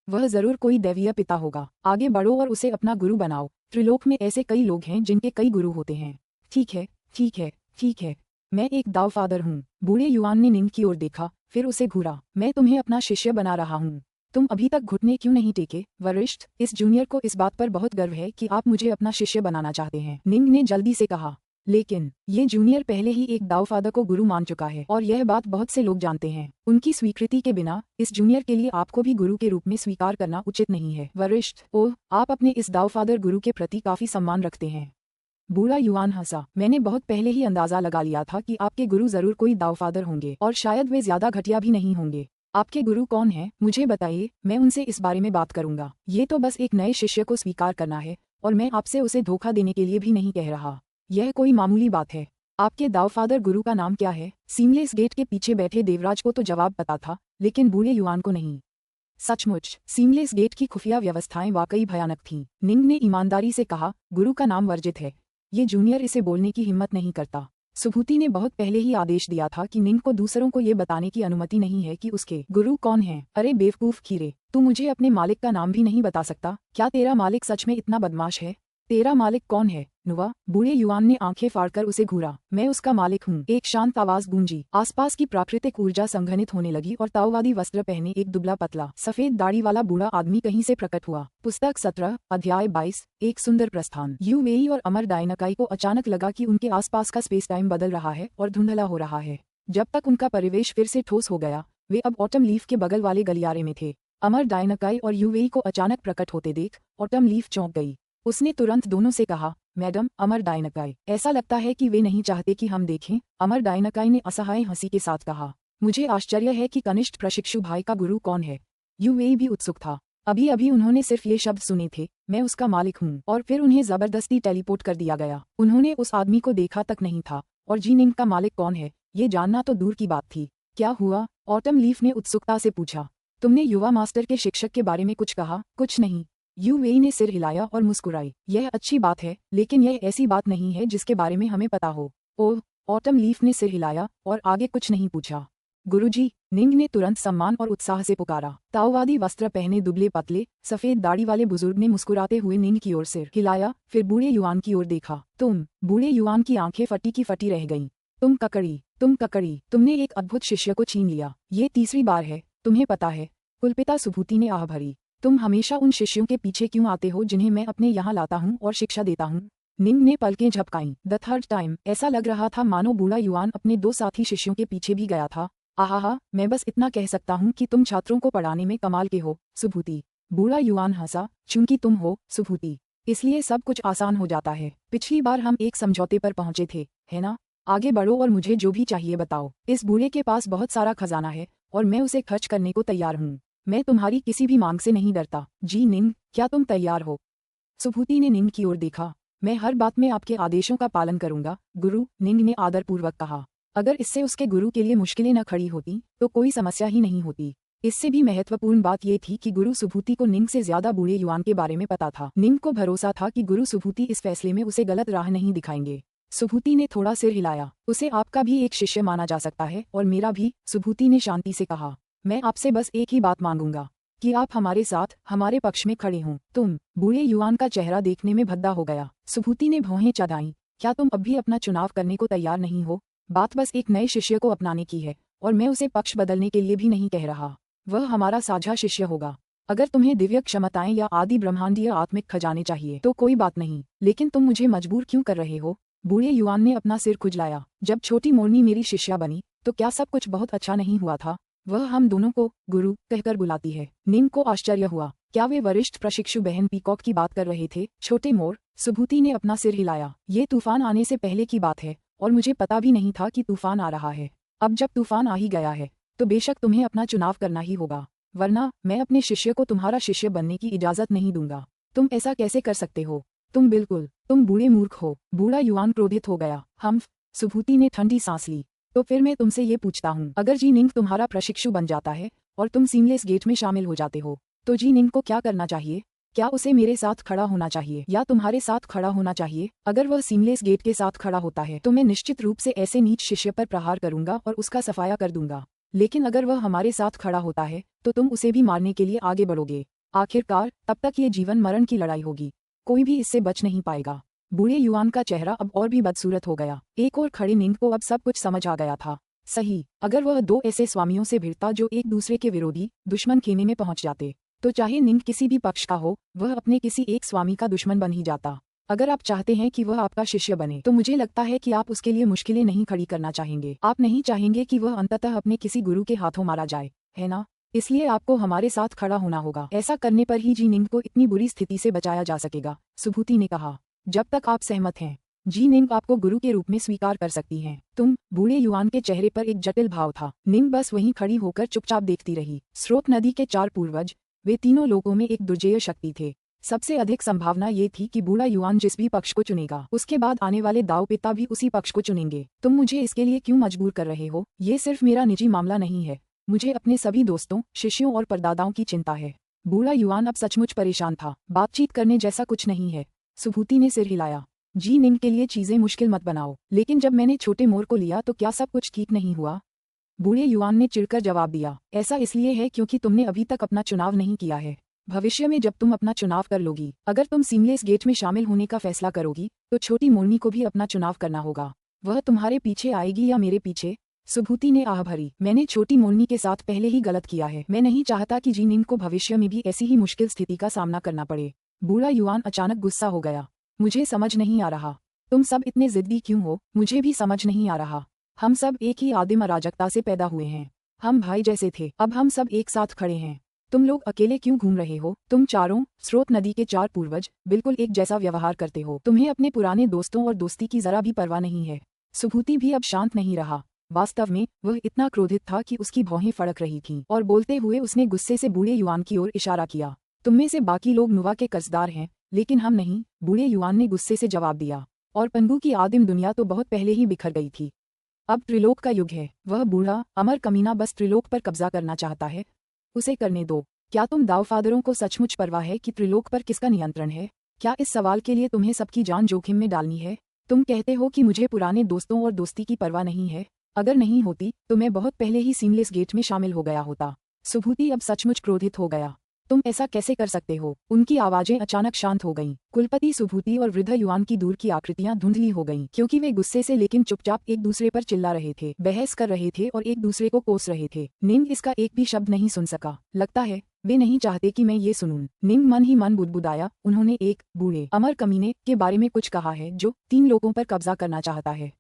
Speaker 1: वह जरूर कोई दैवीय पिता होगा। आगे बढ़ो और उसे अपना गुरु बनाओ। त्रिलोक में ऐसे कई लोग हैं जिनके कई गुरु होते हैं। ठीक है, मैं एक दाव फादर हूँ। बूढ़े युवान ने निंग की ओर देखा, फिर उसे घूरा। मैं तुम्हें अपना शिष्य बना रहा हूँ। तुम अभी तक घुटने क्यों नहीं टेके? वरिष्ठ, इस जूनियर को इस बात पर बहुत गर्व है कि आप मुझे अपना शिष्य बनाना चाहते हैं, निंग ने जल्दी से कहा। लेकिन ये जूनियर पहले ही एक दाव फादर को गुरु मान चुका है और यह बात बहुत से लोग जानते हैं। उनकी स्वीकृति के बिना इस जूनियर के लिए आपको भी गुरु के रूप में स्वीकार करना उचित नहीं है। वरिष्ठ, ओह, आप अपने इस दाव फादर गुरु के प्रति काफी सम्मान रखते हैं। बूढ़ा युवान हंसा। मैंने बहुत पहले ही अंदाजा लगा लिया था कि आपके गुरु जरूर कोई दाव फादर होंगे और शायद वे ज्यादा घटिया भी नहीं होंगे। आपके गुरु कौन हैं? मुझे बताइए, मैं उनसे इस बारे में बात करूंगा। ये तो बस एक नए शिष्य को स्वीकार करना है और मैं आपसे उसे धोखा देने के लिए भी नहीं कह रहा। यह कोई मामूली बात है। आपके दाव फादर गुरु का नाम क्या है? सीमलेस गेट के पीछे बैठे देवराज को तो जवाब पता था, लेकिन बूढ़े युवान को नहीं। सचमुच, सीमलेस गेट की खुफिया व्यवस्थाएं वाकई भयानक थीं। निंग ने ईमानदारी से कहा, गुरु का नाम वर्जित है। ये जूनियर इसे बोलने की हिम्मत नहीं करता। सुभूति ने बहुत पहले ही आदेश दिया था कि निंग को दूसरों को ये बताने की अनुमति नहीं है कि उसके गुरु कौन हैं। अरे बेवकूफ खीरे, तू मुझे अपने मालिक का नाम भी नहीं बता सकता? क्या तेरा मालिक सच में इतना बदमाश है? तेरा मालिक कौन है? नुवा, बूढ़े युवान ने आंखें फाड़कर उसे घूरा। मैं उसका मालिक हूँ, एक शांत आवाज गूंजी। आसपास की प्राकृतिक ऊर्जा संघनित होने लगी और ताओवादी वस्त्र पहने एक दुबला पतला सफेद दाढ़ी वाला बूढ़ा आदमी कहीं से प्रकट हुआ। पुस्तक 17, अध्याय 22, एक सुंदर प्रस्थान। यूवेई और अमर डायनकाई को अचानक लगा कि उनके आसपास का स्पेस टाइम बदल रहा है और धुंधला हो रहा है। जब तक उनका परिवेश फिर से ठोस हो गया, वे अब ऑटम लीफ के बगल वाले गलियारे में थे। अमर डायनाकाई और यूवेई को अचानक प्रकट होते देख ऑटम लीफ चौंक गई। उसने तुरंत दोनों से कहा, मैडम अमर डायनाकाई, ऐसा लगता है कि वे नहीं चाहते कि हम देखें। अमर डायनाकाई ने असहाय हंसी के साथ कहा, मुझे आश्चर्य है कि कनिष्ठ प्रशिक्षु भाई का गुरु कौन है। यूवेई भी उत्सुक था। अभी अभी उन्होंने सिर्फ ये शब्द सुने थे, मैं उसका मालिक हूँ, और फिर उन्हें जबरदस्ती टेलीपोर्ट कर दिया गया। उन्होंने उस आदमी को देखा तक नहीं था, और जीनिंग का मालिक कौन है ये जानना तो दूर की बात थी। क्या हुआ? ऑटम लीफ ने उत्सुकता से पूछा। तुमने युवा मास्टर के शिक्षक के बारे में कुछ कहा? कुछ नहीं। यूवेई ने सिर हिलाया और मुस्कुराई। यह अच्छी बात है, लेकिन यह ऐसी बात नहीं है जिसके बारे में हमें पता हो। ओह, ऑटम लीफ ने सिर हिलाया और आगे कुछ नहीं पूछा। गुरुजी, निंग ने तुरंत सम्मान और उत्साह से पुकारा। ताओवादी वस्त्र पहने दुबले पतले सफेद दाढ़ी वाले बुजुर्ग ने मुस्कुराते हुए निंग की ओर सिर हिलाया, फिर बूढ़े युवान की ओर देखा। तुम? बूढ़े युवान की आंखें फटी की फटी रह गईं। तुम ककड़ी, तुमने एक अद्भुत शिष्य को छीन लिया। ये तीसरी बार है, तुम्हें पता है। कुलपिता सुभूति ने आह भरी। तुम हमेशा उन शिष्यों के पीछे क्यों आते हो जिन्हें मैं अपने यहाँ लाता हूँ और शिक्षा देता हूँ? निंग ने पलकें झपकाईं। The third time. ऐसा लग रहा था मानो बूढ़ा युवान अपने 2 साथी शिष्यों के पीछे भी गया था। आहा, मैं बस इतना कह सकता हूँ कि तुम छात्रों को पढ़ाने में कमाल के हो, सुभूति। बूढ़ा युवान हंसा। चूंकि तुम हो, सुभूति, इसलिए सब कुछ आसान हो जाता है। पिछली बार हम एक समझौते पर पहुंचे थे, है ना? आगे बढ़ो और मुझे जो भी चाहिए बताओ। इस बूढ़े के पास बहुत सारा खजाना है और मैं उसे खर्च करने को तैयार हूँ। मैं तुम्हारी किसी भी मांग से नहीं डरता। जी निंग, क्या तुम तैयार हो? सुभूति ने निंग की ओर देखा। मैं हर बात में आपके आदेशों का पालन करूंगा, गुरु, निंग ने आदरपूर्वक कहा। अगर इससे उसके गुरु के लिए मुश्किलें न खड़ी होती तो कोई समस्या ही नहीं होती। इससे भी महत्वपूर्ण बात ये थी कि गुरु सुभूति को निंग से ज्यादा बूढ़े युवान के बारे में पता था। निंग को भरोसा था कि गुरु सुभूति इस फैसले में उसे गलत राह नहीं दिखाएंगे। सुभूति ने थोड़ा सिर हिलाया। उसे आपका भी एक शिष्य माना जा सकता है और मेरा भी, सुभूति ने शांति से कहा। मैं आपसे बस एक ही बात मांगूंगा कि आप हमारे साथ, हमारे पक्ष में खड़े हों। तुम? बूढ़े युवान का चेहरा देखने में भद्दा हो गया। सुभूति ने भौहें चढ़ाईं। क्या तुम अब भी अपना चुनाव करने को तैयार नहीं हो? बात बस एक नए शिष्य को अपनाने की है, और मैं उसे पक्ष बदलने के लिए भी नहीं कह रहा। वह हमारा साझा शिष्य होगा। अगर तुम्हें दिव्य क्षमताएं या आदि ब्रह्मांडीय आत्मिक खजाने चाहिए तो कोई बात नहीं, लेकिन तुम मुझे मजबूर क्यों कर रहे हो? बूढ़े युवान ने अपना सिर खुजलाया। जब छोटी मोरनी मेरी शिष्या बनी तो क्या सब कुछ बहुत अच्छा नहीं हुआ था? वह हम दोनों को गुरु कहकर बुलाती है। निंग को आश्चर्य हुआ। क्या वे वरिष्ठ प्रशिक्षु बहन पीकॉक की बात कर रहे थे? छोटे मोर, सुभूति ने अपना सिर हिलाया। ये तूफान आने से पहले की बात है और मुझे पता भी नहीं था कि तूफान आ रहा है। अब जब तूफान आ ही गया है तो बेशक तुम्हें अपना चुनाव करना ही होगा, वरना मैं अपने शिष्य को तुम्हारा शिष्य बनने की इजाजत नहीं दूंगा। तुम ऐसा कैसे कर सकते हो? तुम बूढ़े मूर्ख हो। बूढ़ा युवान क्रोधित हो गया। सुभूति ने ठंडी सांस ली। तो फिर मैं तुमसे ये पूछता हूँ, अगर जी निंग तुम्हारा प्रशिक्षु बन जाता है और तुम सीमलेस गेट में शामिल हो जाते हो तो जी निंग को क्या करना चाहिए? क्या उसे मेरे साथ खड़ा होना चाहिए या तुम्हारे साथ खड़ा होना चाहिए? अगर वह सीमलेस गेट के साथ खड़ा होता है तो मैं निश्चित रूप से ऐसे नीच शिष्य पर प्रहार करूंगा और उसका सफाया कर दूंगा। लेकिन अगर वह हमारे साथ खड़ा होता है तो तुम उसे भी मारने के लिए आगे बढ़ोगे। आखिरकार तब तक ये जीवन मरण की लड़ाई होगी। कोई भी इससे बच नहीं पाएगा। बूढ़े युवान का चेहरा अब और भी बदसूरत हो गया। एक और खड़े निंग को अब सब कुछ समझ आ गया था। सही, अगर वह 2 ऐसे स्वामियों से भिड़ता जो एक दूसरे के विरोधी, दुश्मन खेमे में पहुंच जाते, तो चाहे निंग किसी भी पक्ष का हो, वह अपने किसी एक स्वामी का दुश्मन बन ही जाता। अगर आप चाहते हैं कि वह आपका शिष्य बने तो मुझे लगता है कि आप उसके लिए मुश्किलें नहीं खड़ी करना चाहेंगे। आप नहीं चाहेंगे कि वह अंततः अपने किसी गुरु के हाथों मारा जाए, है ना? इसलिए आपको हमारे साथ खड़ा होना होगा। ऐसा करने पर ही जी निंग को इतनी बुरी स्थिति से बचाया जा सकेगा, सुभूति ने कहा। जब तक आप सहमत हैं, जी निंग आपको गुरु के रूप में स्वीकार कर सकती हैं। तुम? बूढ़े युवान के चेहरे पर एक जटिल भाव था। निंग बस वहीं खड़ी होकर चुपचाप देखती रही। स्रोत नदी के 4 पूर्वज, वे तीनों लोगों में एक दुर्जेय शक्ति थे। सबसे अधिक संभावना ये थी कि बूढ़ा युवान जिस भी पक्ष को चुनेगा उसके बाद आने वाले दाव पिता भी उसी पक्ष को चुनेंगे। तुम मुझे इसके लिए क्यों मजबूर कर रहे हो? ये सिर्फ मेरा निजी मामला नहीं है, मुझे अपने सभी दोस्तों, शिष्यों और परदादाओं की चिंता है। बूढ़ा युवान अब सचमुच परेशान था। बातचीत करने जैसा कुछ नहीं है। सुभूति ने सिर हिलाया। जी निंग के लिए चीजें मुश्किल मत बनाओ। लेकिन जब मैंने छोटे मोर को लिया तो क्या सब कुछ ठीक नहीं हुआ? बूढ़े युवान ने चिढ़कर जवाब दिया। ऐसा इसलिए है क्योंकि तुमने अभी तक अपना चुनाव नहीं किया है। भविष्य में जब तुम अपना चुनाव कर लोगी, अगर तुम सीमलेस गेट में शामिल होने का फैसला करोगी तो छोटी मोरनी को भी अपना चुनाव करना होगा। वह तुम्हारे पीछे आएगी या मेरे पीछे? सुभूति ने आह भरी। मैंने छोटी मोरनी के साथ पहले ही गलत किया है। मैं नहीं चाहता कि जी निंग को भविष्य में भी ऐसी ही मुश्किल स्थिति का सामना करना पड़े। बूढ़ा युवान अचानक गुस्सा हो गया। मुझे समझ नहीं आ रहा, तुम सब इतने जिद्दी क्यों हो? मुझे भी समझ नहीं आ रहा। हम सब एक ही आदिम अराजकता से पैदा हुए हैं। हम भाई जैसे थे, अब हम सब एक साथ खड़े हैं। तुम लोग अकेले क्यों घूम रहे हो? तुम चारों, स्रोत नदी के 4 पूर्वज, बिल्कुल एक जैसा व्यवहार करते हो। तुम्हें अपने पुराने दोस्तों और दोस्ती की जरा भी परवाह नहीं है। सुभूति भी अब शांत नहीं रहा। वास्तव में वह इतना क्रोधित था कि उसकी भौहें फड़क रही थीं और बोलते हुए उसने गुस्से से बूढ़े युवान की ओर इशारा किया। तुम में से बाकी लोग नुवा के कर्जदार हैं, लेकिन हम नहीं, बूढ़े युवान ने गुस्से से जवाब दिया। और पंगु की आदिम दुनिया तो बहुत पहले ही बिखर गई थी। अब त्रिलोक का युग है। वह बूढ़ा अमर कमीना बस त्रिलोक पर कब्जा करना चाहता है। उसे करने दो। क्या तुम दावफादरों को सचमुच परवाह है कि त्रिलोक पर किसका नियंत्रण है? क्या इस सवाल के लिए तुम्हें सबकी जान जोखिम में डालनी है? तुम कहते हो कि मुझे पुराने दोस्तों और दोस्ती की परवाह नहीं है। अगर नहीं होती तो मैं बहुत पहले ही सीमलेस गेट में शामिल हो गया होता। सुभूति अब सचमुच क्रोधित हो गया। तुम ऐसा कैसे कर सकते हो? उनकी आवाजें अचानक शांत हो गईं। कुलपति सुभूति और वृद्ध युवान की दूर की आकृतियां धुंधली हो गईं, क्योंकि वे गुस्से से लेकिन चुपचाप एक दूसरे पर चिल्ला रहे थे, बहस कर रहे थे और एक दूसरे को कोस रहे थे। निंग इसका एक भी शब्द नहीं सुन सका। लगता है वे नहीं चाहते कि मैं ये सुनूं। निंग मन ही मन बुदबुदाया, उन्होंने एक बूढ़े अमर कमीने के बारे में कुछ कहा है जो 3 लोगों पर कब्जा करना चाहता है।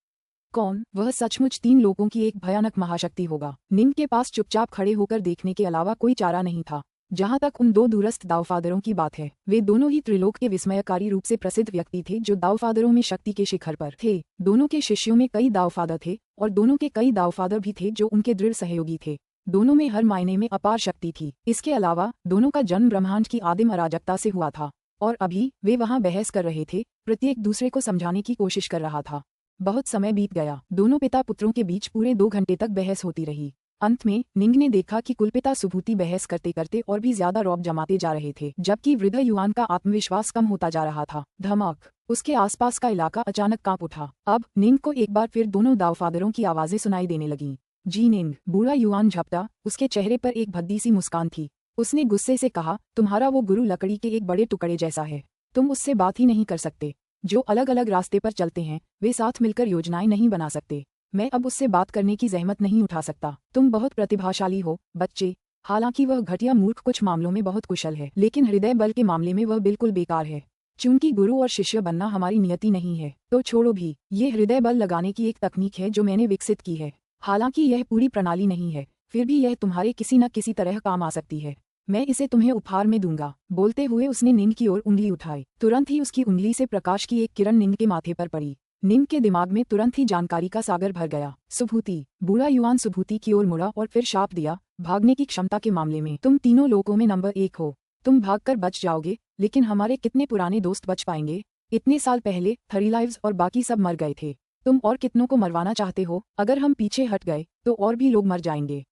Speaker 1: कौन? वह सचमुच 3 लोगों की एक भयानक महाशक्ति होगा। निंग के पास चुपचाप खड़े होकर देखने के अलावा कोई चारा नहीं था। जहां तक उन 2 दूरस्थ दावफादरों की बात है, वे दोनों ही त्रिलोक के विस्मयकारी रूप से प्रसिद्ध व्यक्ति थे जो दावफादरों में शक्ति के शिखर पर थे। दोनों के शिष्यों में कई दावफादर थे और दोनों के कई दावफादर भी थे जो उनके दृढ़ सहयोगी थे। दोनों में हर मायने में अपार शक्ति थी। इसके अलावा दोनों का जन्म ब्रह्मांड की आदिम अराजकता से हुआ था और अभी वे वहां बहस कर रहे थे, प्रत्येक दूसरे को समझाने की कोशिश कर रहा था। बहुत समय बीत गया। दोनों पिता पुत्रों के बीच पूरे 2 घंटे तक बहस होती रही। अंत में निंग ने देखा कि कुलपिता सुभूति बहस करते करते और भी ज्यादा रौब जमाते जा रहे थे, जबकि वृद्ध युवान का आत्मविश्वास कम होता जा रहा था। धमक! उसके आसपास का इलाका अचानक कांप उठा। अब निंग को एक बार फिर दोनों दावफादरों की आवाजें सुनाई देने लगीं। जी निंग! बूढ़ा युवान झपटा। उसके चेहरे पर एक भद्दी सी मुस्कान थी। उसने गुस्से से कहा, तुम्हारा वो गुरु लकड़ी के एक बड़े टुकड़े जैसा है। तुम उससे बात ही नहीं कर सकते। जो अलग अलग रास्ते पर चलते हैं वे साथ मिलकर योजनाएं नहीं बना सकते। मैं अब उससे बात करने की जहमत नहीं उठा सकता। तुम बहुत प्रतिभाशाली हो बच्चे। हालांकि वह घटिया मूर्ख कुछ मामलों में बहुत कुशल है, लेकिन हृदय बल के मामले में वह बिल्कुल बेकार है। चूंकि गुरु और शिष्य बनना हमारी नियति नहीं है, तो छोड़ो भी। ये हृदय बल लगाने की एक तकनीक है जो मैंने विकसित की है। हालांकि यह पूरी प्रणाली नहीं है, फिर भी यह तुम्हारे किसी न किसी तरह काम आ सकती है। मैं इसे तुम्हें उपहार में दूंगा। बोलते हुए उसने निंग की ओर उंगली उठाई। तुरंत ही उसकी उंगली से प्रकाश की एक किरण निंग के माथे पर पड़ी। निंग के दिमाग में तुरंत ही जानकारी का सागर भर गया। सुभूति! बूढ़ा युवान सुभूति की ओर मुड़ा और फिर शाप दिया, भागने की क्षमता के मामले में तुम तीनों लोगों में नंबर 1 हो। तुम भागकर बच जाओगे, लेकिन हमारे कितने पुराने दोस्त बच पाएंगे? इतने साल पहले थरीलाइव्स और बाकी सब मर गए थे। तुम और कितनों को मरवाना चाहते हो? अगर हम पीछे हट गए तो और भी लोग मर जाएंगे।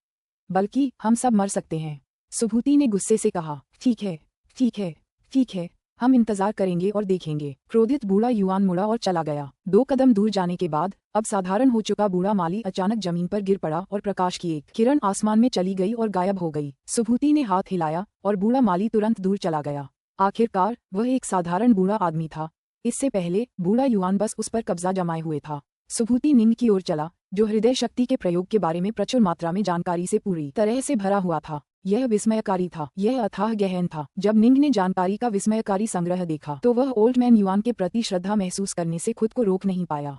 Speaker 1: बल्कि हम सब मर सकते हैं। सुभूति ने गुस्से से कहा। ठीक है, ठीक है, ठीक है, हम इंतजार करेंगे और देखेंगे। क्रोधित बूढ़ा युवान मुड़ा और चला गया। 2 कदम दूर जाने के बाद अब साधारण हो चुका बूढ़ा माली अचानक जमीन पर गिर पड़ा और प्रकाश की एक किरण आसमान में चली गई और गायब हो गई। सुभूति ने हाथ हिलाया और बूढ़ा माली तुरंत दूर चला गया। आखिरकार वह एक साधारण बूढ़ा आदमी था। इससे पहले बूढ़ा युवान बस उस पर कब्जा जमाए हुए था। सुभूति निंग की ओर चला, जो हृदय शक्ति के प्रयोग के बारे में प्रचुर मात्रा में जानकारी से पूरी तरह से भरा हुआ था। यह विस्मयकारी था, यह अथाह गहन था। जब निंग ने जानकारी का विस्मयकारी संग्रह देखा तो वह ओल्ड मैन युआन के प्रति श्रद्धा महसूस करने से खुद को रोक नहीं पाया।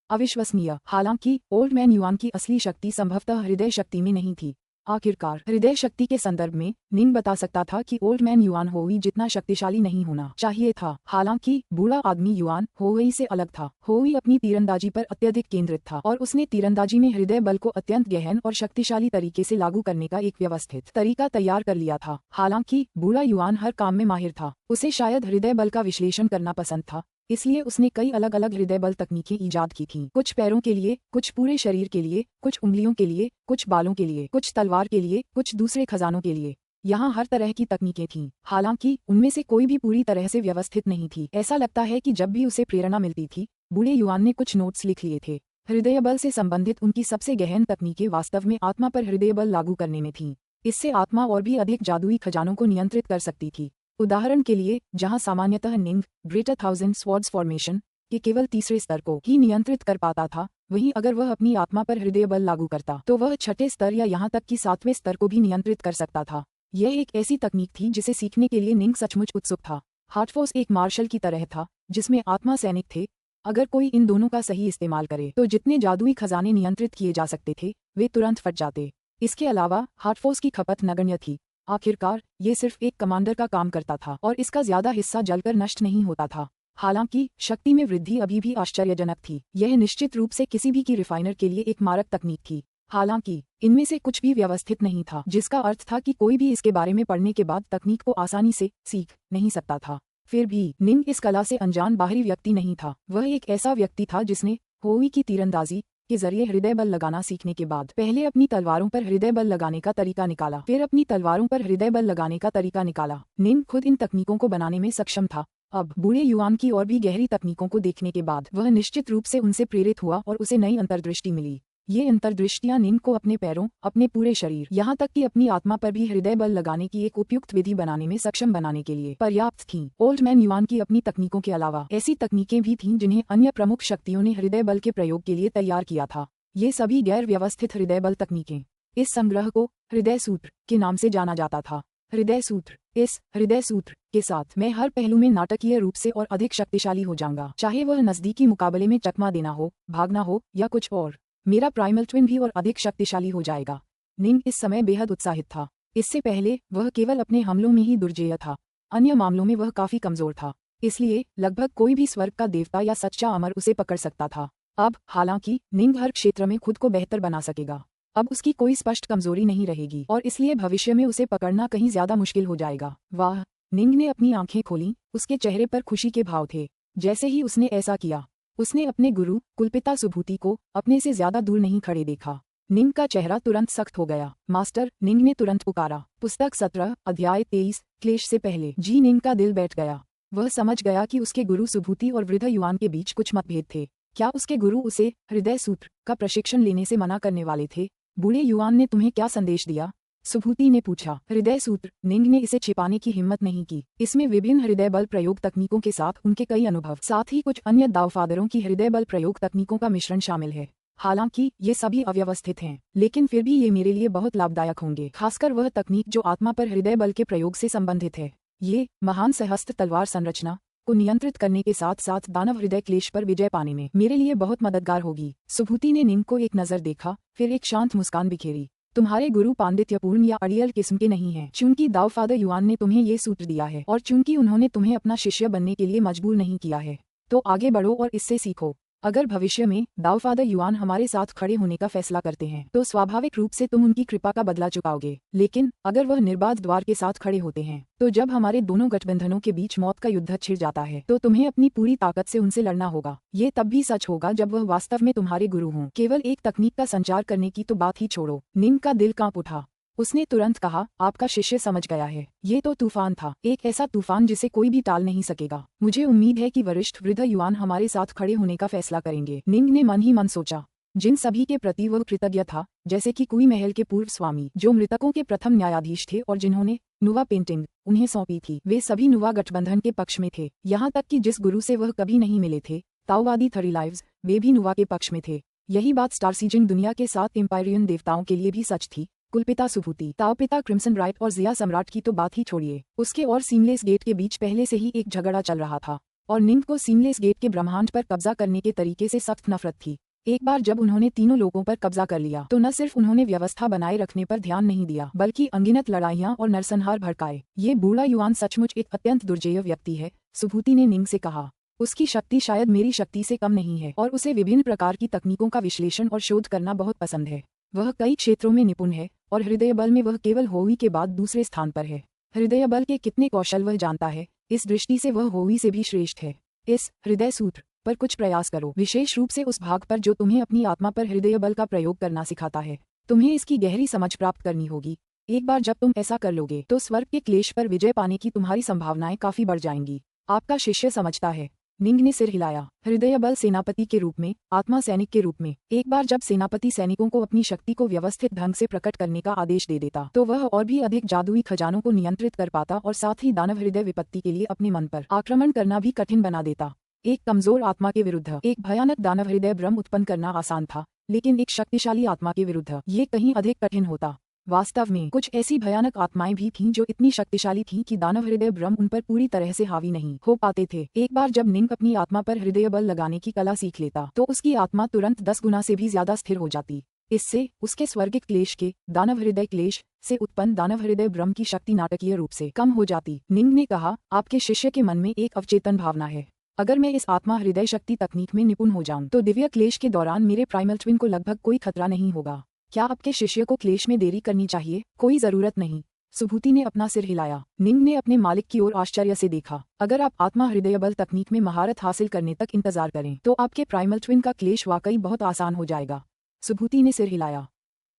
Speaker 1: अविश्वसनीय! हालांकि ओल्ड मैन युआन की असली शक्ति संभवतः हृदय शक्ति में नहीं थी। आखिरकार हृदय शक्ति के संदर्भ में निंग बता सकता था कि ओल्ड मैन युआन होवी जितना शक्तिशाली नहीं होना चाहिए था। हालांकि बूढ़ा आदमी युआन होवी से अलग था। होवी अपनी तीरंदाजी पर अत्यधिक केंद्रित था और उसने तीरंदाजी में हृदय बल को अत्यंत गहन और शक्तिशाली तरीके से लागू करने का एक व्यवस्थित तरीका तैयार कर लिया था। हालांकि बूढ़ा युआन हर काम में माहिर था। उसे शायद हृदय बल का विश्लेषण करना पसंद था, इसलिए उसने कई अलग अलग हृदय बल तकनीकें ईजाद की थीं। कुछ पैरों के लिए, कुछ पूरे शरीर के लिए, कुछ उंगलियों के लिए, कुछ बालों के लिए, कुछ तलवार के लिए, कुछ दूसरे खजानों के लिए। यहाँ हर तरह की तकनीकें थीं। हालांकि उनमें से कोई भी पूरी तरह से व्यवस्थित नहीं थी। ऐसा लगता है कि जब भी उसे प्रेरणा मिलती थी, बूढ़े युवान ने कुछ नोट्स लिख लिए थे। हृदय बल से संबंधित उनकी सबसे गहन तकनीकें वास्तव में आत्मा पर हृदय बल लागू करने में थीं। इससे आत्मा और भी अधिक जादुई खजानों को नियंत्रित कर सकती थी। उदाहरण के लिए, जहां सामान्यतः निंग ग्रेटर थाउजेंड स्वॉर्ड्स फॉर्मेशन के केवल तीसरे स्तर को ही नियंत्रित कर पाता था, वहीं अगर वह अपनी आत्मा पर हृदय बल लागू करता तो वह छठे स्तर या यहाँ तक कि 7वें स्तर को भी नियंत्रित कर सकता था। यह एक ऐसी तकनीक थी जिसे सीखने के लिए निंग सचमुच उत्सुक था। हार्टफोर्स एक मार्शल की तरह था जिसमें आत्मा सैनिक थे। अगर कोई इन दोनों का सही इस्तेमाल करे तो जितने जादुई खजाने नियंत्रित किए जा सकते थे वे तुरंत फट जाते। इसके अलावा हार्टफोर्स की खपत नगण्य थी। आखिरकार ये सिर्फ एक कमांडर का काम करता था और इसका ज्यादा हिस्सा जलकर नष्ट नहीं होता था। हालांकि शक्ति में वृद्धि अभी भी आश्चर्यजनक थी। यह निश्चित रूप से किसी भी की रिफाइनर के लिए एक मारक तकनीक थी। हालांकि इनमें से कुछ भी व्यवस्थित नहीं था, जिसका अर्थ था कि कोई भी इसके बारे में पढ़ने के बाद तकनीक को आसानी से सीख नहीं सकता था। फिर भी निंग इस कला से अनजान बाहरी व्यक्ति नहीं था। वह एक ऐसा व्यक्ति था जिसने होवी की तीरंदाजी के जरिए हृदय बल लगाना सीखने के बाद पहले अपनी तलवारों पर हृदय बल लगाने का तरीका निकाला, फिर अपनी तलवारों पर हृदय बल लगाने का तरीका निकाला। निंग खुद इन तकनीकों को बनाने में सक्षम था। अब बूढ़े युआन की और भी गहरी तकनीकों को देखने के बाद वह निश्चित रूप से उनसे प्रेरित हुआ और उसे नई अंतर्दृष्टि मिली। ये अंतर्दृष्टियां निंग को अपने पैरों, अपने पूरे शरीर, यहाँ तक कि अपनी आत्मा पर भी हृदय बल लगाने की एक उपयुक्त विधि बनाने में सक्षम बनाने के लिए पर्याप्त थीं। ओल्ड मैन युआन की अपनी तकनीकों के अलावा ऐसी तकनीकें भी थीं जिन्हें अन्य प्रमुख शक्तियों ने हृदय बल के प्रयोग के लिए तैयार किया था। ये सभी गैर व्यवस्थित हृदय बल तकनीकें इस संग्रह को हृदय सूत्र के नाम से जाना जाता था। हृदय सूत्र, इस हृदय सूत्र के साथ मैं हर पहलू में नाटकीय रूप से और अधिक शक्तिशाली हो जाऊंगा, चाहे वह नजदीकी मुकाबले में चकमा देना हो, भागना हो या कुछ और। मेरा प्राइमल ट्विन भी और अधिक शक्तिशाली हो जाएगा। निंग इस समय बेहद उत्साहित था। इससे पहले वह केवल अपने हमलों में ही दुर्जेय था, अन्य मामलों में वह काफी कमजोर था। इसलिए लगभग कोई भी स्वर्ग का देवता या सच्चा अमर उसे पकड़ सकता था। अब हालांकि निंग हर क्षेत्र में खुद को बेहतर बना सकेगा। अब उसकी कोई स्पष्ट कमजोरी नहीं रहेगी और इसलिए भविष्य में उसे पकड़ना कहीं ज्यादा मुश्किल हो जाएगा। वाह! निंग ने अपनी आंखें खोलीं। उसके चेहरे पर खुशी के भाव थे। जैसे ही उसने ऐसा किया, उसने अपने गुरु कुलपिता सुभूति को अपने से ज्यादा दूर नहीं खड़े देखा। निंग का चेहरा तुरंत सख्त हो गया। मास्टर, निंग ने तुरंत पुकारा। पुस्तक 17 अध्याय 23 क्लेश से पहले। जी निंग का दिल बैठ गया। वह समझ गया कि उसके गुरु सुभूति और वृद्ध युआन के बीच कुछ मतभेद थे। क्या उसके गुरु उसे हृदय सूत्र का प्रशिक्षण लेने से मना करने वाले थे? बूढ़े युआन ने तुम्हें क्या संदेश दिया? सुभूति ने पूछा। हृदय सूत्र। निंग ने इसे छिपाने की हिम्मत नहीं की। इसमें विभिन्न हृदय बल प्रयोग तकनीकों के साथ उनके कई अनुभव, साथ ही कुछ अन्य दावफादरों की हृदय बल प्रयोग तकनीकों का मिश्रण शामिल है। हालांकि ये सभी अव्यवस्थित हैं, लेकिन फिर भी ये मेरे लिए बहुत लाभदायक होंगे, खासकर वह तकनीक जो आत्मा पर हृदय बल के प्रयोग से संबंधित है। ये महान सहस्त्र तलवार संरचना को नियंत्रित करने के साथ साथ दानव हृदय क्लेश पर विजय पाने में मेरे लिए बहुत मददगार होगी। सुभूति ने निंग को एक नजर देखा, फिर एक शांत मुस्कान बिखेरी। तुम्हारे गुरु पांडित्यपूर्ण या अड़ियल किस्म के नहीं हैं। चूंकि दावफादर युआन ने तुम्हें ये सूत्र दिया है और चूंकि उन्होंने तुम्हें अपना शिष्य बनने के लिए मजबूर नहीं किया है, तो आगे बढ़ो और इससे सीखो। अगर भविष्य में दावफादर युआन हमारे साथ खड़े होने का फैसला करते हैं, तो स्वाभाविक रूप से तुम उनकी कृपा का बदला चुकाओगे। लेकिन अगर वह निर्बाध द्वार के साथ खड़े होते हैं, तो जब हमारे दोनों गठबंधनों के बीच मौत का युद्ध छिड़ जाता है, तो तुम्हें अपनी पूरी ताकत से उनसे लड़ना होगा। ये तब भी सच होगा जब वह वास्तव में तुम्हारे गुरु हों। केवल एक तकनीक का संचार करने की तो बात ही छोड़ो। निंग का दिल कांप उठा। उसने तुरंत कहा, आपका शिष्य समझ गया है। ये तो तूफान था, एक ऐसा तूफान जिसे कोई भी टाल नहीं सकेगा। मुझे उम्मीद है कि वरिष्ठ वृद्ध युआन हमारे साथ खड़े होने का फैसला करेंगे। निंग ने मन ही मन सोचा। जिन सभी के प्रति वह कृतज्ञ था, जैसे कि कुई महल के पूर्व स्वामी जो मृतकों के प्रथम न्यायाधीश थे और जिन्होंने नुवा पेंटिंग उन्हें सौंपी थी, वे सभी नुवा गठबंधन के पक्ष में थे। यहाँ तक कि जिस गुरु से वह कभी नहीं मिले थे, ताओवादी थरीलाइव्स, वे भी नुवा के पक्ष में थे। यही बात स्टारसीजन दुनिया के 7 एम्पायरियन देवताओं के लिए भी सच थी। कुलपिता सुभूति, ताओपिता क्रिम्सन राइट और जिया सम्राट की तो बात ही छोड़िए। उसके और सीमलेस गेट के बीच पहले से ही एक झगड़ा चल रहा था और निंग को सीमलेस गेट के ब्रह्मांड पर कब्जा करने के तरीके से सख्त नफरत थी। एक बार जब उन्होंने तीनों लोगों पर कब्जा कर लिया, तो न सिर्फ उन्होंने व्यवस्था बनाए रखने पर ध्यान नहीं दिया, बल्कि अनगिनत लड़ाइयां और नरसंहार भड़काए। ये बूढ़ा युआन सचमुच एक अत्यंत दुर्जेय व्यक्ति है, सुभूति ने निंग से कहा। उसकी शक्ति शायद मेरी शक्ति से कम नहीं है और उसे विभिन्न प्रकार की तकनीकों का विश्लेषण और शोध करना बहुत पसंद है। वह कई क्षेत्रों में निपुण है और हृदय बल में वह केवल होवी के बाद दूसरे स्थान पर है। हृदय बल के कितने कौशल वह जानता है, इस दृष्टि से वह होवी से भी श्रेष्ठ है। इस हृदय सूत्र पर कुछ प्रयास करो, विशेष रूप से उस भाग पर जो तुम्हें अपनी आत्मा पर हृदय बल का प्रयोग करना सिखाता है। तुम्हें इसकी गहरी समझ प्राप्त करनी होगी। एक बार जब तुम ऐसा कर लोगे, तो स्वर्ग के क्लेश पर विजय पाने की तुम्हारी संभावनाएं काफी बढ़ जाएंगी। आपका शिष्य समझता है। निंग ने सिर हिलाया। हृदय बल सेनापति के रूप में, आत्मा सैनिक के रूप में। एक बार जब सेनापति सैनिकों को अपनी शक्ति को व्यवस्थित ढंग से प्रकट करने का आदेश दे देता, तो वह और भी अधिक जादुई खजानों को नियंत्रित कर पाता और साथ ही दानव हृदय विपत्ति के लिए अपने मन पर आक्रमण करना भी कठिन बना देता। एक कमजोर आत्मा के विरुद्ध एक भयानक दानव हृदय भ्रम उत्पन्न करना आसान था, लेकिन एक शक्तिशाली आत्मा के विरुद्ध ये कहीं अधिक कठिन होता। वास्तव में कुछ ऐसी भयानक आत्माएं भी थीं जो इतनी शक्तिशाली थीं कि दानव हृदय भ्रम उन पर पूरी तरह से हावी नहीं हो पाते थे। एक बार जब निंग अपनी आत्मा पर हृदय बल लगाने की कला सीख लेता, तो उसकी आत्मा तुरंत 10 गुना से भी ज्यादा स्थिर हो जाती। इससे उसके स्वर्गिक क्लेश के दानव हृदय क्लेश से उत्पन्न दानव हृदय ब्रह्म की शक्ति नाटकीय रूप से कम हो जाती। निंग ने कहा, आपके शिष्य के मन में एक अवचेतन भावना है। अगर मैं इस आत्मा हृदय शक्ति तकनीक में निपुण हो जाऊं तो दिव्य क्लेश के दौरान मेरे प्राइमल ट्विन को लगभग कोई खतरा नहीं होगा। क्या आपके शिष्य को क्लेश में देरी करनी चाहिए? कोई जरूरत नहीं। सुभूति ने अपना सिर हिलाया। निंग ने अपने मालिक की ओर आश्चर्य से देखा। अगर आप आत्मा हृदय बल तकनीक में महारत हासिल करने तक इंतजार करें तो आपके प्राइमल ट्विन का क्लेश वाकई बहुत आसान हो जाएगा। सुभूति ने सिर हिलाया।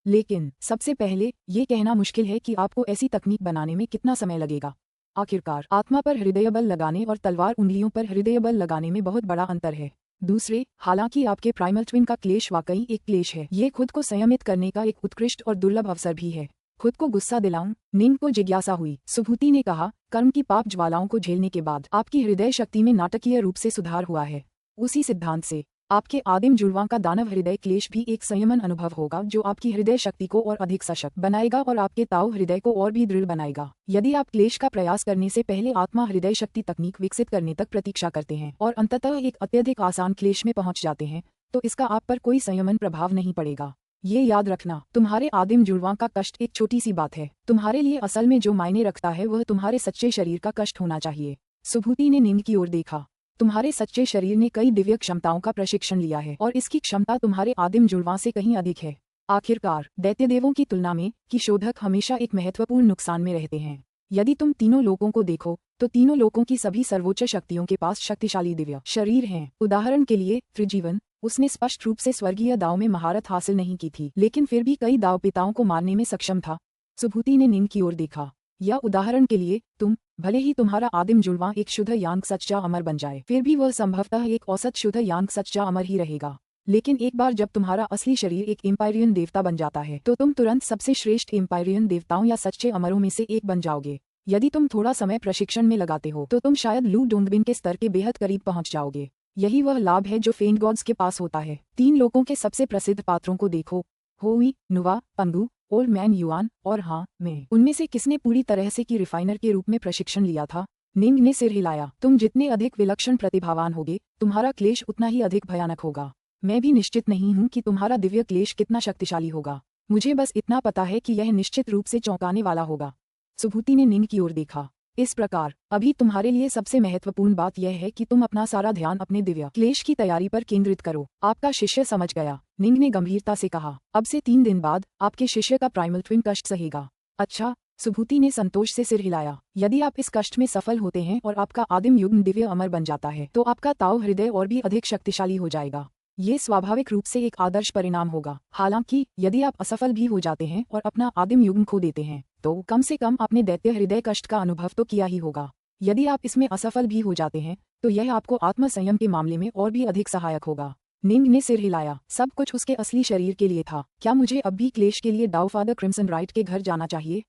Speaker 1: लेकिन सबसे पहले ये कहना मुश्किल है कि आपको ऐसी तकनीक बनाने में कितना समय लगेगा। आखिरकार आत्मा पर हृदय बल लगाने और तलवार उंगलियों पर हृदय बल लगाने में बहुत बड़ा अंतर है। दूसरे, हालांकि आपके प्राइमल ट्विन का क्लेश वाकई एक क्लेश है, ये खुद को संयमित करने का एक उत्कृष्ट और दुर्लभ अवसर भी है। खुद को गुस्सा दिलाऊं? निंग को जिज्ञासा हुई। सुभूति ने कहा, कर्म की पाप ज्वालाओं को झेलने के बाद आपकी हृदय शक्ति में नाटकीय रूप से सुधार हुआ है। उसी सिद्धांत से आपके आदिम जुड़वां का दानव हृदय क्लेश भी एक संयमन अनुभव होगा जो आपकी हृदय शक्ति को और अधिक सशक्त बनाएगा और आपके ताऊ हृदय को और भी दृढ़ बनाएगा। यदि आप क्लेश का प्रयास करने से पहले आत्मा हृदय शक्ति तकनीक विकसित करने तक प्रतीक्षा करते हैं और अंततः एक अत्यधिक आसान क्लेश में पहुंच जाते हैं तो इसका आप पर कोई संयमन प्रभाव नहीं पड़ेगा। ये याद रखना, तुम्हारे आदिम जुड़वां का कष्ट एक छोटी सी बात है। तुम्हारे लिए असल में जो मायने रखता है वह तुम्हारे सच्चे शरीर का कष्ट होना चाहिए। सुभूति ने निंग की ओर देखा। तुम्हारे सच्चे शरीर ने कई दिव्य क्षमताओं का प्रशिक्षण लिया है और इसकी क्षमता तुम्हारे आदिम जुड़वां से कहीं अधिक है। आखिरकार दैत्य देवों की तुलना में कि शोधक हमेशा एक महत्वपूर्ण नुकसान में रहते हैं। यदि तुम तीनों लोगों को देखो तो तीनों लोगों की सभी सर्वोच्च शक्तियों के पास शक्तिशाली दिव्य शरीर हैं। उदाहरण के लिए त्रिजीवन, उसने स्पष्ट रूप से स्वर्गीय दाव में महारत हासिल नहीं की थी लेकिन फिर भी कई दाव पिताओं को मारने में सक्षम था। सुभूति ने निंग की ओर देखा। या उदाहरण के लिए तुम, भले ही तुम्हारा आदिम जुड़वां एक शुद्ध यांग सच्चा अमर बन जाए फिर भी वह संभवतः एक औसत शुद्ध यांग सच्चा अमर ही रहेगा। लेकिन एक बार जब तुम्हारा असली शरीर एक एम्पायरियन देवता बन जाता है तो तुम तुरंत सबसे श्रेष्ठ एम्पायरियन देवताओं या सच्चे अमरों में से एक बन जाओगे। यदि तुम थोड़ा समय प्रशिक्षण में लगाते हो तो तुम शायद लू डोंगबिन के स्तर के बेहद करीब पहुंच जाओगे। यही वह लाभ है जो फेन गॉड्स के पास होता है। 3 लोगों के सबसे प्रसिद्ध पात्रों को देखो, होवी, नुवा, पंगू, ओल्ड मैन युआन और हाँ मैं। उनमें से किसने पूरी तरह से की रिफाइनर के रूप में प्रशिक्षण लिया था? निंग ने सिर हिलाया। तुम जितने अधिक विलक्षण प्रतिभावान होगे तुम्हारा क्लेश उतना ही अधिक भयानक होगा। मैं भी निश्चित नहीं हूँ कि तुम्हारा दिव्य क्लेश कितना शक्तिशाली होगा। मुझे बस इतना पता है कि यह निश्चित रूप से चौंकाने वाला होगा। सुभूति ने निंग की ओर देखा। इस प्रकार अभी तुम्हारे लिए सबसे महत्वपूर्ण बात यह है कि तुम अपना सारा ध्यान अपने दिव्य क्लेश की तैयारी पर केंद्रित करो। आपका शिष्य समझ गया, निंग ने गंभीरता से कहा। अब से 3 दिन बाद आपके शिष्य का प्राइमल ट्विन कष्ट सहेगा। अच्छा, सुभूति ने संतोष से सिर हिलाया। यदि आप इस कष्ट में सफल होते हैं और आपका आदिम युग्म दिव्य अमर बन जाता है तो आपका ताऊ हृदय और भी अधिक शक्तिशाली हो जाएगा। ये स्वाभाविक रूप से एक आदर्श परिणाम होगा। हालांकि यदि आप असफल भी हो जाते हैं और अपना आदिम युग्म खो देते हैं तो कम से कम आपने दैत्य हृदय कष्ट का अनुभव तो किया ही होगा। यदि आप इसमें असफल भी हो जाते हैं तो यह आपको आत्म संयम के मामले में और भी अधिक सहायक होगा। निंग ने सिर हिलाया। सब कुछ उसके असली शरीर के लिए था। क्या मुझे अब भी क्लेश के लिए डाउफादर क्रिम्सन राइट के घर जाना चाहिए?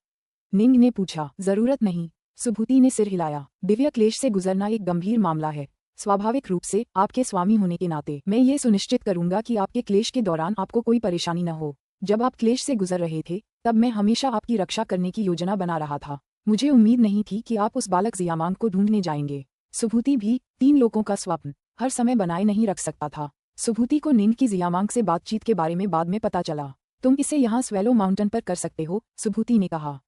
Speaker 1: निंग ने पूछा। जरूरत नहीं। सुभूति ने सिर हिलाया। दिव्य क्लेश से गुजरना एक गंभीर मामला है। स्वाभाविक रूप से आपके स्वामी होने के नाते मैं ये सुनिश्चित करूंगा कि आपके क्लेश के दौरान आपको कोई परेशानी न हो। जब आप क्लेश से गुजर रहे थे तब मैं हमेशा आपकी रक्षा करने की योजना बना रहा था। मुझे उम्मीद नहीं थी कि आप उस बालक जियामांग को ढूंढने जाएंगे। सुभूति भी 3 लोगों का स्वप्न हर समय बनाए नहीं रख सकता था। सुभूति को निंग की जियामांग से बातचीत के बारे में बाद में पता चला। तुम इसे यहाँ स्वेलो माउंटेन पर कर सकते हो, सुभूति ने कहा।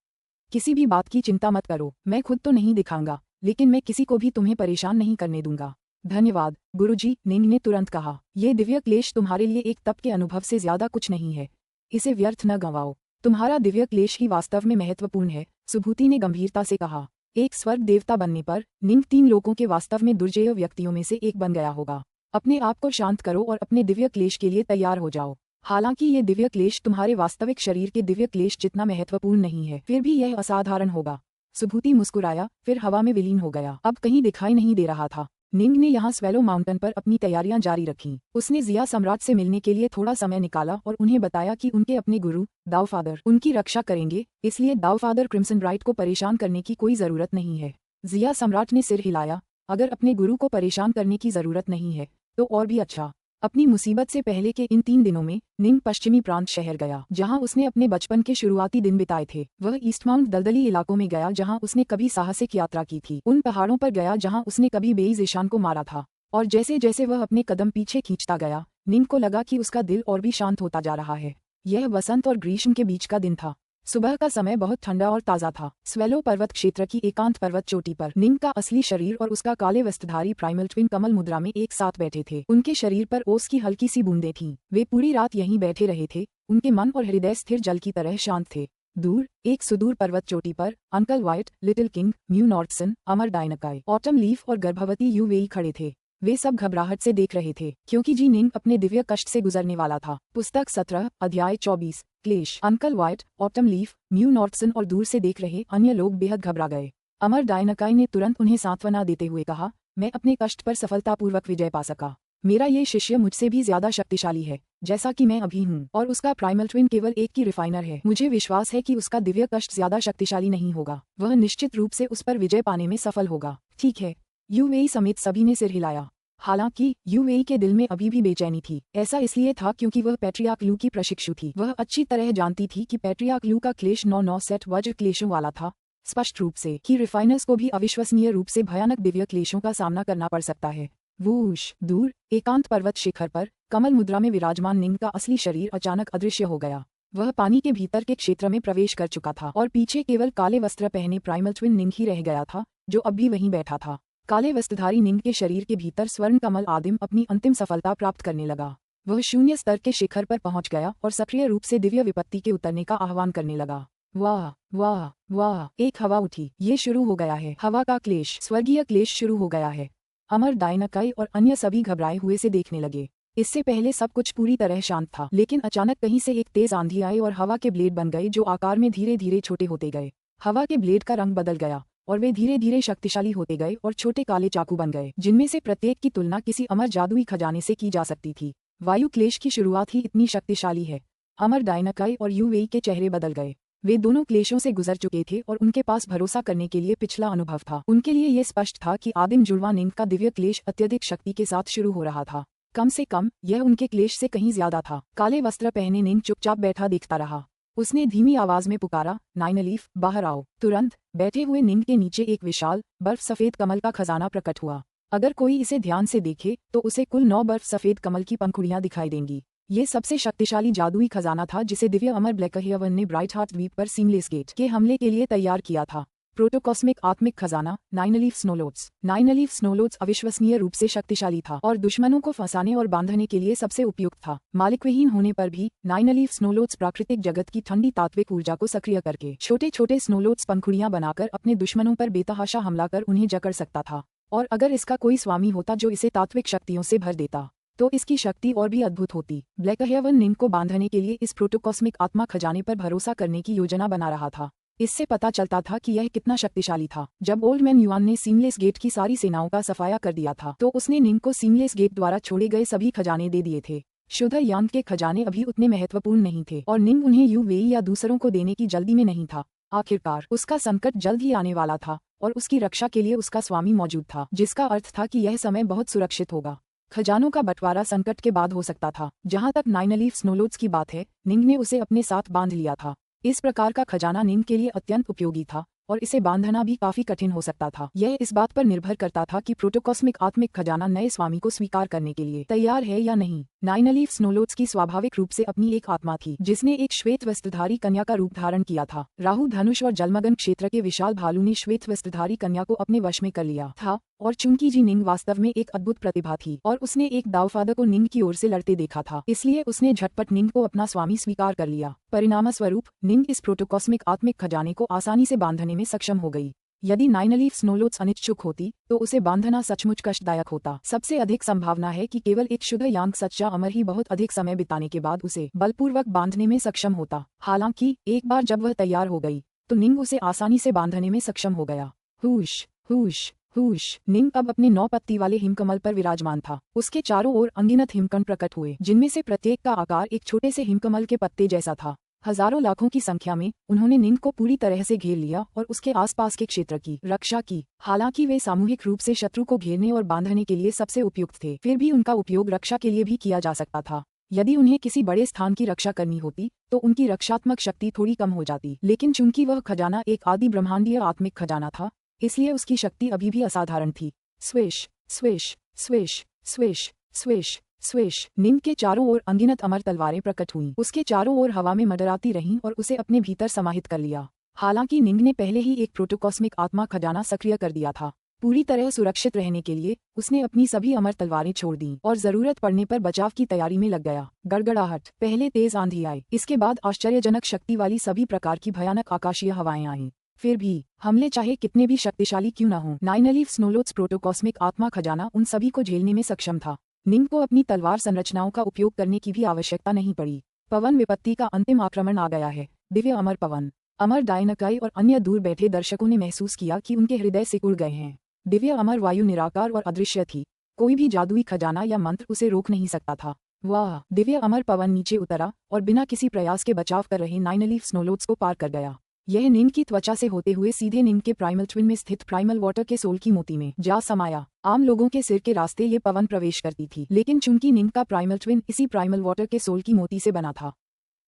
Speaker 1: किसी भी बात की चिंता मत करो। मैं खुद तो नहीं दिखाऊंगा लेकिन मैं किसी को भी तुम्हें परेशान नहीं करने दूंगा। धन्यवाद गुरुजी, निंग ने तुरंत कहा। ये दिव्य क्लेश तुम्हारे लिए एक तप के अनुभव से ज्यादा कुछ नहीं है। इसे व्यर्थ न गंवाओ। तुम्हारा दिव्य क्लेश ही वास्तव में महत्वपूर्ण है, सुभूति ने गंभीरता से कहा। एक स्वर्ग देवता बनने पर निंग 3 लोगों के वास्तव में दुर्जेय व्यक्तियों में से एक बन गया होगा। अपने आप को शांत करो और अपने दिव्य क्लेश के लिए तैयार हो जाओ। हालांकि ये दिव्य क्लेश तुम्हारे वास्तविक शरीर के दिव्य क्लेश जितना महत्वपूर्ण नहीं है फिर भी यह असाधारण होगा। सुभूति मुस्कुराया, फिर हवा में विलीन हो गया। अब कहीं दिखाई नहीं दे रहा था। निंग ने यहाँ स्वेलो माउंटेन पर अपनी तैयारियां जारी रखीं। उसने जिया सम्राट से मिलने के लिए थोड़ा समय निकाला और उन्हें बताया कि उनके अपने गुरु दाऊफादर उनकी रक्षा करेंगे, इसलिए दाऊफादर क्रिम्सन राइट को परेशान करने की कोई जरूरत नहीं है। जिया सम्राट ने सिर हिलाया। अगर अपने गुरु को परेशान करने की जरूरत नहीं है तो और भी अच्छा। अपनी मुसीबत से पहले के इन 3 दिनों में निंग पश्चिमी प्रांत शहर गया जहां उसने अपने बचपन के शुरुआती दिन बिताए थे। वह ईस्टमाउंट दलदली इलाकों में गया जहां उसने कभी साहसिक यात्रा की थी। उन पहाड़ों पर गया जहां उसने कभी बेई ईशान को मारा था। और जैसे जैसे वह अपने कदम पीछे खींचता गया निंग को लगा कि उसका दिल और भी शांत होता जा रहा है। यह वसंत और ग्रीष्म के बीच का दिन था। सुबह का समय बहुत ठंडा और ताज़ा था। स्वेलो पर्वत क्षेत्र की एकांत पर्वत चोटी पर निंग का असली शरीर और उसका काले वस्त्रधारी प्राइमल ट्विन कमल मुद्रा में एक साथ बैठे थे। उनके शरीर पर ओस की हल्की सी बूंदें थीं। वे पूरी रात यहीं बैठे रहे थे। उनके मन और हृदय स्थिर जल की तरह शांत थे। दूर एक सुदूर पर्वत चोटी पर Uncle White, Little King, Mu Northson, अमर डायनाकाई, ऑटम लीफ और गर्भवती यू वेई खड़े थे। वे सब घबराहट से देख रहे थे क्योंकि जी निंग अपने दिव्य कष्ट से गुजरने वाला था। पुस्तक 17 अध्याय 24 क्लेश। Uncle White, Autumn Leaf, Mu Northson और दूर से देख रहे अन्य लोग बेहद घबरा गए। अमर डायनाकाई ने तुरंत उन्हें सांत्वना देते हुए कहा, मैं अपने कष्ट पर सफलतापूर्वक विजय पा सका। मेरा ये शिष्य मुझसे भी ज्यादा शक्तिशाली है, जैसा कि मैं अभी हूँ, और उसका प्राइमल ट्विन केवल एक की रिफाइनर है। मुझे विश्वास है कि उसका दिव्य कष्ट ज्यादा शक्तिशाली नहीं होगा। वह निश्चित रूप से उस पर विजय पाने में सफल होगा। ठीक है, यू वेई समेत सभी ने सिर हिलाया। हालांकि यू वेई के दिल में अभी भी बेचैनी थी। ऐसा इसलिए था क्योंकि वह पैट्रियार्क लू की प्रशिक्षु थी। वह अच्छी तरह जानती थी कि पैट्रियार्क लू का क्लेश 9 सेट वज्र क्लेशों वाला था। स्पष्ट रूप से कि रिफाइनर्स को भी अविश्वसनीय रूप से भयानक दिव्य क्लेशों का सामना करना पड़ सकता है। वूश। दूर एकांत पर्वत शिखर पर कमल मुद्रा में विराजमान निंग का असली शरीर अचानक अदृश्य हो गया। वह पानी के भीतर के क्षेत्र में प्रवेश कर चुका था और पीछे केवल काले वस्त्र पहने प्राइमल ट्विन निंग ही रह गया था, जो अब भी वहीं बैठा था। काले वस्त्रधारी निंग के शरीर के भीतर स्वर्ण कमल आदिम अपनी अंतिम सफलता प्राप्त करने लगा। वह शून्य स्तर के शिखर पर पहुंच गया और सक्रिय रूप से दिव्य विपत्ति के उतरने का आह्वान करने लगा। वाह वाह वाह! एक हवा उठी। ये शुरू हो गया है। हवा का क्लेश, स्वर्गीय क्लेश शुरू हो गया है। अमर डायनाकाई और अन्य सभी घबराए हुए से देखने लगे। इससे पहले सब कुछ पूरी तरह शांत था, लेकिन अचानक कहीं से एक तेज आंधी आई और हवा के ब्लेड बन गए जो आकार में धीरे धीरे छोटे होते गए। हवा के ब्लेड का रंग बदल गया और वे धीरे धीरे शक्तिशाली होते गए और छोटे काले चाकू बन गए, जिनमें से प्रत्येक की तुलना किसी अमर जादुई खजाने से की जा सकती थी। वायु क्लेश की शुरुआत ही इतनी शक्तिशाली है। अमर डायनाकाई और यू वेई के चेहरे बदल गए। वे दोनों क्लेशों से गुजर चुके थे और उनके पास भरोसा करने के लिए पिछला अनुभव था। उनके लिए ये स्पष्ट था कि आदिम जुड़वा निंग का दिव्य क्लेश अत्यधिक शक्ति के साथ शुरू हो रहा था। कम से कम यह उनके क्लेश से कहीं ज्यादा था। काले वस्त्र पहने निंग चुपचाप बैठा देखता रहा। उसने धीमी आवाज में पुकारा, नाइनलीफ, बाहर आओ। तुरंत बैठे हुए निंग के नीचे एक विशाल बर्फ सफेद कमल का खजाना प्रकट हुआ। अगर कोई इसे ध्यान से देखे तो उसे कुल 9 बर्फ सफेद कमल की पंखुड़ियां दिखाई देंगी। ये सबसे शक्तिशाली जादुई खजाना था जिसे दिव्य अमर ब्लैकहेवन ने ब्राइट हार्ट द्वीप पर सीमलेस गेट के हमले के लिए तैयार किया था। प्रोटोकॉस्मिक आत्मिक खजाना, नाइनलीफ स्नोलोड्स। नाइनलीफ स्नोलोड्स अविश्वसनीय रूप से शक्तिशाली था और दुश्मनों को फंसाने और बांधने के लिए सबसे उपयुक्त था। मालिकविहीन होने पर भी नाइनलीफ स्नोलोड्स प्राकृतिक जगत की ठंडी तात्विक ऊर्जा को सक्रिय करके छोटे छोटे स्नोलोड्स पंखुड़ियां बनाकर अपने दुश्मनों पर बेतहाशा हमला कर उन्हें जकड़ सकता था। और अगर इसका कोई स्वामी होता जो इसे तात्विक शक्तियों से भर देता तो इसकी शक्ति और भी अद्भुत होती। ब्लैकहेवन निंग को बांधने के लिए इस प्रोटोकॉस्मिक आत्मा खजाने पर भरोसा करने की योजना बना रहा था। इससे पता चलता था कि यह कितना शक्तिशाली था। जब ओल्ड मैन युआन ने सीमलेस गेट की सारी सेनाओं का सफाया कर दिया था तो उसने निंग को सीमलेस गेट द्वारा छोड़े गए सभी खजाने दे दिए थे। शुद्ध यांग के खजाने अभी उतने महत्वपूर्ण नहीं थे और निंग उन्हें यू वेई या दूसरों को देने की जल्दी में नहीं था। आखिरकार उसका संकट जल्द ही आने वाला था और उसकी रक्षा के लिए उसका स्वामी मौजूद था, जिसका अर्थ था कि यह समय बहुत सुरक्षित होगा। खजानों का बंटवारा संकट के बाद हो सकता था। जहां तक नाइनलीफ स्नोलोड्स की बात है, निंग ने उसे अपने साथ बांध लिया था। इस प्रकार का खजाना निंग के लिए अत्यंत उपयोगी था और इसे बांधना भी काफी कठिन हो सकता था। यह इस बात पर निर्भर करता था कि प्रोटोकॉस्मिक आत्मिक खजाना नए स्वामी को स्वीकार करने के लिए तैयार है या नहीं। नाइनलीफ स्नोलोड्स की स्वाभाविक रूप से अपनी एक आत्मा थी जिसने एक श्वेत वस्त्रधारी कन्या का रूप धारण किया था। राहु धनुष और जलमग्न क्षेत्र के विशाल भालू ने श्वेत वस्त्रधारी कन्या को अपने वश में कर लिया था और चूंकि जी निंग वास्तव में एक अद्भुत प्रतिभा थी और उसने एक दावफादर को निंग की ओर से लड़ते देखा था, इसलिए उसने झटपट निंग को अपना स्वामी स्वीकार कर लिया। परिणामस्वरूप निंग इस प्रोटोकॉस्मिक आत्मिक खजाने को आसानी से बांधने में सक्षम हो गई। यदि नाइनलीफ स्नोलोड्स अनिच्छुक होती तो उसे बांधना सचमुच कष्टदायक होता। सबसे अधिक संभावना है कि केवल एक शुद्ध यांग सच्चा अमर ही बहुत अधिक समय बिताने के बाद उसे बलपूर्वक बांधने में सक्षम होता। हालांकि एक बार जब वह तैयार हो गई तो निंग उसे आसानी से बांधने में सक्षम हो गया। हुश हुश हुश! निंग अब अपने 9 पत्ती वाले हिमकमल पर विराजमान था। उसके चारों ओर अनगिनत हिमकण प्रकट हुए, जिनमें से प्रत्येक का आकार एक छोटे से हिमकमल के पत्ते जैसा था। हजारों लाखों की संख्या में उन्होंने निंग को पूरी तरह से घेर लिया और उसके आसपास के क्षेत्र की रक्षा की। हालांकि वे सामूहिक रूप से शत्रु को घेरने और बांधने के लिए सबसे उपयुक्त थे, फिर भी उनका उपयोग रक्षा के लिए भी किया जा सकता था। यदि उन्हें किसी बड़े स्थान की रक्षा करनी होती तो उनकी रक्षात्मक शक्ति थोड़ी कम हो जाती, लेकिन चूंकि वह खजाना एक आदि ब्रह्मांडीय आत्मिक खजाना था, इसलिए उसकी शक्ति अभी भी असाधारण थी। Swish swish swish swish swish swish, Ning के चारों ओर अनगिनत अमर तलवारें प्रकट हुईं। उसके चारों ओर हवा में मंडराती रहीं और उसे अपने भीतर समाहित कर लिया। हालांकि निंग ने पहले ही एक प्रोटोकॉस्मिक आत्मा खजाना सक्रिय कर दिया था। पूरी तरह सुरक्षित रहने के लिए उसने अपनी सभी अमर तलवारें छोड़ दीं और जरूरत पड़ने पर बचाव की तैयारी में लग गया। गड़गड़ाहट, पहले तेज आंधी आई, इसके बाद आश्चर्यजनक शक्ति वाली सभी प्रकार की भयानक आकाशीय हवाएं आईं। फिर भी हमले चाहे कितने भी शक्तिशाली क्यों न हों, नाइनलीफ स्नोलोथ्स प्रोटोकॉस्मिक आत्मा खजाना उन सभी को झेलने में सक्षम था। निंग को अपनी तलवार संरचनाओं का उपयोग करने की भी आवश्यकता नहीं पड़ी। पवन विपत्ति का अंतिम आक्रमण आ गया है। दिव्य अमर पवन। अमर डायनकाई और अन्य दूर बैठे दर्शकों ने महसूस किया कि उनके हृदय सिकुड़ गए हैं। दिव्य अमर वायु निराकार और अदृश्य थी। कोई भी जादुई खजाना या मंत्र उसे रोक नहीं सकता था। वाह! दिव्य अमर पवन नीचे उतरा और बिना किसी प्रयास के बचाव कर रहे नाइनलीफ स्नोलोथ्स को पार कर गया। यह नीम की त्वचा से होते हुए सीधे नीम के प्राइमल ट्विन में स्थित प्राइमल वाटर के सोल की मोती में जा समाया। आम लोगों के सिर के रास्ते ये पवन प्रवेश करती थी, लेकिन चूंकि नीम का प्राइमल ट्विन इसी प्राइमल वाटर के सोल की मोती से बना था,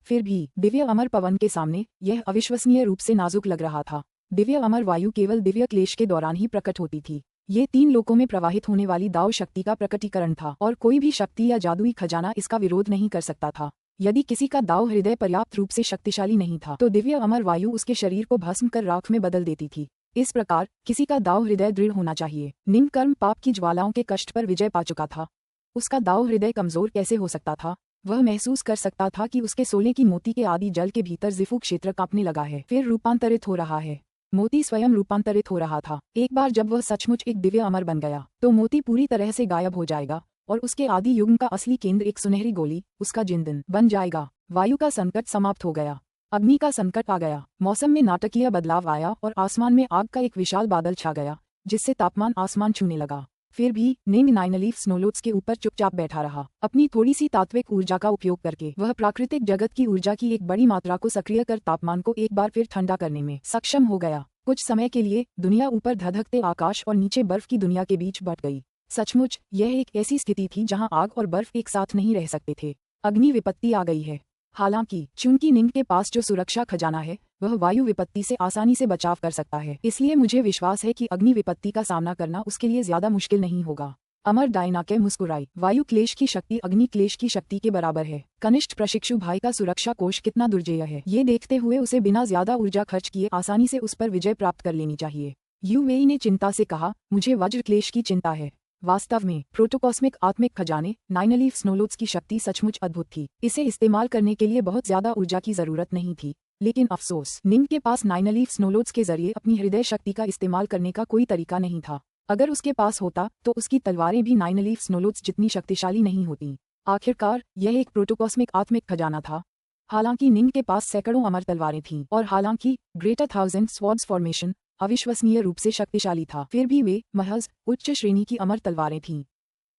Speaker 1: फिर भी दिव्य अमर पवन के सामने यह अविश्वसनीय रूप से नाजुक लग रहा था। दिव्य अमर वायु केवल दिव्य क्लेश के दौरान ही प्रकट होती थी। ये 3 लोकों में प्रवाहित होने वाली दाव शक्ति का प्रकटीकरण था और कोई भी शक्ति या जादुई खजाना इसका विरोध नहीं कर सकता था। यदि किसी का दाव हृदय पर्याप्त रूप से शक्तिशाली नहीं था तो दिव्य अमर वायु उसके शरीर को भस्म कर राख में बदल देती थी। इस प्रकार किसी का दाव हृदय दृढ़ होना चाहिए। निंग कर्म पाप की ज्वालाओं के कष्ट पर विजय पा चुका था। उसका दाव हृदय कमजोर कैसे हो सकता था? वह महसूस कर सकता था कि उसके सोने की मोती के आदि जल के भीतर जिफू क्षेत्र कांपने लगा है, फिर रूपांतरित हो रहा है। मोती स्वयं रूपांतरित हो रहा था। एक बार जब वह सचमुच एक दिव्य अमर बन गया तो मोती पूरी तरह से गायब हो जाएगा और उसके आदि युग का असली केंद्र एक सुनहरी गोली, उसका जिंदन, बन जाएगा। वायु का संकट समाप्त हो गया। अग्नि का संकट आ गया। मौसम में नाटकीय बदलाव आया और आसमान में आग का एक विशाल बादल छा गया, जिससे तापमान आसमान छूने लगा। फिर भी निंग नाइनलीफ स्नोलोथ्स के ऊपर चुपचाप बैठा रहा। अपनी थोड़ी सी तात्विक ऊर्जा का उपयोग करके वह प्राकृतिक जगत की ऊर्जा की एक बड़ी मात्रा को सक्रिय कर तापमान को एक बार फिर ठंडा करने में सक्षम हो गया। कुछ समय के लिए दुनिया ऊपर धधकते आकाश और नीचे बर्फ की दुनिया के बीच बट गई। सचमुच यह एक ऐसी स्थिति थी जहां आग और बर्फ एक साथ नहीं रह सकते थे। अग्नि विपत्ति आ गई है। हालांकि चूंकि निंग के पास जो सुरक्षा खजाना है वह वायु विपत्ति से आसानी से बचाव कर सकता है, इसलिए मुझे विश्वास है कि अग्नि विपत्ति का सामना करना उसके लिए ज्यादा मुश्किल नहीं होगा। अमर डायनाके मुस्कुराई। वायु क्लेश की शक्ति अग्नि क्लेश की शक्ति के बराबर है। कनिष्ठ प्रशिक्षु भाई का सुरक्षा कोष कितना दुर्जेय है, ये देखते हुए उसे बिना ज्यादा ऊर्जा खर्च किए आसानी से उस पर विजय प्राप्त कर लेनी चाहिए। यूवेई ने चिंता से कहा, मुझे वज्र क्लेश की चिंता है। वास्तव में प्रोटोकॉस्मिक आत्मिक खजाने नाइनलीफ स्नोलोथ्स की शक्ति सचमुच अद्भुत थी। इसे इस्तेमाल करने के लिए बहुत ज्यादा ऊर्जा की जरूरत नहीं थी, लेकिन अफसोस निंग के पास नाइनलीफ स्नोलोथ्स के जरिए अपनी हृदय शक्ति का इस्तेमाल करने का कोई तरीका नहीं था। अगर उसके पास होता तो उसकी तलवारें भी नाइनलीफ स्नोलोथ्स जितनी शक्तिशाली नहीं होती। आखिरकार यह एक प्रोटोकॉस्मिक आत्मिक खजाना था। हालांकि निंग के पास सैकड़ों अमर तलवारें थीं और हालांकि ग्रेटर थाउजेंड स्वॉर्ड्स फॉर्मेशन अविश्वसनीय रूप से शक्तिशाली था, फिर भी वे महज उच्च श्रेणी की अमर तलवारें थीं।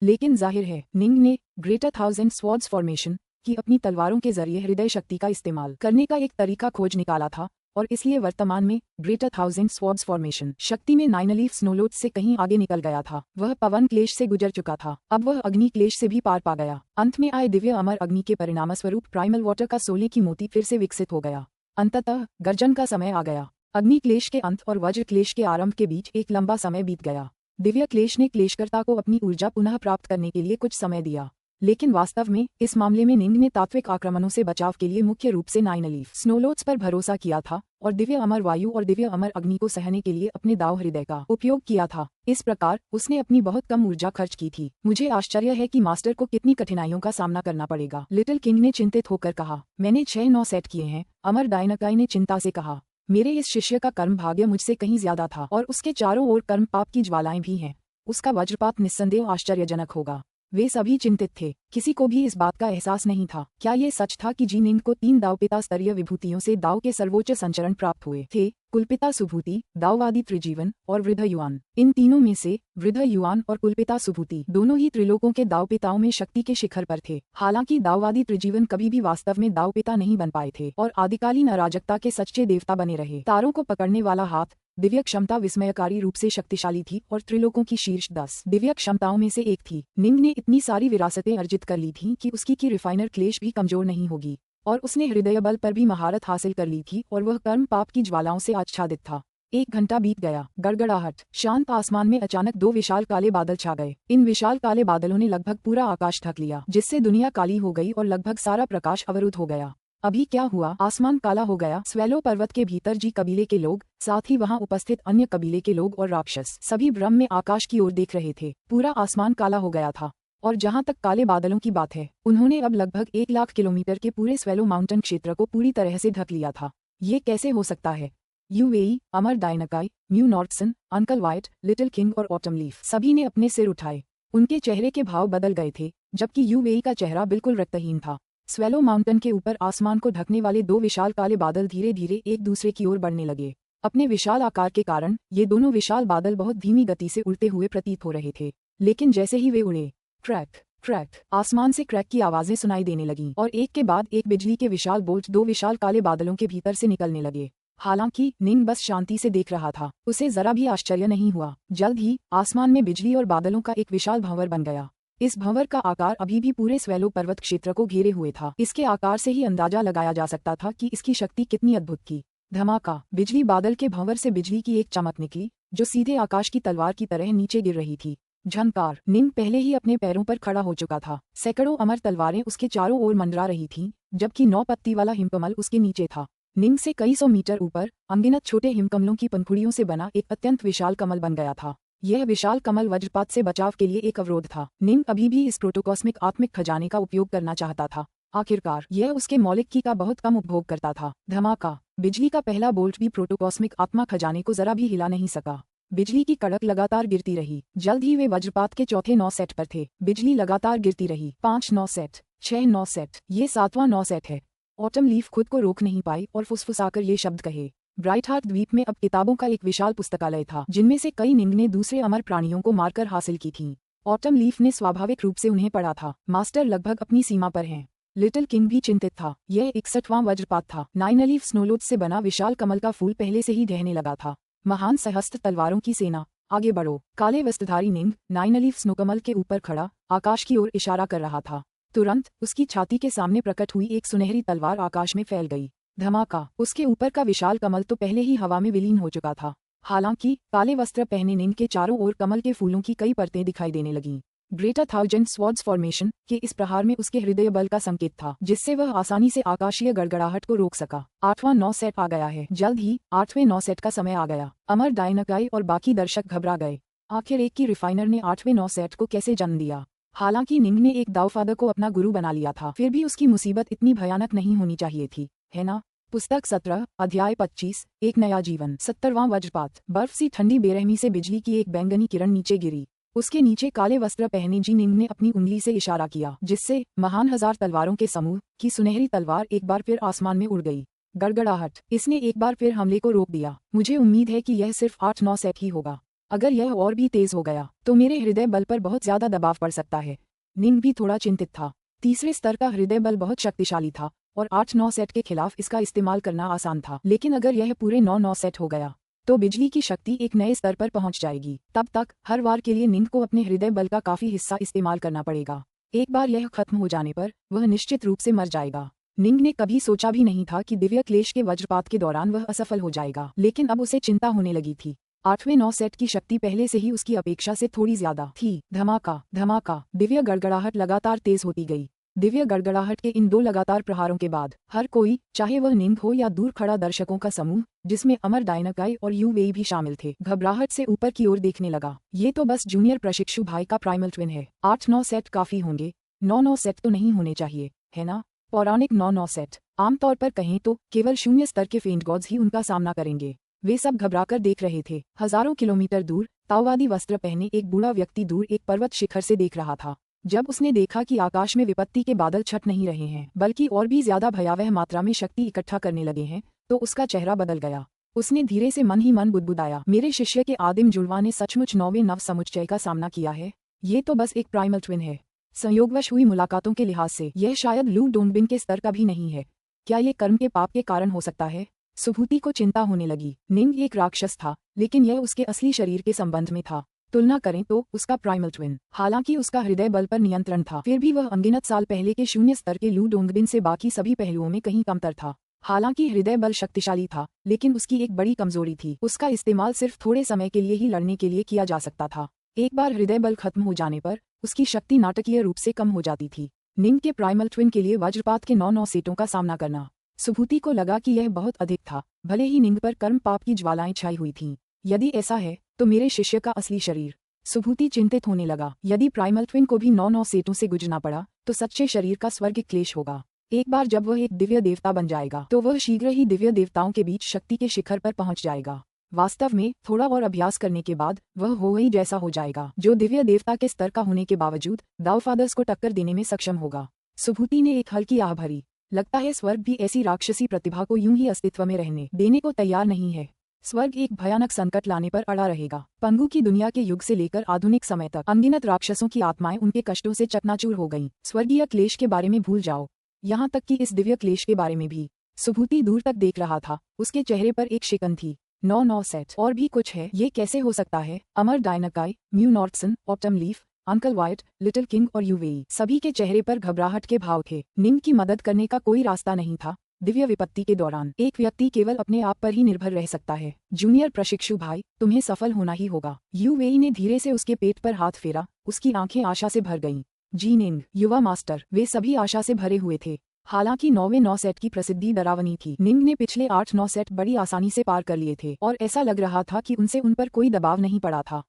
Speaker 1: लेकिन जाहिर है निंग ने ग्रेटर थाउजेंड स्वॉर्ड्स फॉर्मेशन की अपनी तलवारों के जरिए हृदय शक्ति का इस्तेमाल करने का एक तरीका खोज निकाला था और इसलिए वर्तमान में ग्रेटर थाउजेंड स्वॉर्ड्स फॉर्मेशन शक्ति में नाइनलीफ स्नोलोथ्स से कहीं आगे निकल गया था। वह पवन क्लेश से गुजर चुका था, अब वह अग्नि क्लेश से भी पार पा गया। अंत में आए दिव्य अमर अग्नि के परिणामस्वरूप प्राइमल वाटर का सोने की मोती फिर से विकसित हो गया। अंततः गर्जन का समय आ गया। अग्नि क्लेश के अंत और वज्र क्लेश के आरंभ के बीच एक लंबा समय बीत गया। दिव्य क्लेश ने क्लेशकर्ता को अपनी ऊर्जा पुनः प्राप्त करने के लिए कुछ समय दिया, लेकिन वास्तव में इस मामले में निंग ने तात्विक आक्रमणों से बचाव के लिए मुख्य रूप से नाइनलीफ स्नोलोथ्स पर भरोसा किया था और दिव्य अमर वायु और दिव्य अमर अग्नि को सहने के लिए अपने दाव हृदय का उपयोग किया था। इस प्रकार उसने अपनी बहुत कम ऊर्जा खर्च की थी। मुझे आश्चर्य है कि मास्टर को कितनी कठिनाइयों का सामना करना पड़ेगा, लिटिल किंग ने चिंतित होकर कहा। मैंने 6-9 सेट किए हैं, अमर डायनाकाई ने चिंता से कहा। मेरे इस शिष्य का कर्म भाग्य मुझसे कहीं ज्यादा था और उसके चारों ओर कर्म पाप की ज्वालाएं भी हैं। उसका वज्रपात निस्संदेह आश्चर्यजनक होगा। वे सभी चिंतित थे। किसी को भी इस बात का एहसास नहीं था। क्या ये सच था कि जी निंग को 3 दावपिता स्तरीय विभूतियों से दाव के सर्वोच्च संचरण प्राप्त हुए थे? कुलपिता सुभूति, दाववादी त्रिजीवन और वृद्ध युआन। इन तीनों में से वृद्ध युआन और कुलपिता सुभूति दोनों ही त्रिलोकों के दावपिताओं में शक्ति के शिखर पर थे। हालांकि दाववादी त्रिजीवन कभी भी वास्तव में दावपिता नहीं बन पाए थे और आदिकालीन अराजकता के सच्चे देवता बने रहे। तारों को पकड़ने वाला हाथ, दिव्य क्षमता विस्मयकारी रूप से शक्तिशाली थी और त्रिलोकों की शीर्ष 10 दिव्य क्षमताओं में से एक थी। निंग ने इतनी सारी विरासतें अर्जित कर ली थीं कि उसकी की रिफाइनर क्लेश भी कमजोर नहीं होगी और उसने हृदय बल पर भी महारत हासिल कर ली थी और वह कर्म पाप की ज्वालाओं से आच्छादित था। 1 घंटा बीत गया। गड़गड़ाहट। शांत आसमान में अचानक 2 विशाल काले बादल छा गए। इन विशाल काले बादलों ने लगभग पूरा आकाश ढक लिया, जिससे दुनिया काली हो गई और लगभग सारा प्रकाश अवरुद्ध हो गया। अभी क्या हुआ? आसमान काला हो गया। स्वेलो पर्वत के भीतर जी कबीले के लोग, साथ ही वहां उपस्थित अन्य कबीले के लोग और राक्षस सभी भ्रम में आकाश की ओर देख रहे थे। पूरा आसमान काला हो गया था। और जहां तक काले बादलों की बात है, उन्होंने अब लगभग 1 लाख किलोमीटर के पूरे स्वेलो माउंटेन क्षेत्र को पूरी तरह से ढक लिया था। ये कैसे हो सकता है? यूएई, अमर डायनाकाई, Mu Northson, Uncle White, Little King और ऑटम लीफ सभी ने अपने सिर उठाए। उनके चेहरे के भाव बदल गए थे, जबकि यूएई का चेहरा बिल्कुल रक्तहीन था। स्वेलो माउंटेन के ऊपर आसमान को ढकने वाले 2 विशाल काले बादल धीरे धीरे एक दूसरे की ओर बढ़ने लगे। अपने विशाल आकार के कारण ये दोनों विशाल बादल बहुत धीमी गति से उड़ते हुए प्रतीत हो रहे थे, लेकिन जैसे ही वे उड़े, क्रैक क्रैक, आसमान से क्रैक की आवाजें सुनाई देने लगीं और एक के बाद एक बिजली के विशाल बोल्ट 2 विशाल काले बादलों के भीतर से निकलने लगे। हालांकि निंग बस शांति से देख रहा था। उसे जरा भी आश्चर्य नहीं हुआ। जल्द ही आसमान में बिजली और बादलों का एक विशाल भंवर बन गया। इस भंवर का आकार अभी भी पूरे स्वेलो पर्वत क्षेत्र को घेरे हुए था। इसके आकार से ही अंदाजा लगाया जा सकता था कि इसकी शक्ति कितनी अद्भुत थी। धमाका। बिजली बादल के भंवर से बिजली की एक चमक निकली, जो सीधे आकाश की तलवार की तरह नीचे गिर रही थी। झनकार। निंग पहले ही अपने पैरों पर खड़ा हो चुका था। सैकड़ों अमर तलवारें उसके चारों ओर मंडरा रही थीं, जबकि 9 पत्ती वाला हिमकमल उसके नीचे था। निंग से कई 100 मीटर ऊपर अनगिनत छोटे हिमकमलों की पंखुड़ियों से बना एक अत्यंत विशाल कमल बन गया था। यह विशाल कमल वज्रपात से बचाव के लिए एक अवरोध था। निंग अभी भी इस प्रोटोकॉस्मिक आत्मिक खजाने का उपयोग करना चाहता था। आखिरकार यह उसके मौलिक की का बहुत कम उपभोग करता था। धमाका। बिजली का पहला बोल्ट भी प्रोटोकॉस्मिक आत्मा खजाने को जरा भी हिला नहीं सका। बिजली की कड़क लगातार गिरती रही। जल्द ही वे वज्रपात के चौथे 9 सेट पर थे। बिजली लगातार गिरती रही। 5 9 सेट, 6 9 सेट, ये 7वां 9 सेट है। ऑटम लीफ खुद को रोक नहीं पाई और फुसफुसाकर ये शब्द कहे। ब्राइट हार्ट द्वीप में अब किताबों का एक विशाल पुस्तकालय था, जिनमें से कई निंग ने दूसरे अमर प्राणियों को मारकर हासिल की थीं। ऑटम लीफ ने स्वाभाविक रूप से उन्हें पढ़ा था। मास्टर लगभग अपनी सीमा पर हैं। लिटिल किंग भी चिंतित था। यह 61वां वज्रपात था। नाइनलीफ स्नोलोड से बना विशाल कमल का फूल पहले से ही ढहने लगा था। महान सहस्त्र तलवारों की सेना, आगे बढ़ो। काले वस्त्रधारी निंग नाइनलीफ स्नोकमल के ऊपर खड़ा आकाश की ओर इशारा कर रहा था। तुरंत उसकी छाती के सामने प्रकट हुई एक सुनहरी तलवार आकाश में फैल गई। धमाका। उसके ऊपर का विशाल कमल तो पहले ही हवा में विलीन हो चुका था। हालांकि काले वस्त्र पहने निंग के चारों ओर कमल के फूलों की कई परतें दिखाई देने लगीं। ग्रेटर थाउजेंड स्वॉर्ड्स फॉर्मेशन के इस प्रहार में उसके हृदय बल का संकेत था, जिससे वह आसानी से आकाशीय गड़गड़ाहट को रोक सका। 8वां 9 सेट आ गया है। जल्द ही 8वें 9 सेट का समय आ गया। अमर डायनाकाई और बाकी दर्शक घबरा गए। आखिर एक की रिफाइनर ने 8वें 9 सेट को कैसे जन्म दिया? हालांकि निंग ने एक दाऊफादर को अपना गुरु बना लिया था, फिर भी उसकी मुसीबत इतनी भयानक नहीं होनी चाहिए थी, है ना? पुस्तक 17, अध्याय 25, एक नया जीवन। 70वां वज्रपात। बर्फ सी ठंडी बेरहमी से बिजली की एक बैंगनी किरण नीचे गिरी। उसके नीचे काले वस्त्र पहने जी निंग ने अपनी उंगली से इशारा किया, जिससे महान 1000 तलवारों के समूह की सुनहरी तलवार एक बार फिर आसमान में उड़ गई। गड़गड़ाहट। इसने एक बार फिर हमले को रोक दिया। मुझे उम्मीद है कि यह सिर्फ 8-9 सेट ही होगा। अगर यह और भी तेज हो गया तो मेरे हृदय बल पर बहुत ज्यादा दबाव पड़ सकता है। निंग भी थोड़ा चिंतित था। तीसरे स्तर का हृदय बल बहुत शक्तिशाली था और 8-9 सेट के खिलाफ इसका इस्तेमाल करना आसान था, लेकिन अगर यह पूरे 9-9 सेट हो गया तो बिजली की शक्ति एक नए स्तर पर पहुंच जाएगी। तब तक हर वार के लिए निंग को अपने हृदय बल का काफी हिस्सा इस्तेमाल करना पड़ेगा। एक बार यह खत्म हो जाने पर वह निश्चित रूप से मर जाएगा। निंग ने कभी सोचा भी नहीं था कि दिव्य क्लेश के वज्रपात के दौरान वह असफल हो जाएगा, लेकिन अब उसे चिंता होने लगी थी। 8वें 9 सेट की शक्ति पहले से ही उसकी अपेक्षा से थोड़ी ज्यादा थी। धमाका धमाका। दिव्य गड़गड़ाहट लगातार तेज होती गई। दिव्य गड़गड़ाहट के इन 2 लगातार प्रहारों के बाद हर कोई, चाहे वह निंग हो या दूर खड़ा दर्शकों का समूह, जिसमें अमर डायनाकाई और यूवेई भी शामिल थे, घबराहट से ऊपर की ओर देखने लगा। ये तो बस जूनियर प्रशिक्षु भाई का प्राइमल ट्विन है। 8-9 सेट काफी होंगे, 9-9 सेट तो नहीं होने चाहिए, है ना? पौराणिक 9-9 सेट। आमतौर पर कहें तो केवल 0 स्तर के फेंट गॉड्स ही उनका सामना करेंगे। वे सब घबराकर देख रहे थे। हजारों किलोमीटर दूर ताओवादी वस्त्र पहने एक बूढ़ा व्यक्ति दूर एक पर्वत शिखर से देख रहा था। जब उसने देखा कि आकाश में विपत्ति के बादल छट नहीं रहे हैं, बल्कि और भी ज्यादा भयावह मात्रा में शक्ति इकट्ठा करने लगे हैं, तो उसका चेहरा बदल गया। उसने धीरे से मन ही मन बुदबुदाया, मेरे शिष्य के आदिम जुड़वा ने सचमुच 9वें नव समुच्चय का सामना किया है। ये तो बस एक प्राइमल ट्विन है। संयोगवश हुई मुलाकातों के लिहाज से यह शायद लू डोंगबिन के स्तर का भी नहीं है। क्या ये कर्म के पाप के कारण हो सकता है? सुभूति को चिंता होने लगी। निंग एक राक्षस था, लेकिन यह उसके असली शरीर के संबंध में था। तुलना करें तो उसका प्राइमल ट्विन, हालांकि उसका हृदय बल पर नियंत्रण था, फिर भी वह अनगिनत साल पहले के 0 स्तर के लू डोंगबिन से बाकी सभी पहलुओं में कहीं कमतर था। हालांकि हृदय बल शक्तिशाली था, लेकिन उसकी एक बड़ी कमजोरी थी, उसका इस्तेमाल सिर्फ थोड़े समय के लिए ही लड़ने के लिए किया जा सकता था। एक बार हृदय बल खत्म हो जाने पर उसकी शक्ति नाटकीय रूप से कम हो जाती थी। निंग के प्राइमल ट्विन के लिए वज्रपात के 9 सेटों का सामना करना। सुभूति को लगा कि यह बहुत अधिक था, भले ही निंग पर कर्म पाप की ज्वालाएं छाई हुई थीं। यदि ऐसा है तो मेरे शिष्य का असली शरीर। सुभूति चिंतित होने लगा। यदि प्राइमल ट्विन को भी 9 सेटों से गुजरना पड़ा तो सच्चे शरीर का स्वर्ग क्लेश होगा। एक बार जब वह एक दिव्य देवता बन जाएगा तो वह शीघ्र ही दिव्य देवताओं के बीच शक्ति के शिखर पर पहुंच जाएगा। वास्तव में थोड़ा और अभ्यास करने के बाद वह हो ही जैसा हो जाएगा, जो दिव्य देवता के स्तर का होने के बावजूद दाऊफादर्स को टक्कर देने में सक्षम होगा। सुभूति ने एक हल्की आह भरी। लगता है स्वर्ग भी ऐसी राक्षसी प्रतिभा को यूं ही अस्तित्व में रहने देने को तैयार नहीं है। स्वर्ग एक भयानक संकट लाने पर अड़ा रहेगा। पंगु की दुनिया के युग से लेकर आधुनिक समय तक अनगिनत राक्षसों की आत्माएं उनके कष्टों से चकनाचूर हो गईं। स्वर्गीय क्लेश के बारे में भूल जाओ, यहाँ तक कि इस दिव्य क्लेश के बारे में भी। सुभूति दूर तक देख रहा था, उसके चेहरे पर एक शिकन थी। 9 सेट और भी कुछ है, ये कैसे हो सकता है? अमर डायनाकाई, Mu Northson, Autumn Leaf, Uncle White, Little King और यूवेई, सभी के चेहरे पर घबराहट के भाव थे। निंग की मदद करने का कोई रास्ता नहीं था। दिव्य विपत्ति के दौरान एक व्यक्ति केवल अपने आप पर ही निर्भर रह सकता है। जूनियर प्रशिक्षु भाई, तुम्हें सफल होना ही होगा। यूवेई ने धीरे से उसके पेट पर हाथ फेरा, उसकी आंखें आशा से भर गईं। जी निंग, युवा मास्टर, वे सभी आशा से भरे हुए थे। हालांकि 9 सेट की प्रसिद्धि डरावनी थी। निंग ने पिछले 8-9 सेट बड़ी आसानी से पार कर लिए थे और ऐसा लग रहा था कि उन पर कोई दबाव नहीं पड़ा था।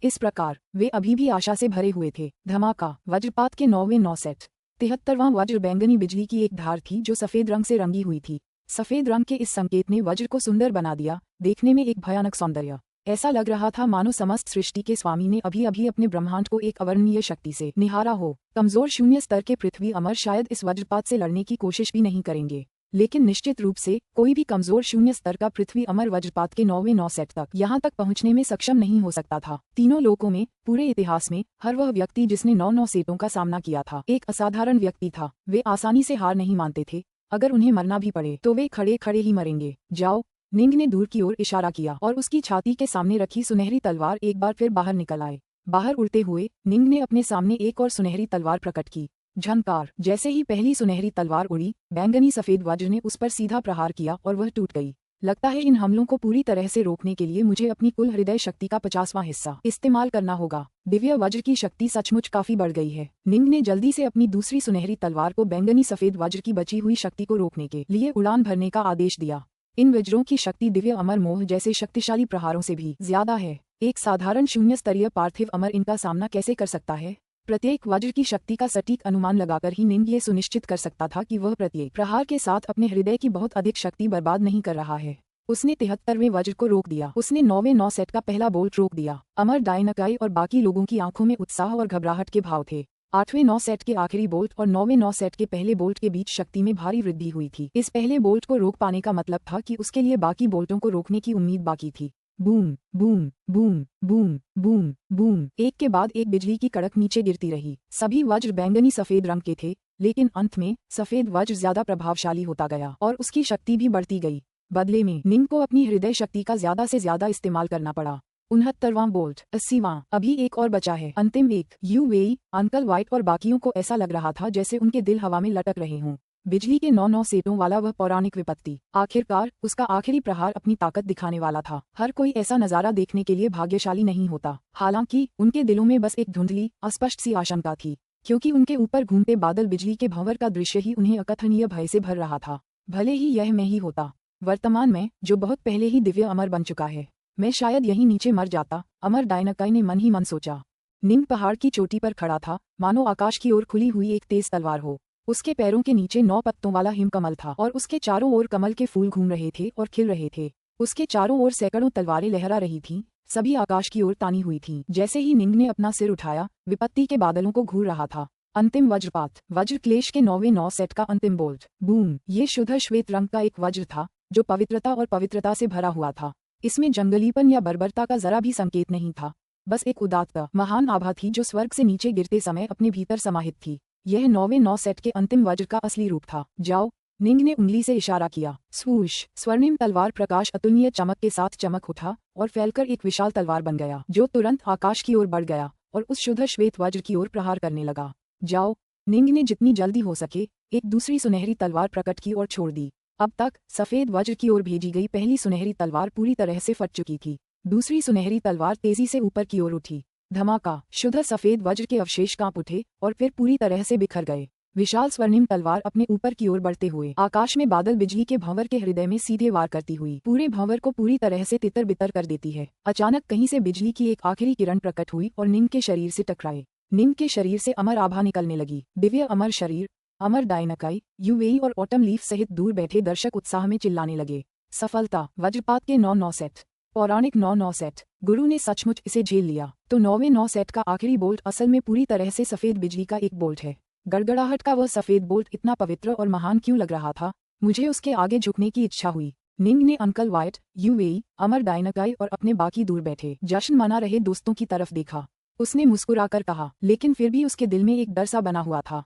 Speaker 1: इस प्रकार वे अभी भी आशा से भरे हुए थे। धमाका, वज्रपात के 9 सेट। 73वां वज्र बैंगनी बिजली की एक धार थी जो सफेद रंग से रंगी हुई थी। सफेद रंग के इस संकेत ने वज्र को सुंदर बना दिया, देखने में एक भयानक सौंदर्य। ऐसा लग रहा था मानो समस्त सृष्टि के स्वामी ने अभी अभी अपने ब्रह्मांड को एक अवर्णनीय शक्ति से निहारा हो। कमजोर शून्य स्तर के पृथ्वी अमर शायद इस वज्रपात से लड़ने की कोशिश भी नहीं करेंगे, लेकिन निश्चित रूप से कोई भी कमजोर शून्य स्तर का पृथ्वी अमर वज्रपात के 9 सेट तक यहाँ तक पहुँचने में सक्षम नहीं हो सकता था। तीनों लोकों में, पूरे इतिहास में, हर वह व्यक्ति जिसने 9 सेटों का सामना किया था एक असाधारण व्यक्ति था। वे आसानी से हार नहीं मानते थे। अगर उन्हें मरना भी पड़े तो वे खड़े खड़े ही मरेंगे। जाओ, निंग ने दूर की ओर इशारा किया और उसकी छाती के सामने रखी सुनहरी तलवार एक बार फिर बाहर निकल आए। बाहर उड़ते हुए निंग ने अपने सामने एक और सुनहरी तलवार प्रकट की। झंकार, जैसे ही पहली सुनहरी तलवार उड़ी, बैंगनी सफेद वज्र ने उस पर सीधा प्रहार किया और वह टूट गई। लगता है इन हमलों को पूरी तरह से रोकने के लिए मुझे अपनी कुल हृदय शक्ति का 50वां हिस्सा इस्तेमाल करना होगा। दिव्य वज्र की शक्ति सचमुच काफी बढ़ गई है। निंग ने जल्दी से अपनी दूसरी सुनहरी तलवार को बैंगनी सफेद वज्र की बची हुई शक्ति को रोकने के लिए उड़ान भरने का आदेश दिया। इन वज्रों की शक्ति दिव्य अमर मोह जैसे शक्तिशाली प्रहारों से भी ज्यादा है। एक साधारण शून्य स्तरीय पार्थिव अमर इनका सामना कैसे कर सकता है? प्रत्येक वज्र की शक्ति का सटीक अनुमान लगाकर ही निंग ये सुनिश्चित कर सकता था कि वह प्रत्येक प्रहार के साथ अपने हृदय की बहुत अधिक शक्ति बर्बाद नहीं कर रहा है। उसने 73वें वज्र को रोक दिया। उसने 9 सेट का पहला बोल्ट रोक दिया। अमर डायनाकाई और बाकी लोगों की आंखों में उत्साह और घबराहट के भाव थे। 8वें सेट के आखिरी बोल्ट और 9वें सेट के पहले बोल्ट के बीच शक्ति में भारी वृद्धि हुई थी। इस पहले बोल्ट को रोक पाने का मतलब था कि उसके लिए बाकी बोल्टों को रोकने की उम्मीद बाकी थी। Boom boom boom boom boom boom, एक के बाद एक बिजली की कड़क नीचे गिरती रही। सभी वज्र बैंगनी सफेद रंग के थे, लेकिन अंत में सफेद वज्र ज्यादा प्रभावशाली होता गया और उसकी शक्ति भी बढ़ती गई। बदले में निंग को अपनी हृदय शक्ति का ज्यादा से ज्यादा इस्तेमाल करना पड़ा। 69वां बोल्ट, 80वां, अभी एक और बचा है, अंतिम एक। यूवेई, अंकल वाइट और बाकियों को ऐसा लग रहा था जैसे उनके दिल हवा में लटक रहे हों। बिजली के 9 सेटों वाला वह पौराणिक विपत्ति, आखिरकार उसका आखिरी प्रहार अपनी ताकत दिखाने वाला था। हर कोई ऐसा नजारा देखने के लिए भाग्यशाली नहीं होता। हालांकि उनके दिलों में बस एक धुंधली, अस्पष्ट सी आशंका थी, क्योंकि उनके ऊपर घूमते बादल बिजली के भंवर का दृश्य ही उन्हें अकथनीय भय से भर रहा था। भले ही यह मैं ही होता, वर्तमान में, जो बहुत पहले ही दिव्य अमर बन चुका है। मैं शायद यहीं नीचे मर जाता, अमर डायनाकाई ने मन ही मन सोचा। निंग पहाड़ की चोटी पर खड़ा था, मानो आकाश की ओर खुली हुई एक तेज तलवार हो। उसके पैरों के नीचे 9 पत्तों वाला हिमकमल था और उसके चारों ओर कमल के फूल घूम रहे थे और खिल रहे थे। उसके चारों ओर सैकड़ों तलवारें लहरा रही थीं, सभी आकाश की ओर तानी हुई थीं। जैसे ही निंग ने अपना सिर उठाया, विपत्ति के बादलों को घूर रहा था। अंतिम वज्रपात, वज्र क्लेश के 9 सेट का अंतिम बोल्ट। बूम, ये शुद्ध श्वेत रंग का एक वज्र था जो पवित्रता और पवित्रता से भरा हुआ था। इसमें जंगलीपन या बर्बरता का जरा भी संकेत नहीं था, बस एक उदात्त, महान आभा थी जो स्वर्ग से नीचे गिरते समय अपने भीतर समाहित थी। यह 9 सेट के अंतिम वज्र का असली रूप था। जाओ, निंग ने उंगली से इशारा किया। स्वूश, स्वर्णिम तलवार प्रकाश अतुलनीय चमक के साथ चमक उठा और फैलकर एक विशाल तलवार बन गया, जो तुरंत आकाश की ओर बढ़ गया और उस शुद्ध श्वेत वज्र की ओर प्रहार करने लगा। जाओ, निंग ने जितनी जल्दी हो सके एक दूसरी सुनहरी तलवार प्रकट की और छोड़ दी। अब तक सफेद वज्र की ओर भेजी गई पहली सुनहरी तलवार पूरी तरह से फट चुकी थी। दूसरी सुनहरी तलवार तेजी से ऊपर की ओर उठी। धमाका, शुद्ध सफेद वज्र के अवशेष कांप उठे और फिर पूरी तरह से बिखर गए। विशाल स्वर्णिम तलवार अपने ऊपर की ओर बढ़ते हुए आकाश में बादल बिजली के भंवर के हृदय में सीधे वार करती हुई पूरे भंवर को पूरी तरह से तितर बितर कर देती है। अचानक कहीं से बिजली की एक आखिरी किरण प्रकट हुई और निम के शरीर से टकराए। निम के शरीर से अमर आभा निकलने लगी। दिव्य अमर शरीर, अमर डायनाकाई, यूएई और ऑटम लीफ सहित दूर बैठे दर्शक उत्साह में चिल्लाने लगे। सफलता, वज्रपात के 9 सेट, पौराणिक 9 सेट। गुरु ने सचमुच इसे झेल लिया। तो 9वें सेट का आखिरी बोल्ट असल में पूरी तरह से सफेद बिजली का एक बोल्ट है। गड़गड़ाहट का वह सफेद बोल्ट इतना पवित्र और महान क्यों लग रहा था? मुझे उसके आगे झुकने की इच्छा हुई। निंग ने अंकल वाइट, यूएई, अमर डायनाकाई और अपने बाकी दूर बैठे जश्न मना रहे दोस्तों की तरफ देखा। उसने मुस्कुराकर कहा, लेकिन फिर भी उसके दिल में एक डर सा बना हुआ था।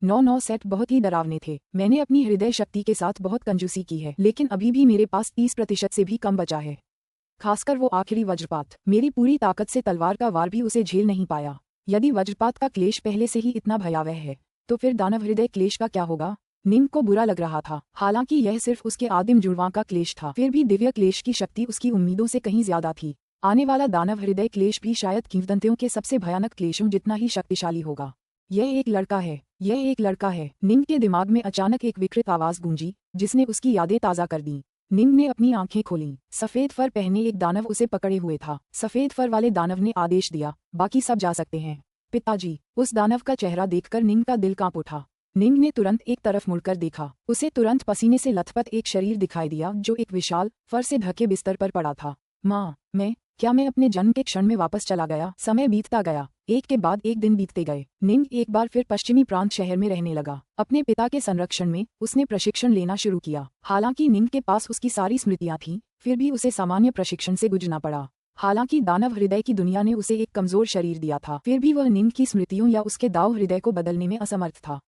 Speaker 1: 9 सेट बहुत ही डरावने थे। मैंने अपनी हृदय शक्ति के साथ बहुत कंजूसी की है, लेकिन अभी भी मेरे पास 30% से भी कम बचा है। खासकर वो आखिरी वज्रपात। मेरी पूरी ताकत से तलवार का वार भी उसे झेल नहीं पाया। यदि वज्रपात का क्लेश पहले से ही इतना भयावह है, तो फिर दानव हृदय क्लेश का क्या होगा? निंग को बुरा लग रहा था। हालांकि यह सिर्फ उसके आदिम जुड़वां का क्लेश था, फिर भी दिव्य क्लेश की शक्ति उसकी उम्मीदों से कहीं ज्यादा थी। आने वाला दानव हृदय क्लेश भी शायद किंवदंतियों के सबसे भयानक क्लेशों जितना ही शक्तिशाली होगा। यह एक लड़का है, यह एक लड़का है। निंग के दिमाग में अचानक एक विकृत आवाज गूंजी, जिसने उसकी यादें ताजा कर दी। निंग ने अपनी आंखें खोलीं। सफेद फर पहने एक दानव उसे पकड़े हुए था। सफेद फर वाले दानव ने आदेश दिया, बाकी सब जा सकते हैं। पिताजी। उस दानव का चेहरा देखकर निंग का दिल कांप उठा। निंग ने तुरंत एक तरफ मुड़कर देखा। उसे तुरंत पसीने से लथपथ एक शरीर दिखाई दिया जो एक विशाल फर से ढके बिस्तर पर पड़ा था। माँ, क्या मैं अपने जन्म के क्षण में वापस चला गया? समय बीतता गया। एक के बाद एक दिन बीतते गए। निंग एक बार फिर पश्चिमी प्रांत शहर में रहने लगा। अपने पिता के संरक्षण में उसने प्रशिक्षण लेना शुरू किया। हालांकि निंग के पास उसकी सारी स्मृतियां थीं, फिर भी उसे सामान्य प्रशिक्षण से गुजरना पड़ा। हालांकि दानव हृदय की दुनिया ने उसे एक कमजोर शरीर दिया था, फिर भी वह निंग की स्मृतियों या उसके दाव हृदय को बदलने में असमर्थ था।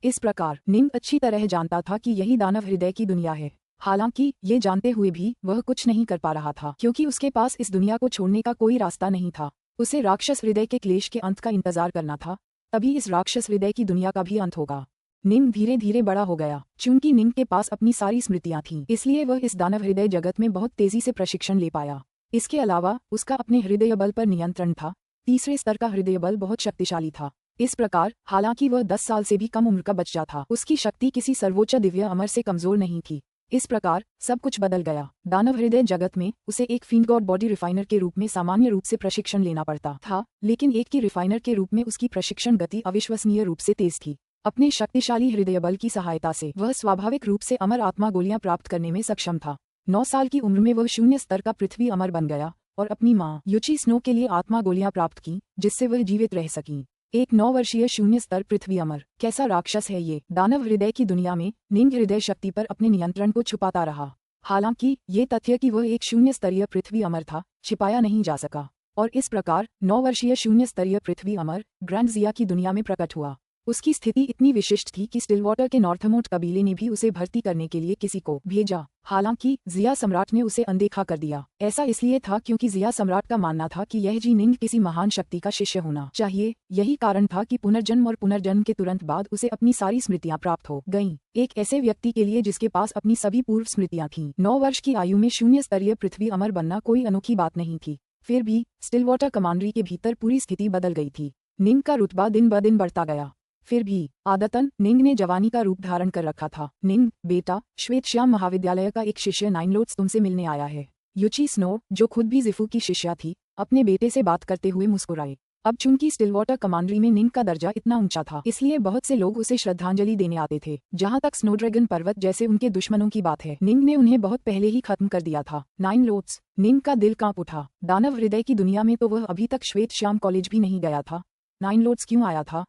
Speaker 1: इस प्रकार निंग अच्छी तरह जानता था कि यही दानव हृदय की दुनिया है। हालांकि ये जानते हुए भी वह कुछ नहीं कर पा रहा था, क्योंकि उसके पास इस दुनिया को छोड़ने का कोई रास्ता नहीं था। उसे राक्षस हृदय के क्लेश के अंत का इंतजार करना था, तभी इस राक्षस हृदय की दुनिया का भी अंत होगा। निंग धीरे धीरे बड़ा हो गया। चूंकि निंग के पास अपनी सारी स्मृतियां थीं, इसलिए वह इस दानव हृदय जगत में बहुत तेजी से प्रशिक्षण ले पाया। इसके अलावा उसका अपने हृदय बल पर नियंत्रण था। तीसरे स्तर का हृदय बल बहुत शक्तिशाली था। इस प्रकार हालांकि वह 10 साल से भी कम उम्र का बच्चा था, उसकी शक्ति किसी सर्वोच्च दिव्य अमर से कमजोर नहीं थी। इस प्रकार सब कुछ बदल गया। दानव हृदय जगत में उसे एक फील्ड गॉड बॉडी रिफाइनर के रूप में सामान्य रूप से प्रशिक्षण लेना पड़ता था, लेकिन एक की रिफाइनर के रूप में उसकी प्रशिक्षण गति अविश्वसनीय रूप से तेज थी। अपने शक्तिशाली हृदय बल की सहायता से वह स्वाभाविक रूप से अमर आत्मा गोलियां प्राप्त करने में सक्षम था। 9 साल की उम्र में वह 0 स्तर का पृथ्वी अमर बन गया और अपनी माँ युची स्नो के लिए आत्मा गोलियां प्राप्त की, जिससे वह जीवित रह सकी। एक 9 वर्षीय 0 स्तर पृथ्वी अमर। कैसा राक्षस है ये? दानव हृदय की दुनिया में निंग हृदय शक्ति पर अपने नियंत्रण को छुपाता रहा। हालांकि ये तथ्य कि वह एक 0 स्तरीय पृथ्वी अमर था छिपाया नहीं जा सका, और इस प्रकार 9 वर्षीय 0 स्तरीय पृथ्वी अमर ग्रैंड जिया की दुनिया में प्रकट हुआ। उसकी स्थिति इतनी विशिष्ट थी कि स्टिलवाटर के नॉर्थमोट कबीले ने भी उसे भर्ती करने के लिए किसी को भेजा। हालांकि जिया सम्राट ने उसे अनदेखा कर दिया। ऐसा इसलिए था क्योंकि जिया सम्राट का मानना था कि यह जी निंग किसी महान शक्ति का शिष्य होना चाहिए। यही कारण था कि पुनर्जन्म और पुनर्जन्म के तुरंत बाद उसे अपनी सारी स्मृतियां प्राप्त हो गईं। एक ऐसे व्यक्ति के लिए जिसके पास अपनी सभी पूर्व स्मृतियां थीं, 9 वर्ष की आयु में 0 स्तरीय पृथ्वी अमर बनना कोई अनोखी बात नहीं थी। फिर भी स्टिलवाटर कमांडरी के भीतर पूरी स्थिति बदल गई थी। निंग का रुतबा दिन ब दिन बढ़ता गया। फिर भी आदतन निंग ने जवानी का रूप धारण कर रखा था। निंग, बेटा, श्वेतश्याम महाविद्यालय का एक शिष्य नाइनलोट्स तुमसे मिलने आया है। युची स्नो, जो खुद भी जिफू की शिष्या थी, अपने बेटे से बात करते हुए मुस्कुराए। अब चूंकि स्टिलवाटर कमांडरी में निंग का दर्जा इतना ऊंचा था, इसलिए बहुत से लोग उसे श्रद्धांजलि देने आते थे। जहां तक स्नोड्रैगन पर्वत जैसे उनके दुश्मनों की बात है, निंग ने उन्हें बहुत पहले ही खत्म कर दिया था। नाइनलोट्स। निंग का दिल कांप उठा। दानव हृदय की दुनिया में तो वह अभी तक श्वेतश्याम कॉलेज भी नहीं गया था। नाइनलोट्स क्यों आया था?